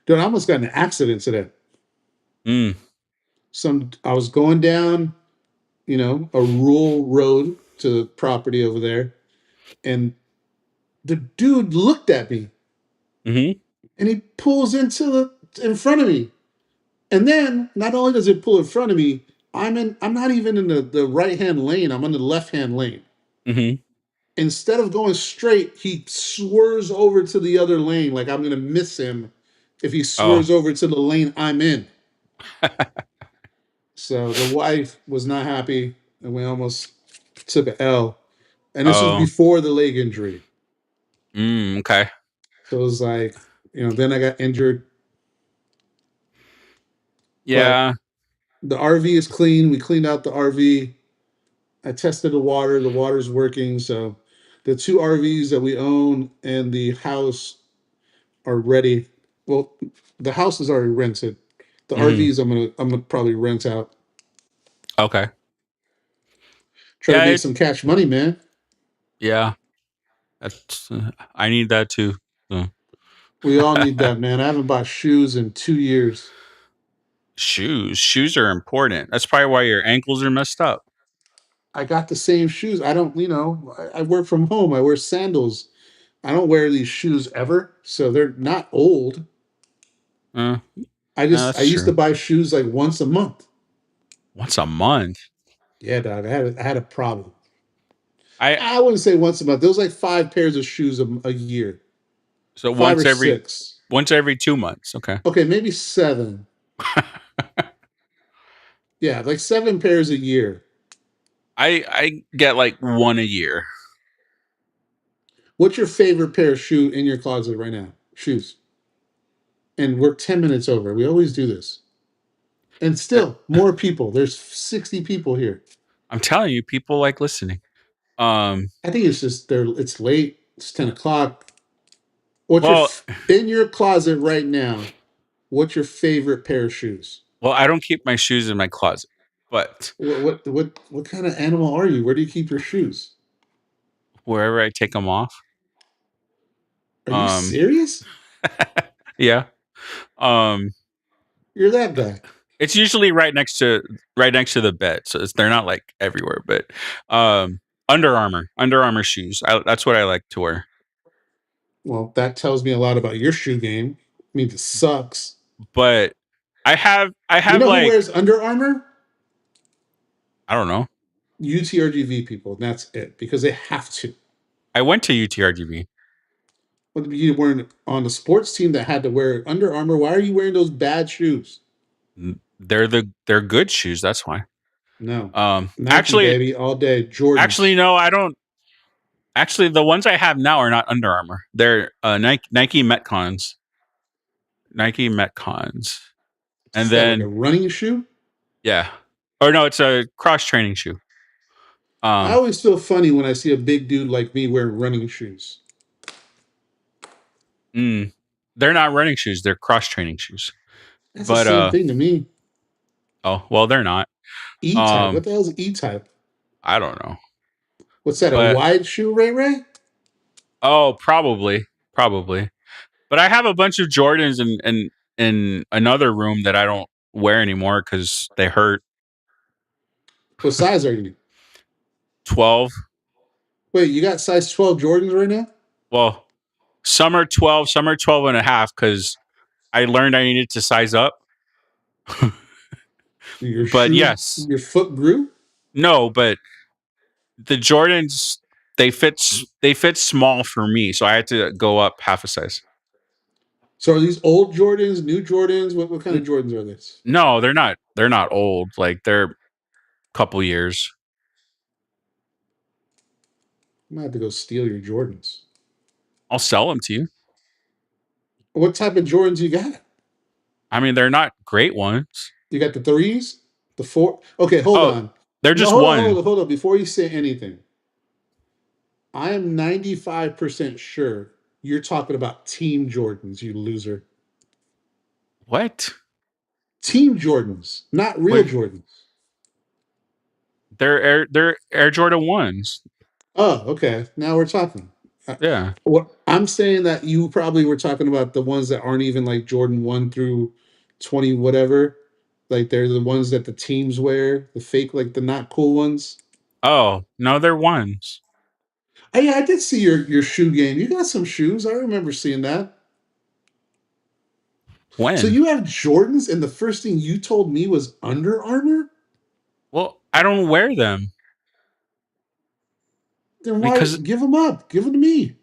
Dude, I almost got in an accident today. I was going down, a rural road to the property over there, and the dude looked at me, and he pulls in front of me, and then not only does it pull in front of me, I'm not even in the right hand lane. I'm in the left hand lane. Instead of going straight, he swerves over to the other lane, like I'm gonna miss him if he swerves over to the lane I'm in. So the wife was not happy, and we almost took an L. And this was before the leg injury. Okay. So it was like, then I got injured. Yeah. But the RV is clean. We cleaned out the RV. I tested the water. The water's working. So the 2 RVs that we own and the house are ready. Well, the house is already rented. The RVs I'm gonna probably rent out. Okay. Try to make some cash money, man. Yeah. That's I need that too. So. We all need that, man. I haven't bought shoes in 2 years. Shoes are important. That's probably why your ankles are messed up. I got the same shoes. I don't, I work from home. I wear sandals. I don't wear these shoes ever, so they're not old. I used to buy shoes like once a month. Once a month? Yeah, dog. I had a problem. I wouldn't say once a month. There was like 5 pairs of shoes a year. So 5 or once 6. every 2 months. Okay. Okay, maybe 7. Yeah, like 7 pairs a year. I get like one a year. What's your favorite pair of shoe in your closet right now? Shoes. And we're 10 minutes over. We always do this. And still, more people. There's 60 people here. I'm telling you, people like listening. I think it's just it's late. It's 10 o'clock. What's Well, in your closet right now? What's your favorite pair of shoes? well, I don't keep my shoes in my closet, but What kind of animal are you? Where do you keep your shoes? wherever I take them off. Are you serious? Yeah. You're that guy. It's usually right next to the bed, so they're not like everywhere. But Under Armour shoes. That's what I like to wear. Well, that tells me a lot about your shoe game. It means it sucks. But I have You know like who wears Under Armour? I don't know. UTRGV people, and that's it, because they have to. I went to UTRGV. What you weren't on the sports team that had to wear Under Armour? Why are you wearing those bad shoes? They're good shoes. That's why. No. Nike, Actually, baby, all day. Jordan. Actually, no, I don't. Actually, the ones I have now are not Under Armour. They're Nike Metcons. Nike Metcons. And then like a running shoe? Yeah. Or no, it's a cross training shoe. I always feel funny when I see a big dude like me wearing running shoes. They're not running shoes. They're cross training shoes. That's the same thing to me. Oh, well, they're not. E-type. What the hell is E-type? I don't know. What's that, a wide shoe, Ray? Oh, probably. But I have a bunch of Jordans in another room that I don't wear anymore because they hurt. What size are you? 12. Wait, you got size 12 Jordans right now? Well, some are 12, some are 12 and a half because I learned I needed to size up. Yes. Your foot grew? No, but the Jordans, they fit small for me, so I had to go up half a size. So are these old Jordans, new Jordans? What kind of Jordans are these? No, they're not. They're not old. Like they're a couple years. I might have to go steal your Jordans. I'll sell them to you. What type of Jordans you got? I mean, they're not great ones. You got the 3s? The 4? Okay, hold on. They're just one. Hold on. Before you say anything, I am 95% sure you're talking about Team Jordans, you loser. What? Team Jordans, not real Jordans. They're Air Jordan 1s. Oh, okay. Now we're talking. Yeah. What I'm saying that you probably were talking about the ones that aren't even like Jordan 1 through 20 whatever. Like they're the ones that the teams wear, the fake, like the not cool ones. Oh, no, they're ones. Oh, yeah, I did see your shoe game. You got some shoes. I remember seeing that. When? So you have Jordans, and the first thing you told me was Under Armour? Well, I don't wear them. Then why give them up? Give them to me.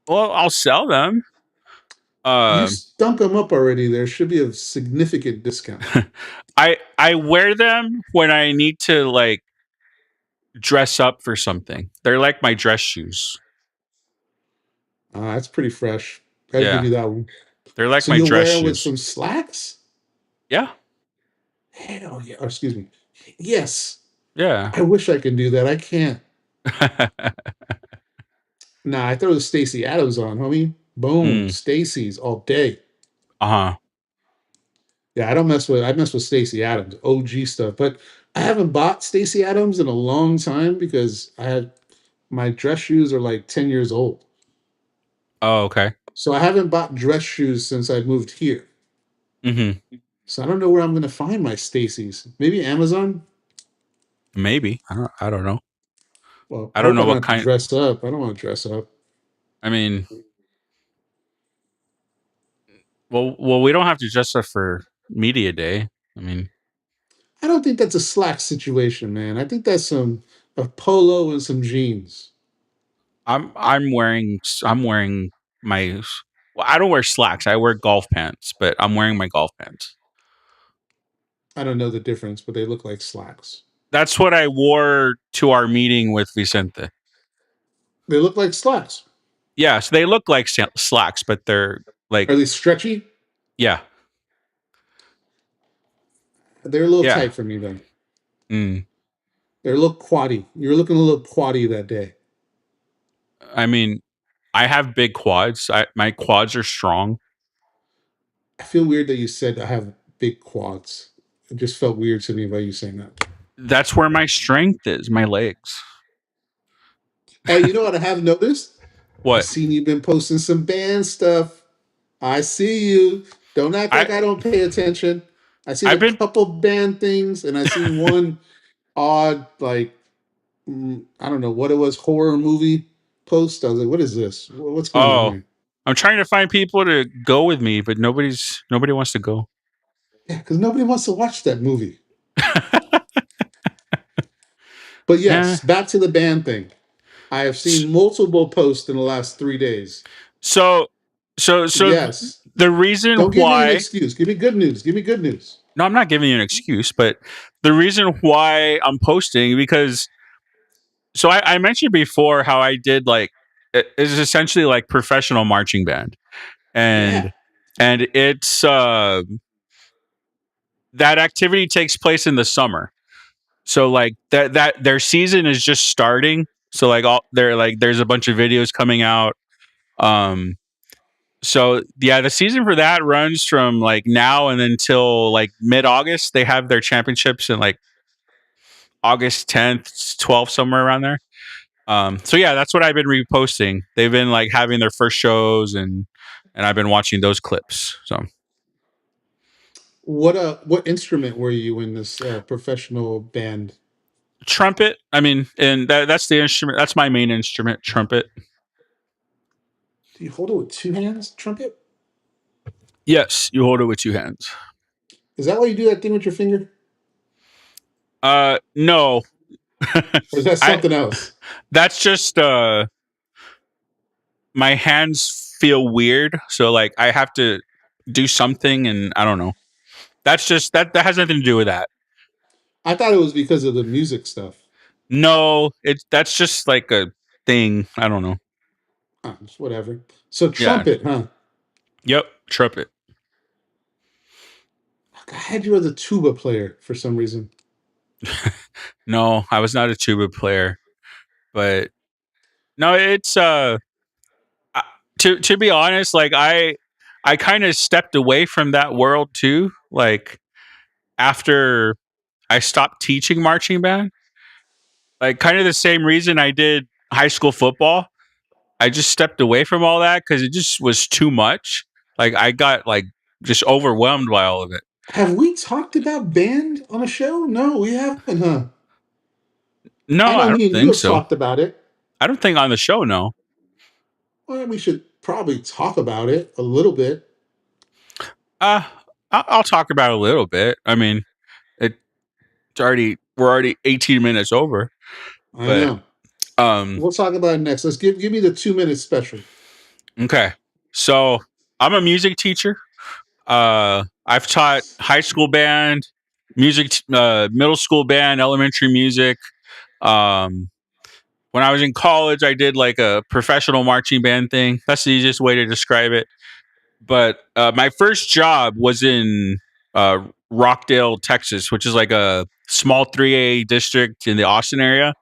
Well, I'll sell them. You stunk them up already. There should be a significant discount. I wear them when I need to like dress up for something. They're like my dress shoes. That's pretty fresh. Gotta give you that one. They're like so my dress wear shoes. With some slacks? Yeah. Hell yeah. Or excuse me. Yes. Yeah. I wish I could do that. I can't. Nah, I throw the Stacey Adams on, homie. Boom. Stacey's all day. Uh-huh. Yeah, I mess with Stacey Adams, OG stuff. But I haven't bought Stacey Adams in a long time because my dress shoes are like 10 years old. Oh, okay. So I haven't bought dress shoes since I moved here. Mm-hmm. So I don't know where I'm gonna find my Stacey's. Maybe Amazon? Maybe. I don't know. Well, I don't know what kind. Dress up. I don't want to dress up. I mean, well, we don't have to dress up for media day. I mean, I don't think that's a slack situation, man. I think that's some A polo and some jeans. I'm wearing my. Well, I don't wear slacks. I wear golf pants, but I'm wearing my golf pants. I don't know the difference, but they look like slacks. That's what I wore to our meeting with Vicente. They look like slacks. Yeah, so they look like slacks, but they're like, Are they stretchy? yeah, They're a little yeah. tight for me, though. Mm. They're a little quaddy. You're looking a little quaddy that day. I mean, I have big quads. My quads are strong. I feel weird that you said I have big quads. It just felt weird to me by you saying that. That's where my strength is, my legs. Hey, you know what I have noticed? I What? seen you've been posting some band stuff. I see you. Don't act like I don't pay attention. I seen I've a been couple band things, and I seen one odd, like, I don't know what it was, horror movie post. I was like, what is this? What's going on here? I'm trying to find people to go with me, but nobody wants to go. Yeah, because nobody wants to watch that movie. But yes, back to the band thing. I have seen multiple posts in the last 3 days. So yes. the reason Don't give me an why excuse. Give me good news. Give me good news. No, I'm not giving you an excuse, but the reason why I'm posting because so I mentioned before how I did like it is essentially like professional marching band. And it's that activity takes place in the summer. So like that their season is just starting. So like there's a bunch of videos coming out. So yeah, the season for that runs from like now and until like mid-August. They have their championships in like August 10th, 12th, somewhere around there. So yeah, that's what I've been reposting. They've been like having their first shows and I've been watching those clips. So what instrument were you in this professional band? trumpet. I mean, and that's the instrument. That's my main instrument, trumpet. Do you hold it with two hands, trumpet? Yes, you hold it with two hands. Is that why you do that thing with your finger? No. Or is that something else? That's just my hands feel weird, so like I have to do something, and I don't know. That's just that has nothing to do with that. I thought it was because of the music stuff. No, that's just like a thing. I don't know. Oh, just whatever. So trumpet, huh? Yep, trumpet. I had you as a tuba player for some reason. No, I was not a tuba player, but no, it's to be honest, like I kind of stepped away from that world too. Like after I stopped teaching marching band, like kind of the same reason I did high school football. I just stepped away from all that because it just was too much. Like I got like just overwhelmed by all of it. Have we talked about band on a show? No, we haven't, huh? No, I know I don't me and you think have so. talked about it. I don't think on the show, no. Well, we should probably talk about it a little bit. I'll talk about it a little bit. I mean, we're already 18 minutes over. I know. We'll talk about it next. Let's give me the 2-minute special. Okay. So I'm a music teacher. I've taught high school band, music, middle school band, elementary music. When I was in college, I did like a professional marching band thing. That's the easiest way to describe it. But my first job was in Rockdale, Texas, which is like a small 3A district in the Austin area.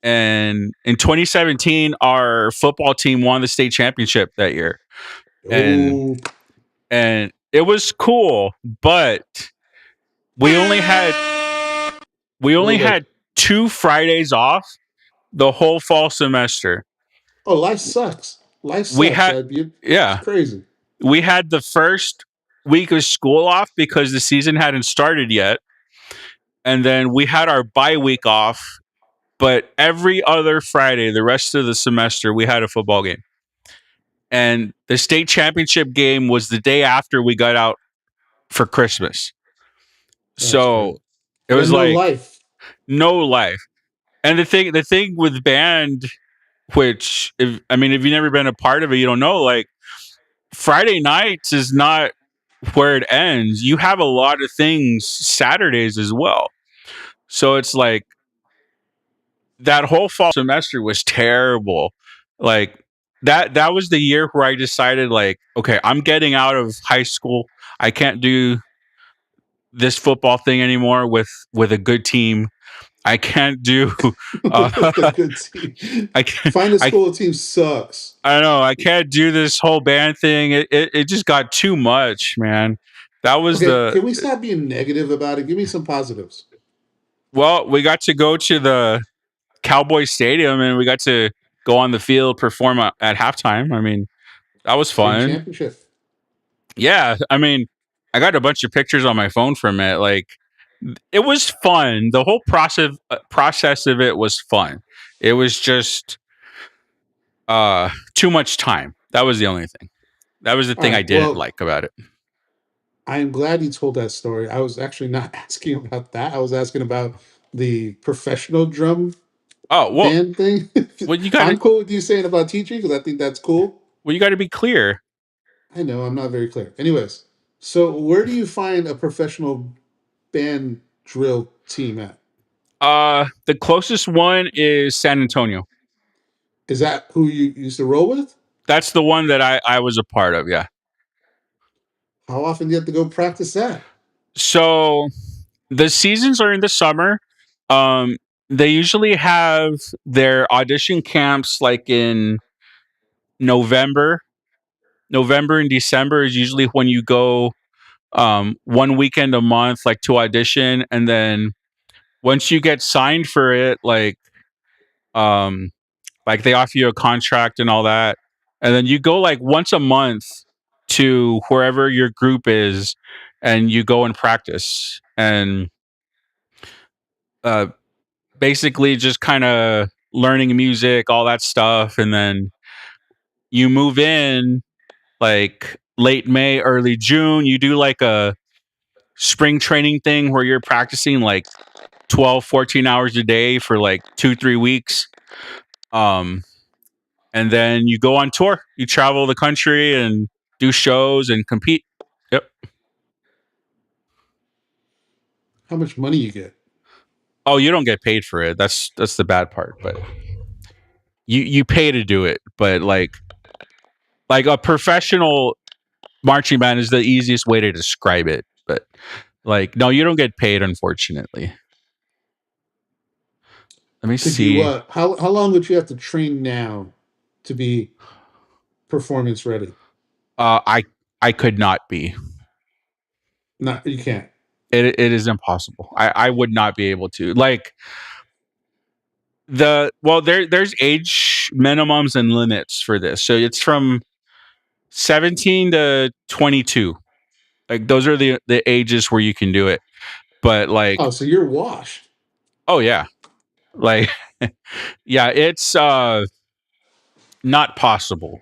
And in 2017, our football team won the state championship that year. And it was cool, but we only had 2 Fridays off the whole fall semester. Oh, life sucks. Life sucks. It's crazy. We had the first week of school off because the season hadn't started yet. And then we had our bye week off, but every other Friday, the rest of the semester, we had a football game. And the state championship game was the day after we got out for Christmas. So it was like no life. No life. And the thing with band, which if you've never been a part of it, you don't know. Like Friday nights is not where it ends. You have a lot of things Saturdays as well. So it's like that whole fall semester was terrible. Like that was the year where I decided, like, okay, I'm getting out of high school. I can't do this football thing anymore with a good team. I can't do The good team. I can't Find a school team sucks. I know I can't do this whole band thing. It just got too much, man. That was Okay, can we stop being negative about it? Give me some positives. well, we got to go to the Cowboy Stadium and we got to go on the field, perform at halftime. I mean, that was State fun. championship. Yeah, I got a bunch of pictures on my phone from it. Like, it was fun. The whole process of it was fun. It was just too much time. That was the only thing. That was the thing I didn't like about it. I'm glad you told that story. I was actually not asking about that. I was asking about the professional drum band thing. Well, I'm cool with you saying about teaching because I think that's cool. Well, you got to be clear. I know I'm not very clear. Anyways, so where do you find a professional band drill team at? The closest one is San Antonio. Is that who you used to roll with? That's the one that I was a part of. Yeah. How often do you have to go practice that? So the seasons are in the summer. They usually have their audition camps like in November. November and December is usually when you go 1 weekend a month, like, to audition, and then once you get signed for it, like they offer you a contract and all that, and then you go like once a month to wherever your group is, and you go and practice, and basically just kind of learning music, all that stuff, and then you move in like late May, early June. You do like a spring training thing where you're practicing like 12, 14 hours a day for like 2-3 weeks. And then you go on tour. You travel the country and do shows and compete. Yep. How much money you get? Oh, you don't get paid for it. That's the bad part. But you pay to do it. But like a professional marching band is the easiest way to describe it. But like, no, you don't get paid, unfortunately. Let me see. How long would you have to train now to be performance ready? I could not be. No, you can't. It is impossible. I would not be able to. Like there's age minimums and limits for this. So it's from 17 to 22. Like those are the ages where you can do it. But like, oh, so you're washed. Oh yeah. Like yeah, it's not possible.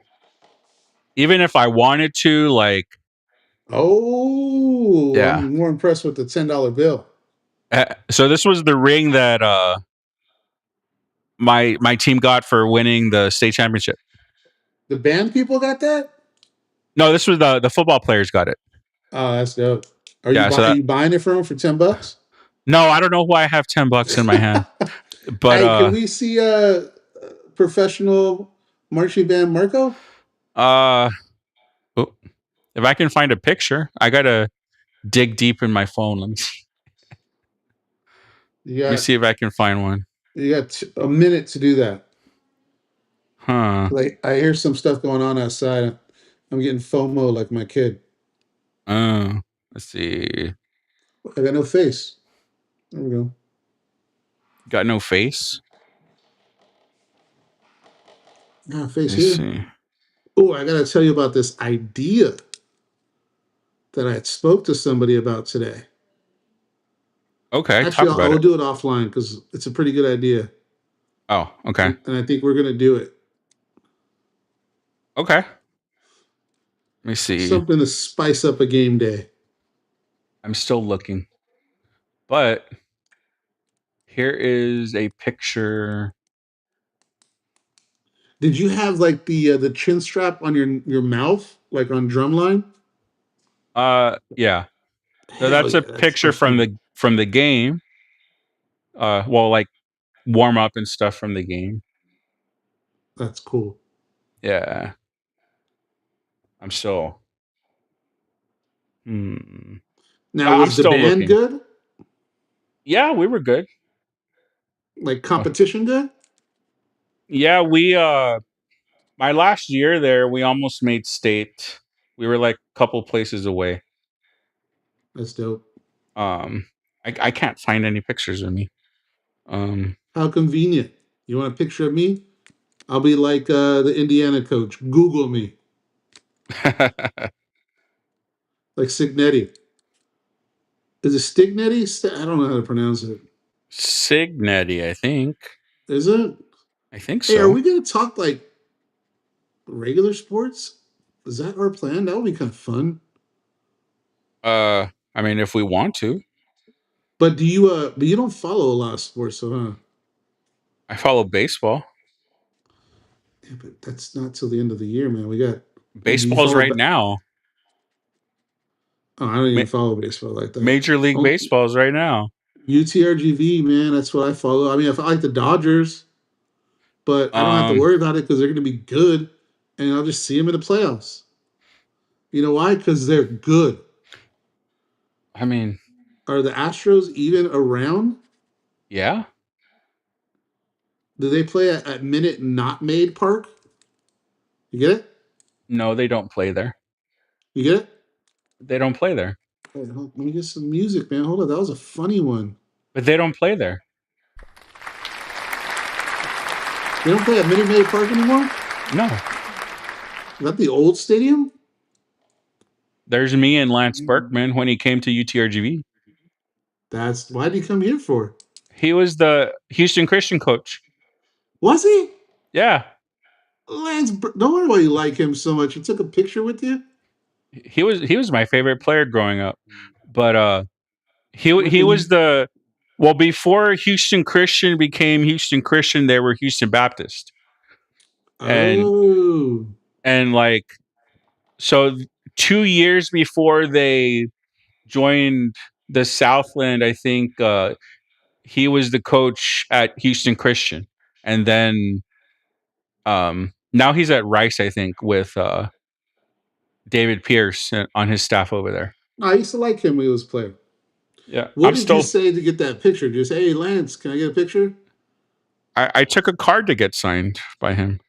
Even if I wanted to, like. Oh, yeah. I'm more impressed with the $10 bill. So this was the ring that my team got for winning the state championship. The band people got that? No, this was the football players got it. Oh, that's dope. Are you buying it from them for $10? No, I don't know why I have $10 in my hand. But hey, can we see a professional marching band Marco? If I can find a picture, I gotta dig deep in my phone. Let me see. Let me see if I can find one. You got a minute to do that. Huh. Like, I hear some stuff going on outside. I'm getting FOMO like my kid. Oh, let's see. I got no face. There we go. Got no face? No face here. Oh, I gotta tell you about this idea that I spoke to somebody about today. Okay, actually, I'll do it offline because it's a pretty good idea. Oh, okay. And I think we're gonna do it. Okay. Let me see. Something to spice up a game day. I'm still looking. But Here is a picture. Did you have like the chin strap on your mouth, like on Drumline? Yeah. So Hell that's a yeah, that's picture from fucking the game. Well, like warm up and stuff from the game. that's cool. Yeah. I'm still. Now, I'm was the still band looking. good? Yeah, we were good. Like competition good? Yeah, we my last year there, we almost made state. We were like a couple places away. That's dope. I can't find any pictures of me. How convenient. You want a picture of me? I'll be like the Indiana coach. Google me. Like Signetti. Is it Stignetti? I don't know how to pronounce it. Signetti, I think. Is it? I think Hey, are so. we going to talk like regular sports? Is that our plan? That would be kind of fun. I mean, if we want to. But but you don't follow a lot of sports, so huh? I follow baseball. Yeah, but that's not till the end of the year, man. We got do you Baseball's follow right now. Oh, I don't Ma- even follow baseball like that. Major League Oh, Baseball's right now. UTRGV, man, that's what I follow. I mean, I like the Dodgers, but I don't have to Um, worry about it because they're going to be good, and I'll just see them in the playoffs. You know why? Because they're good. I mean, Are the Astros even around? yeah. Do they play at Minute Not Made Park? You get it? No, they don't play there. You get it? They don't play there. Hey, let me get some music, man. Hold on, that was a funny one. But they don't play there. They don't play at Minute Maid Park anymore? No. Is that the old stadium? There's me and Lance Berkman when he came to UTRGV. That's why did he come here for? He was the Houston Christian coach. Was he? Yeah. No wonder why you like him so much. He took a picture with you. He was my favorite player growing up. But he When did was the well before Houston Christian became Houston Christian, they were Houston Baptist. Oh. And like so 2 years before they joined the Southland, I think he was the coach at Houston Christian. And then now he's at Rice, I think, with David Pierce on his staff over there. I used to like him when he was playing. Yeah. What did you say to get that picture? Did you say, hey, Lance, can I get a picture? I took a card to get signed by him.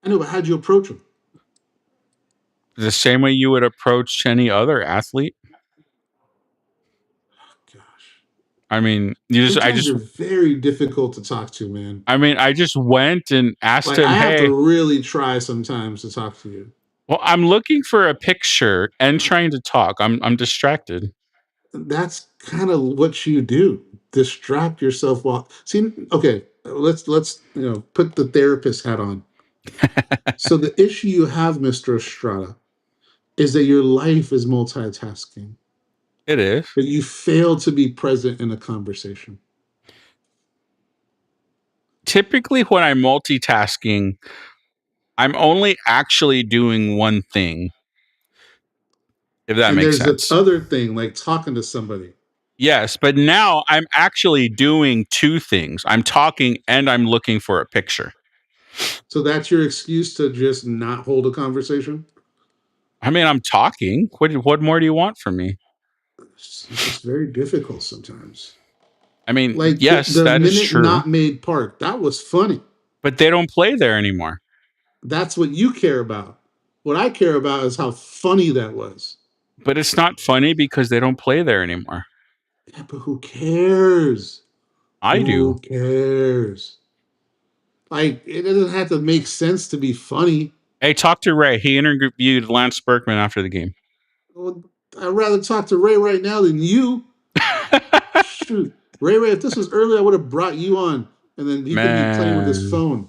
I know, but how'd you approach him? The same way you would approach any other athlete. Gosh. I mean, Sometimes you're very difficult to talk to, man. I mean, I just went and asked him, I have hey. to really try sometimes to talk to you. Well, I'm looking for a picture and trying to talk. I'm distracted. That's kind of what you do. Distract yourself while okay, let's put the therapist hat on. So the issue you have, Mr. Estrada, is that your life is multitasking. It is. But you fail to be present in a conversation. Typically when I'm multitasking, I'm only actually doing one thing. If that makes sense. There's this other thing, like talking to somebody. Yes, but now I'm actually doing two things. I'm talking and I'm looking for a picture. So that's your excuse to just not hold a conversation? I mean, I'm talking. What more do you want from me? It's just very difficult sometimes. I mean, like yes, that is true. Not Made Park. That was funny. But they don't play there anymore. That's what you care about. What I care about is how funny that was. But it's not funny because they don't play there anymore. Yeah, but who cares? I do. Who cares? Like, it doesn't have to make sense to be funny. Hey, talk to Ray. He interviewed Lance Berkman after the game. Well, I'd rather talk to Ray right now than you. Shoot. Ray, if this was earlier, I would have brought you on, and then he could be playing with his phone.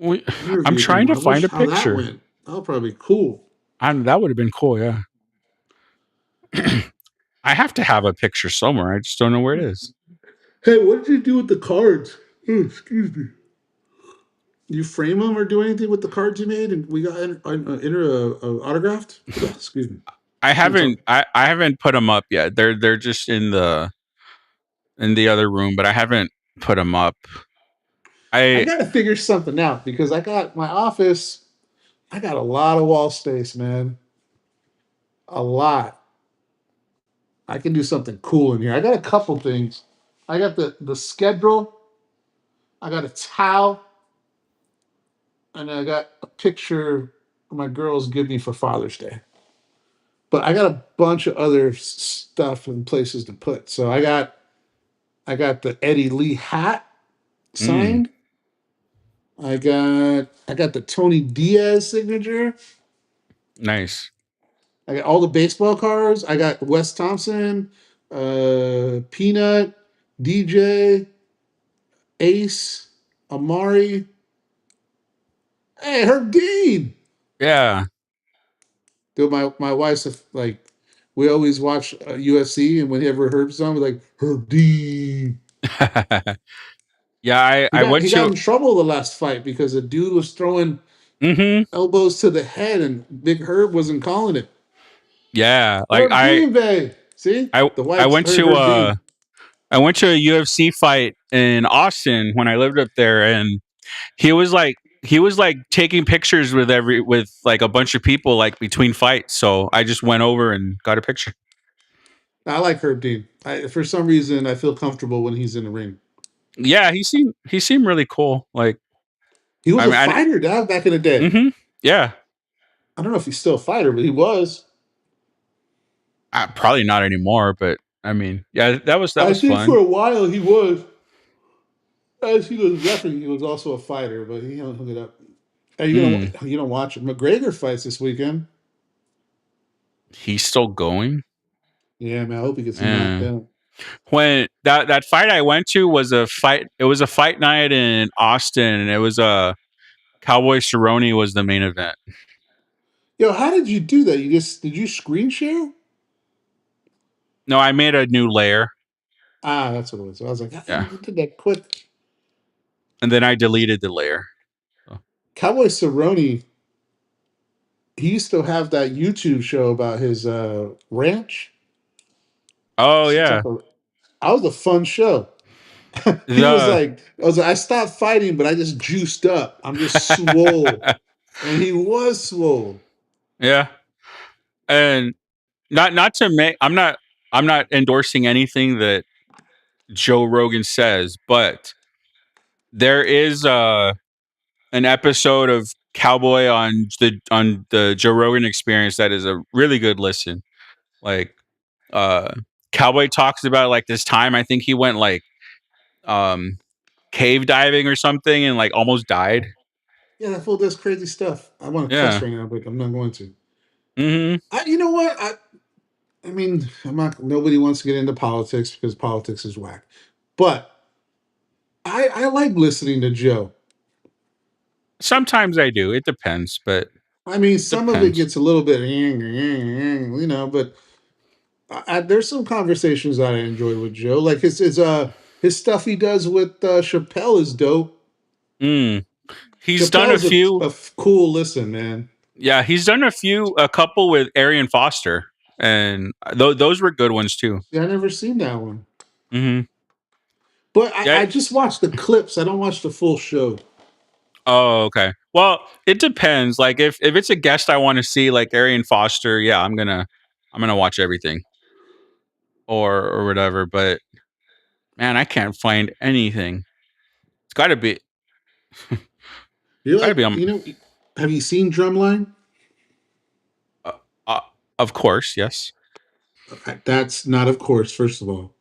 I'm trying to find a picture. That would probably be cool. That would have been cool, yeah. I have to have a picture somewhere. I just don't know where it is. Hey, what did you do with the cards? Oh, excuse me. You frame them or do anything with the cards you made, and we got autographed? Excuse me. I haven't I haven't put them up yet. They're just in the other room, but I haven't put them up. I got to figure something out because I got my office. I got a lot of wall space, man. A lot. I can do something cool in here. I got a couple things. I got the schedule. I got a towel, and I got a picture my girls give me for Father's Day. But I got a bunch of other stuff and places to put. So I got the Eddie Lee hat signed. I got the Tony Diaz signature. Nice. I got all the baseball cards. I got Wes Thompson, Peanut, DJ, Ace, Amari. Hey, Herb Dean. Yeah. Dude, my wife's like, we always watch UFC, and whenever Herb's on, we're like, Herb Dean. Yeah, I went He got to. in trouble the last fight because the dude was throwing elbows to the head, and Big Herb wasn't calling it. Yeah, like Herb Dean, babe. See, I wife's went Herb to Dean. I went to a UFC fight in Austin when I lived up there, and he was like taking pictures with like a bunch of people like between fights. So I just went over and got a picture. I like Herb Dean. For some reason, I feel comfortable when he's in the ring. Yeah, he seemed really cool. Like He was I a mean, fighter, Dad, back in the day. Yeah. I don't know if he's still a fighter, but he was. Probably not anymore, but I mean, yeah, that was I think fun. for a while he was. As he was refereeing, he was also a fighter, but he hung it up. Are you gonna you don't watch it? McGregor fights this weekend. He's still going. Yeah, man. I hope he gets knocked down. When that fight I went to was a fight. It was a fight night in Austin, and it was Cowboy Cerrone was the main event. Yo, how did you do that? Did you screen share? No, I made a new layer. Ah, that's what it was. I was like, Yeah. you did that quick. And then I deleted the layer. So. Cowboy Cerrone, he used to have that YouTube show about his ranch. Oh yeah, that was a fun show. He was like, I stopped fighting, but I just juiced up. I'm just swole. And he was swole. Yeah. And not to make I'm not endorsing anything that Joe Rogan says, but there is an episode of Cowboy on the Joe Rogan Experience that is a really good listen. Like Cowboy talks about like this time I think he went like cave diving or something and like almost died. Yeah, that fool does crazy stuff. I want to cuss right now, but I'm not going to. You know what? I mean, I'm not. Nobody wants to get into politics because politics is whack. But I like listening to Joe. Sometimes I do. It depends, but I mean, some of it gets a little bit, you know. But there's some conversations that I enjoy with Joe. Like his stuff he does with Chappelle is dope. He's done a few. A cool listen, man. Yeah, he's done a couple with Arian Foster, and those were good ones too. Yeah, I never seen that one. But I just watch the clips. I don't watch the full show. Oh, okay. Well, it depends. Like if it's a guest I want to see, like Arian Foster, yeah, I'm gonna watch everything, or whatever. But man, I can't find anything. It's got to be. Have you seen Drumline? Of course, yes. That's not of course. First of all,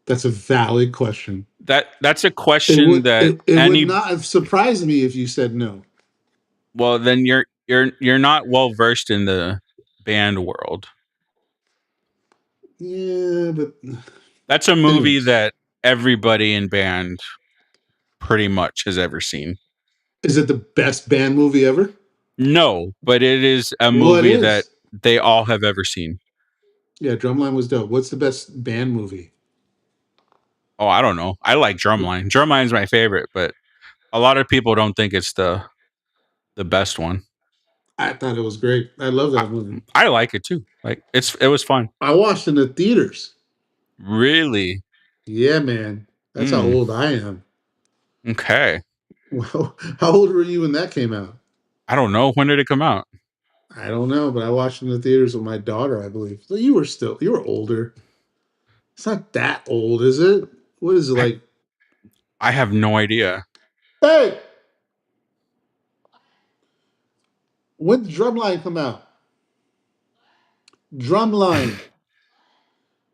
that's a valid question. That's a question would not have surprised me if you said no. Well, then you're not well versed in the band world. Yeah, but that's a movie that everybody in band pretty much has ever seen. Is it the best band movie ever? No, but it is a movie that they all have ever seen. Yeah, Drumline was dope. What's the best band movie? Oh, I don't know. I like Drumline. Drumline's my favorite, but a lot of people don't think it's the best one. I thought it was great. I love that movie. I like it too. Like it was fun. I watched in the theaters. Really? Yeah, man. That's how old I am. Okay. Well, how old were you when that came out? I don't know. When did it come out? I don't know, but I watched in the theaters with my daughter, I believe. So you were older. It's not that old, is it? What is it like? I have no idea. Hey! When did Drumline come out? Drumline.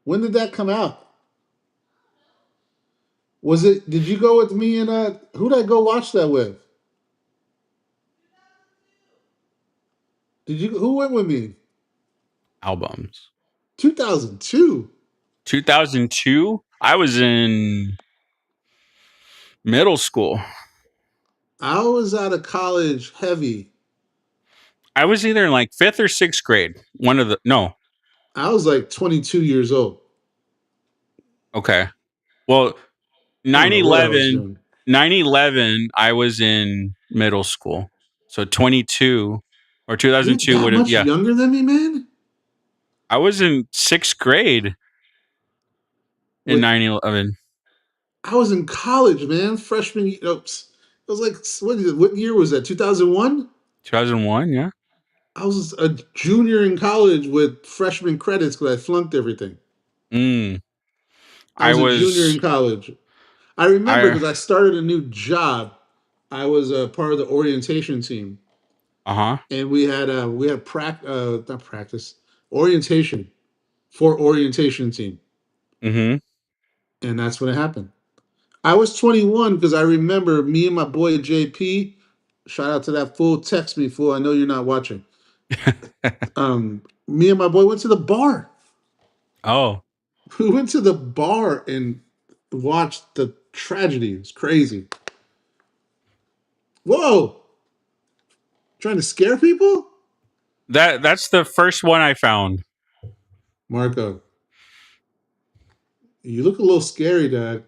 When did that come out? Was it? Did you go with me and who did I go watch that with? Did you? Who went with me? Albums. 2002. 2002. I was in middle school. I was out of college heavy. I was either in like 5th or 6th grade. No. I was like 22 years old. Okay. Well, 9/11, I was in middle school. So 22 or 2002 You're would that have, much yeah. younger than me, man? I was in 6th grade in 9/11. I was in college, man. Freshman year. It was like, what year was that? 2001? 2001, yeah. I was a junior in college with freshman credits because I flunked everything. I was a junior in college. I remember because I started a new job. I was a part of the orientation team. And we had not practice, orientation for orientation team. And that's when it happened. I was 21 because I remember me and my boy JP. Shout out to that fool. Text me, fool. I know you're not watching. Me and my boy went to the bar. Oh. We went to the bar and watched the tragedy. It was crazy. Whoa. Trying to scare people? That's the first one I found. Marco, you look a little scary, Dad.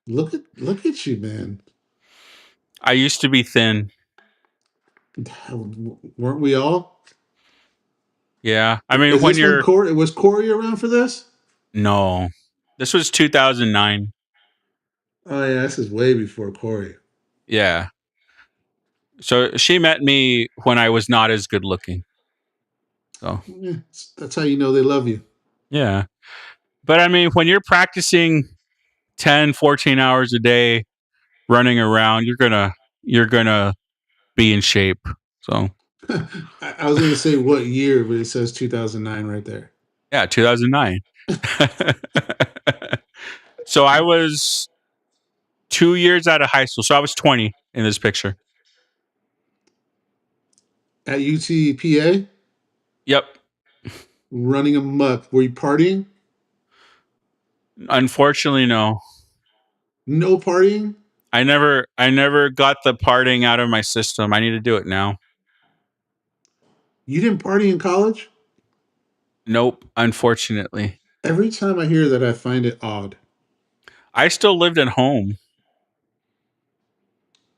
Look at you, man. I used to be thin. Weren't we all? Yeah. I mean, when you're... Was Corey around for this? No. This was 2009. Oh, yeah. This is way before Corey. Yeah. So she met me when I was not as good looking. So yeah, that's how you know they love you. Yeah. But I mean, when you're practicing 10, 14 hours a day running around, you're gonna be in shape. So I was gonna say what year, but it says 2009 right there. Yeah, 2009. So I was 2 years out of high school. So I was 20 in this picture. At UTPA? Yep. Running amok. Were you partying? Unfortunately, no. No partying? I never got the partying out of my system. I need to do it now. You didn't party in college? Nope, unfortunately. Every time I hear that, I find it odd. I still lived at home.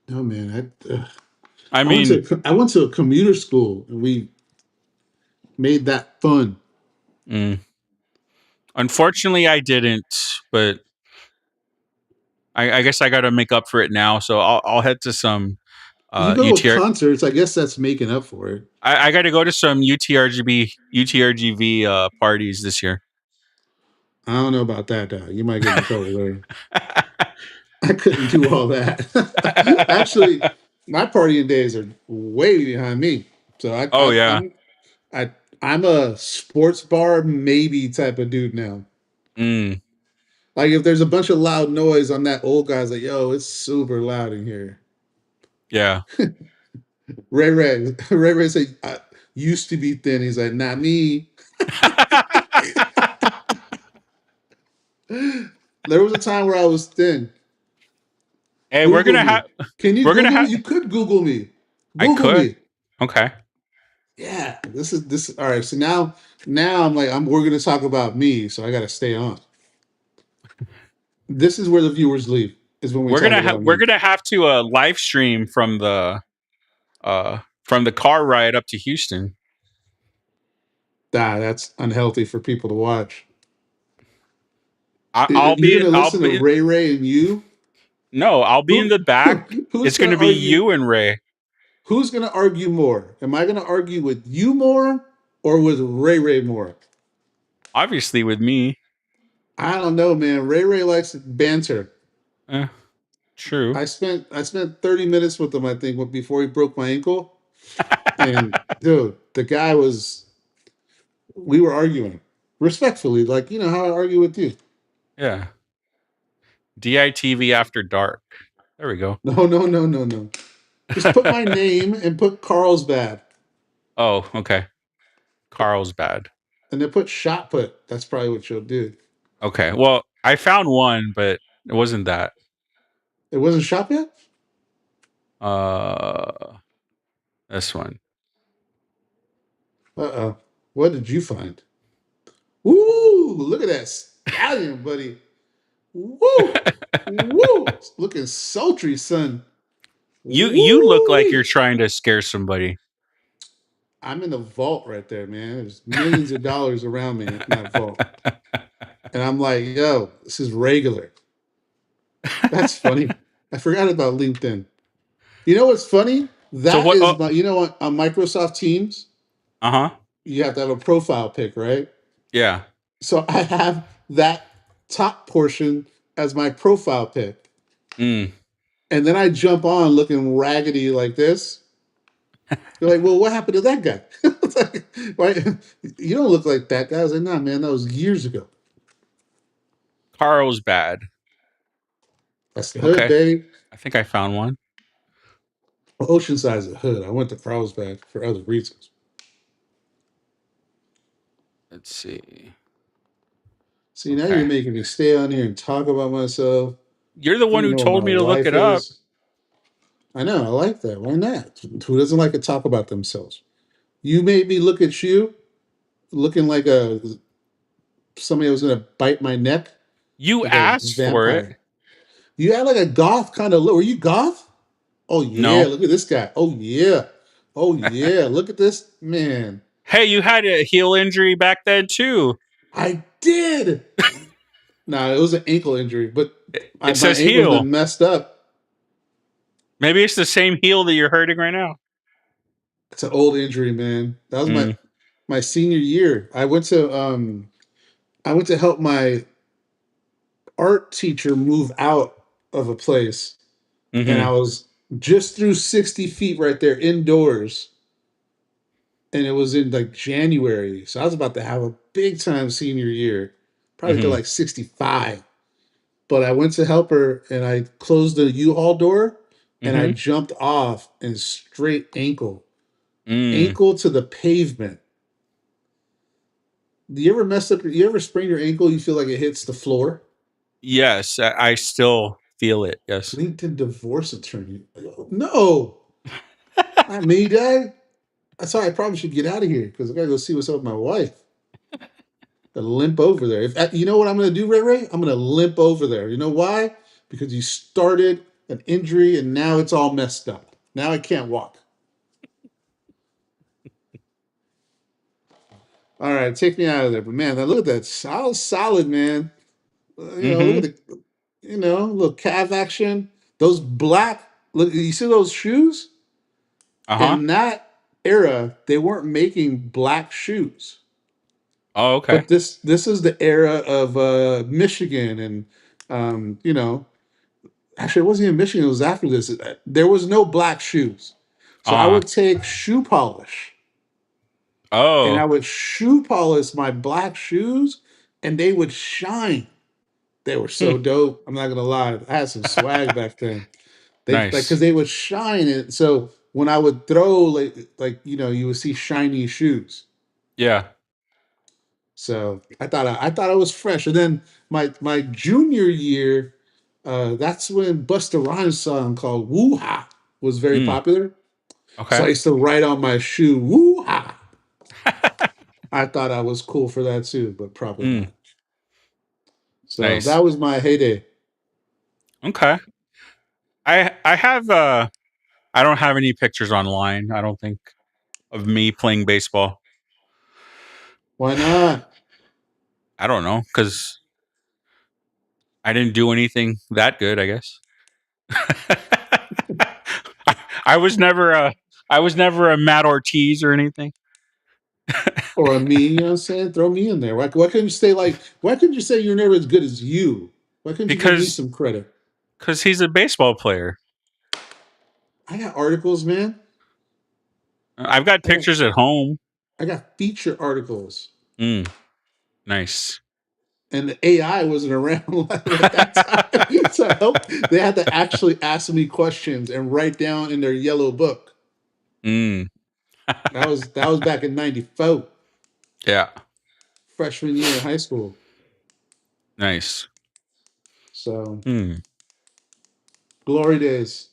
No, man. I went to a commuter school, and we made that fun. Unfortunately, I didn't, but I guess I got to make up for it now. So I'll head to some you go to concerts. I guess that's making up for it. I got to go to some UTRGV parties this year. I don't know about that, dog. You might get in trouble there. I couldn't do all that. Actually, my partying days are way behind me. So I'm a sports bar maybe type of dude now. Like if there's a bunch of loud noise, I'm that old guy's like, yo, it's super loud in here. Yeah. Ray said, I used to be thin. He's like, not me. There was a time where I was thin. Hey, we're gonna have. Can you Google me? You could Google me. I could. Me. Okay. Yeah, this. All right, so now I'm like we're gonna talk about me, so I got to stay on. This is where the viewers leave. Is when we talk about we're me. gonna have to live stream from the car ride up to Houston. That's unhealthy for people to watch. I'll You're be gonna I'll listen to be Ray Ray and you. no, I'll be in the back. Who's It's gonna gonna be argue? you and Ray. Who's gonna argue more? Am I gonna argue with you more or with Ray Ray more? Obviously with me. I don't know, man. Ray Ray likes banter. True. I spent 30 minutes with him, I think, before he broke my ankle. And dude, the guy we were arguing respectfully, like you know how I argue with you. Yeah. DITV after dark. There we go. No. Just put my name and put Carlsbad. Oh, okay. Carlsbad. And then put shot put. That's probably what you'll do. Okay. Well, I found one, but it wasn't that. It wasn't shot yet? This one. Uh-oh. What did you find? Woo! Look at that stallion, buddy. Woo! Woo! Looking sultry, son. You look like Woo-wee. you're trying to scare somebody. I'm in the vault right there, man. There's millions of dollars around me in that vault. And I'm like, yo, this is regular. That's funny. I forgot about LinkedIn. You know what's funny? That what- is my, you know what, on Microsoft Teams, Uh-huh. you have to have a profile pic, right? Yeah. So I have that top portion as my profile pic. Mm. And then I jump on looking raggedy like this. You're like, well, what happened to that guy? It's like, why, you don't look like that guy. I was like, nah, man, that was years ago. Carlsbad. That's the hood, Okay. baby. I think I found one. Well, Oceanside's the hood. I went to Carlsbad for other reasons. Let's see. See, now Okay. you're making me stay on here and talk about myself. You're the one You who know told what me my to look life it up. is. I know. I like that. Why not? Who doesn't like to talk about themselves? You made me look at you looking like somebody was going to bite my neck. You Like a asked for it. vampire. You had like a goth kind of look. Were you goth? Oh, yeah. No. Look at this guy. Oh, yeah. Oh, yeah. Look at this. Man. Hey, you had a heel injury back then too. I did. No, it was an ankle injury, but my says ankle's heel. been messed up. Maybe it's the same heel that you're hurting right now. It's an old injury, man. That was Mm. my senior year. I went to help my art teacher move out of a place, and I Mm-hmm. was just through 60 feet right there indoors, and it was in like January, so I was about to have a big time senior year, probably to Mhm. like 65. But I went to help her, and I closed the U-Haul door, and I Mhm. jumped off and straight ankle Mm. to the pavement. Do you ever mess up? You ever sprain your ankle? You feel like it hits the floor. Yes, I still feel it. Yes. LinkedIn divorce attorney. No, not me, Dad. That's why I probably should get out of here because I gotta go see what's up with my wife. Gotta limp over there. If you know what I'm gonna do, Ray Ray, I'm gonna limp over there. You know why? Because you started an injury and now it's all messed up. Now I can't walk. All right, take me out of there. But man, look at that solid, man. Look at the, little calf action. Those black. Look, you see those shoes? Uh-huh. In that era, they weren't making black shoes. Oh, okay. But this is the era of Michigan and actually it wasn't even Michigan, it was after this. There was no black shoes. So I would take shoe polish and I Oh. would shoe polish my black shoes and they would shine. They were so dope. I'm not gonna lie. I had some swag back then. They Nice. because they would shine it. So when I would throw you would see shiny shoes. Yeah. So I thought I was fresh. And then my junior year, that's when Busta Rhymes song called Woo Ha was very popular. So I Okay. used to write on my shoe, Woo Hoo-ha! I thought I was cool for that too, but probably Mm, not. So nice. that was my heyday. Okay. I have I don't have any pictures online, I don't think, of me playing baseball. Why not? I don't know, because I didn't do anything that good, I guess. I was never a Matt Ortiz or anything. Or a me, you know what I'm saying? Throw me in there. Why couldn't you say why couldn't you say you're never as good as you? Why couldn't you give me Because some credit? he's a baseball player. I got articles, man. I've got I got pictures at home. I got feature articles. Mm, nice. And the AI wasn't around at that time. So they had to actually ask me questions and write down in their yellow book. Mm, That was back in '94, yeah. freshman year of high school. Nice. So Mm, glory days.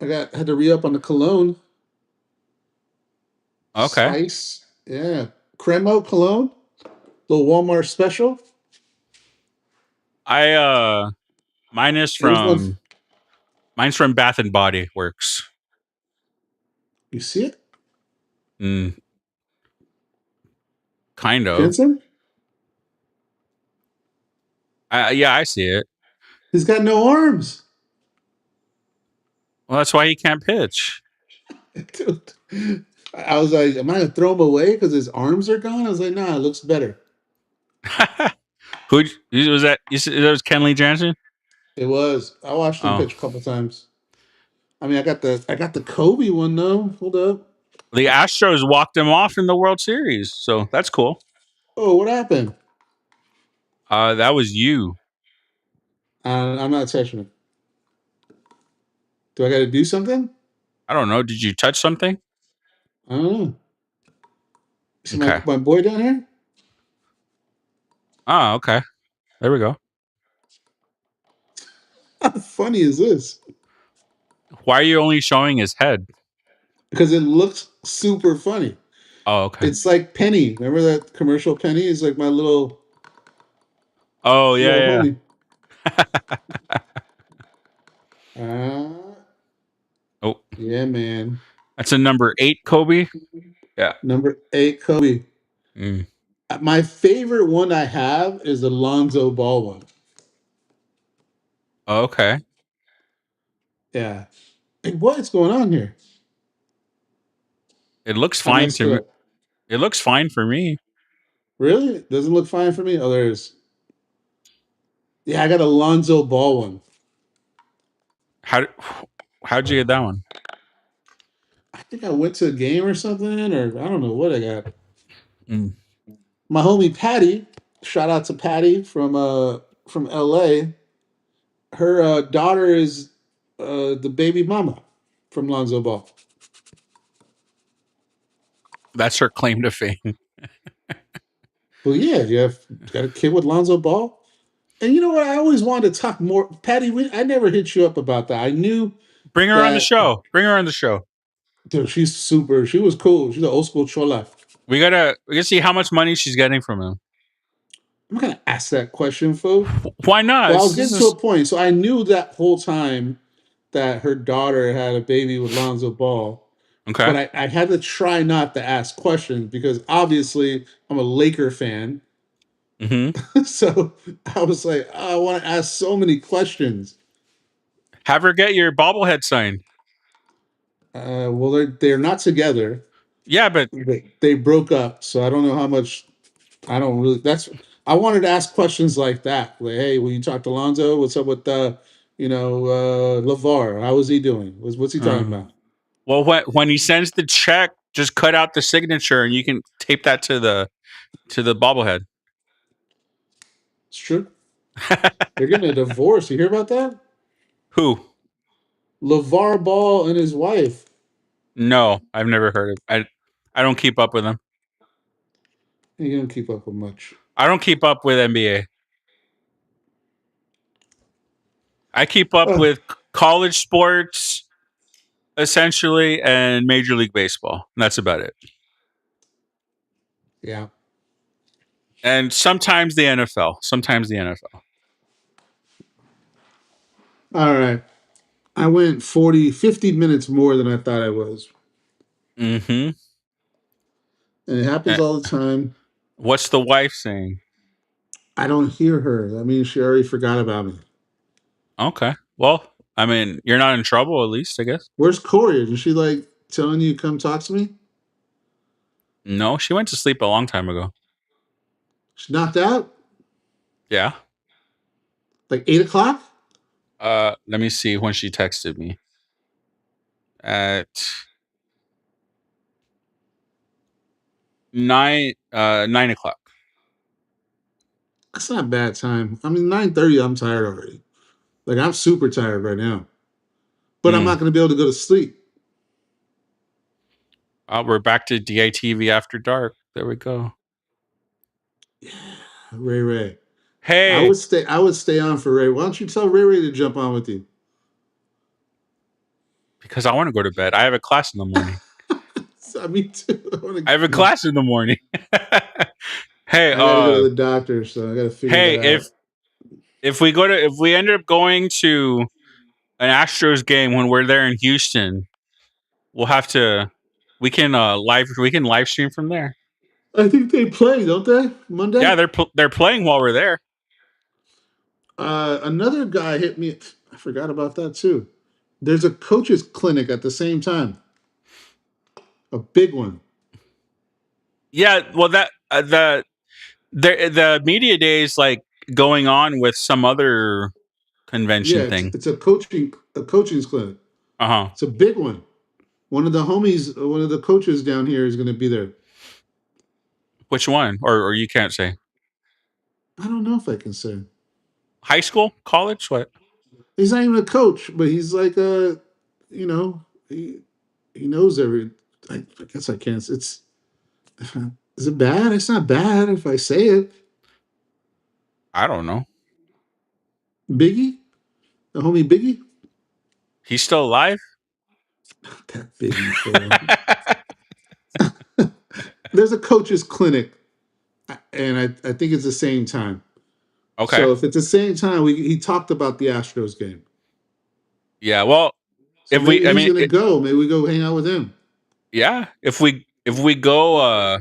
Had to re up on the cologne. okay. Spice. Yeah. Cremo cologne. Little Walmart special. Mine is It was one. mine's from Bath and Body Works. You see it? Mm, kind of. Vincent? Yeah, I see it. He's got no arms. Well, that's why he can't pitch. Dude. I was like, am I going to throw him away because his arms are gone? I was like, nah, it looks better. Who was that? You said that was Kenley Jansen? It was. I watched him Oh, pitch a couple times. I mean, I got the Kobe one though. Hold up. the Astros walked him off in the World Series, so that's cool. Oh, what happened? That was you. I'm not touching it. Do I got to do something? I don't know. Did you touch something? I don't know. See Okay. my boy down here? Oh, okay. There we go. How funny is this? Why are you only showing his head? Because it looks super funny. Oh, okay. It's like Penny. Remember that commercial Penny? Is like my little Oh, little yeah, homie. Ah, oh, yeah, man. that's a number 8, Kobe. Yeah. Number 8, Kobe. Mm. My favorite one I have is the Lonzo Ball one. Oh, okay. Yeah. Hey, what's going on here? It looks I fine messed to it me. up. It looks fine for me. Really? It doesn't look fine for me? Oh, there's. Yeah, I got a Lonzo Ball one. How'd you get that one? I think I went to a game or something, or I don't know what I got. Mm. My homie Patty, shout out to Patty from LA. Her daughter is the baby mama from Lonzo Ball. That's her claim to fame. Well, yeah, you got a kid with Lonzo Ball. And you know what? I always wanted to talk more. Patty, I never hit you up about that. I knew Bring her on the that, show. Bring her on the show. dude, she was cool. She's an old school chola. We gotta see how much money she's getting from him. I'm not going to ask that question, fool. Why not? Well, I was getting to a point. So I knew that whole time that her daughter had a baby with Lonzo Ball. Okay. But I had to try not to ask questions because obviously I'm a Laker fan. Mm-hmm. So I was like, oh, I want to ask so many questions. Have her get your bobblehead signed. Well, they're not together. Yeah, but They broke up, so I don't know how much. I don't really. I wanted to ask questions like that. Like, hey, when you talk to Lonzo, what's up with LeVar? How is he doing? What's he talking about? Well, when he sends the check, just cut out the signature, and you can tape that to the bobblehead. It's true. They're getting a divorce. You hear about that? Who? LeVar Ball and his wife. No, I've never heard of. I don't keep up with them. You don't keep up with much. I don't keep up with NBA. I keep up with college sports, essentially, and Major League Baseball. And that's about it. Yeah. And sometimes the NFL. Sometimes the NFL. All right. I went 50 minutes more than I thought I was. Mm-hmm. And it happens all the time. What's the wife saying? I don't hear her. That means she already forgot about me. Okay. Well, I mean, you're not in trouble, at least, I guess. Where's Corey? Is she like telling you come talk to me? No, she went to sleep a long time ago. She's knocked out? Yeah. Like 8 o'clock? Let me see when she texted me. At 9 o'clock. That's not a bad time. I mean, 9:30, I'm tired already. Like, I'm super tired right now. But I'm not going to be able to go to sleep. We're back to DITV After Dark. There we go. Yeah, Ray. Hey. I would stay on for Ray. Why don't you tell Ray to jump on with you? Because I want to go to bed. I have a class in the morning. Me too. I have a class in the morning. Hey, I gotta go to the doctor, so I gotta figure that out. If we end up going to an Astros game when we're there in Houston, we'll have to. We can live stream from there. I think they play, don't they? Monday. Yeah, they're playing while we're there. Another guy hit me. I forgot about that too. There's a coaches clinic at the same time. A big one. Yeah, well, that the media day is like going on with some other convention thing. It's a coaching clinic. It's a big one. One of the homies, one of the coaches down here is going to be there. Which one? Or you can't say? I don't know if I can say. High school? College? What? He's not even a coach, but he's like he knows I guess I can't. Is it bad? It's not bad if I say it. I don't know. Biggie? The homie Biggie? He's still alive? That Biggie fool. There's a coach's clinic, and I think it's the same time. Okay. So if it's the same time, he talked about the Astros game. Yeah, well, so he's gonna go. Maybe we go hang out with him. Yeah, if we go,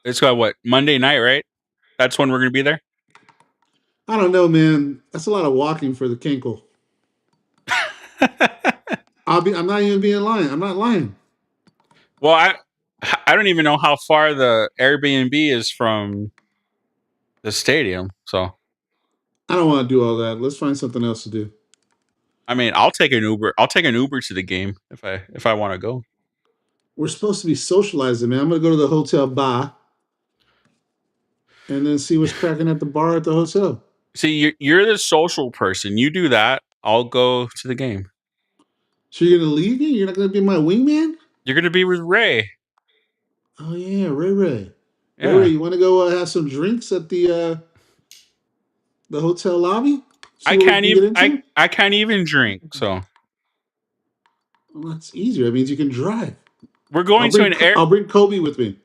it's got what, Monday night, right? That's when we're gonna be there. I don't know, man. That's a lot of walking for the kinkle. I'm not even being lying. I'm not lying. Well, I don't even know how far the Airbnb is from the stadium, so I don't want to do all that. Let's find something else to do. I mean, I'll take an Uber. I'll take an Uber to the game if I want to go. We're supposed to be socializing, man. I'm gonna go to the hotel bar and then see what's cracking at the bar at the hotel. See, you're the social person. You do that. I'll go to the game. So you're gonna leave me? You're not gonna be my wingman? You're gonna be with Ray. Oh yeah, Ray. Yeah. Ray, you want to go have some drinks at the hotel lobby? I can't even drink. So well, that's easier. That means you can drive. We're going I'll bring Kobe with me.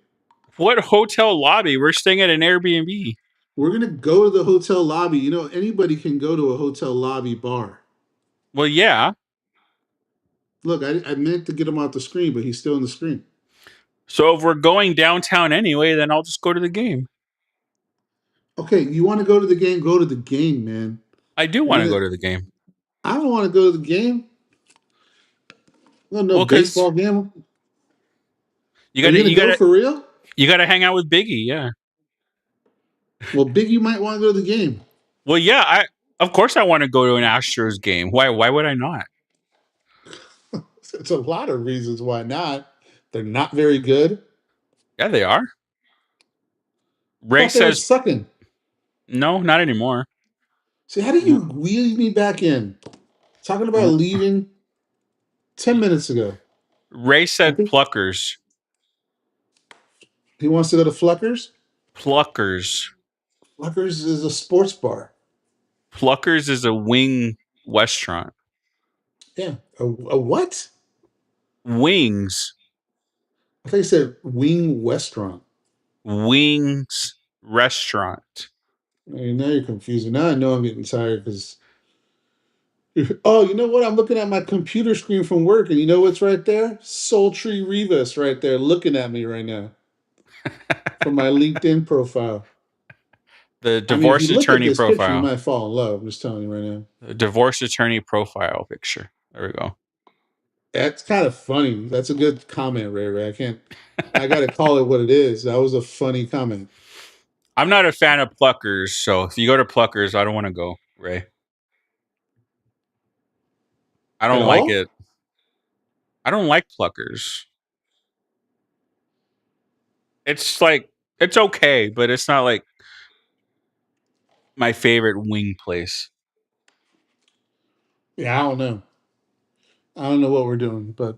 What hotel lobby? We're staying at an Airbnb. We're gonna go to the hotel lobby. You know, anybody can go to a hotel lobby bar. Well, yeah. Look, I meant to get him off the screen, but he's still on the screen. So if we're going downtown anyway, then I'll just go to the game. Okay, you want to go to the game? Go to the game, man. I do want to go to the game. I don't want to go to the game. No baseball game. You gotta go for real? You gotta hang out with Biggie, yeah. Well, Biggie might want to go to the game. Well, yeah, of course I want to go to an Astros game. Why would I not? It's a lot of reasons why not. They're not very good. Yeah, they are. Ray says sucking. No, not anymore. See, how do you wheel me back in? Talking about leaving 10 minutes ago. Ray said Pluckers. He wants to go to Fluckers? Pluckers. Fluckers is a sports bar. Pluckers is a wing restaurant. Yeah. A what? Wings. I thought you said wing restaurant. Wings restaurant. I mean, now you're confusing. Now I know I'm getting tired because. Oh, you know what? I'm looking at my computer screen from work, and you know what's right there? Sultry Rivas right there looking at me right now from my LinkedIn profile. The I mean, if divorce you look at attorney this picture, you profile. might fall in love. I'm just telling you right now. The divorce attorney profile picture. There we go. That's kind of funny. That's a good comment, Ray Ray. I got to call it what it is. That was a funny comment. I'm not a fan of Pluckers, so if you go to Pluckers, I don't want to go, Ray. I don't At like all? it. I don't like Pluckers. It's like, it's okay, but it's not like my favorite wing place. Yeah, I don't know. I don't know what we're doing, but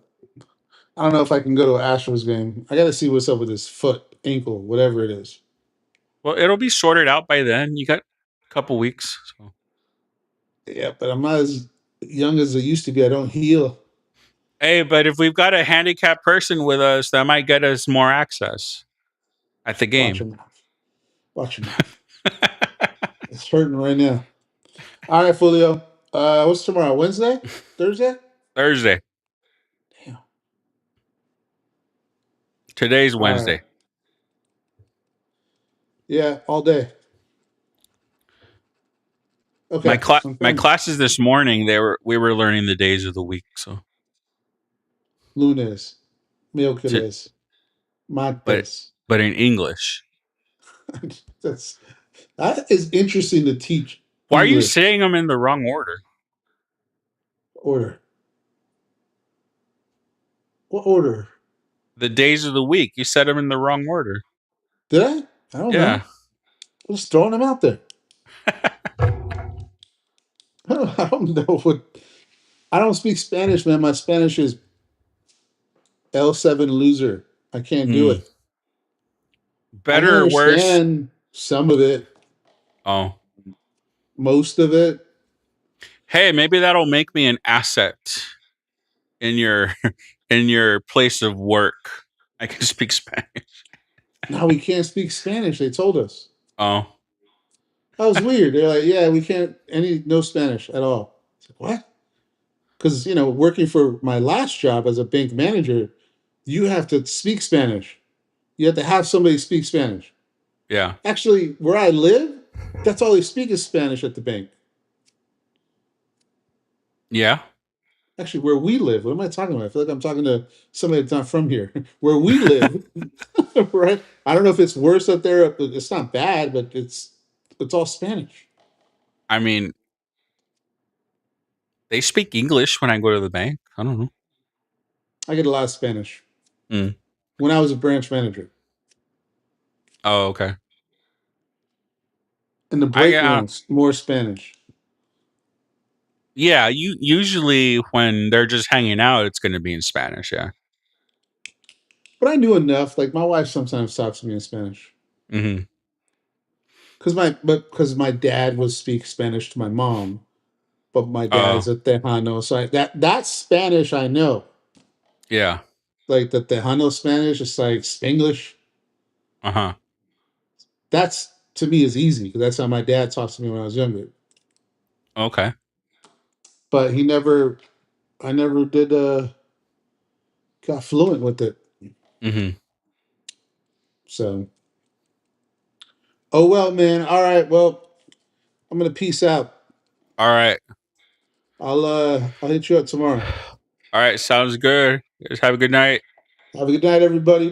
I don't know if I can go to an Astros game. I got to see what's up with this foot, ankle, whatever it is. Well, it'll be sorted out by then. You got a couple weeks. So. Yeah, but I'm not as young as I used to be. I don't heal. Hey, but if we've got a handicapped person with us, that might get us more access at the Watch your game. mouth. Watch your mouth. It's hurting right now. All right, Fulio. What's tomorrow? Wednesday? Thursday? Thursday. Damn. Today's All Wednesday. right. Yeah, all day. Okay. My classes this morning, we were learning the days of the week. So Lunes, miércoles, martes. but in English. That is interesting to teach. Why are you English saying them in the wrong order? order. What order? The days of the week. You said them in the wrong order. Did I? I don't know. I'm just throwing them out there. I don't know what. I don't speak Spanish, man. My Spanish is L7 loser. I can't do it. Better I can or worse? understand some of it. Oh. Most of it. Hey, maybe that'll make me an asset in your place of work. I can speak Spanish. No, we can't speak Spanish. They told us. Oh. That was weird. They're like, yeah, we can't no Spanish at all. It's like, what? Because, working for my last job as a bank manager, you have to speak Spanish. You have to have somebody speak Spanish. Yeah. Actually, where I live, that's all they speak is Spanish at the bank. Yeah. Actually, where we live, what am I talking about? I feel like I'm talking to somebody that's not from here. Where we live, right? I don't know if it's worse up there. It's not bad, but it's all Spanish. I mean, they speak English when I go to the bank. I don't know. I get a lot of Spanish. Mm. When I was a branch manager. Oh, okay. In the break rooms, more Spanish. Yeah, usually when they're just hanging out, it's going to be in Spanish. Yeah. But I knew enough. Like my wife sometimes talks to me in Spanish. Mm-hmm. Because my dad would speak Spanish to my mom, but my dad's a Tejano, so that Spanish I know. Yeah. Like the Tejano Spanish, it's like Spanglish. Uh-huh. That's to me is easy because that's how my dad talks to me when I was younger. Okay. But I never did got fluent with it. Mm-hmm. So, oh well, man. All right, well, I'm gonna peace out. All right. I'll hit you up tomorrow. All right. Sounds good. Just have a good night. Have a good night, everybody.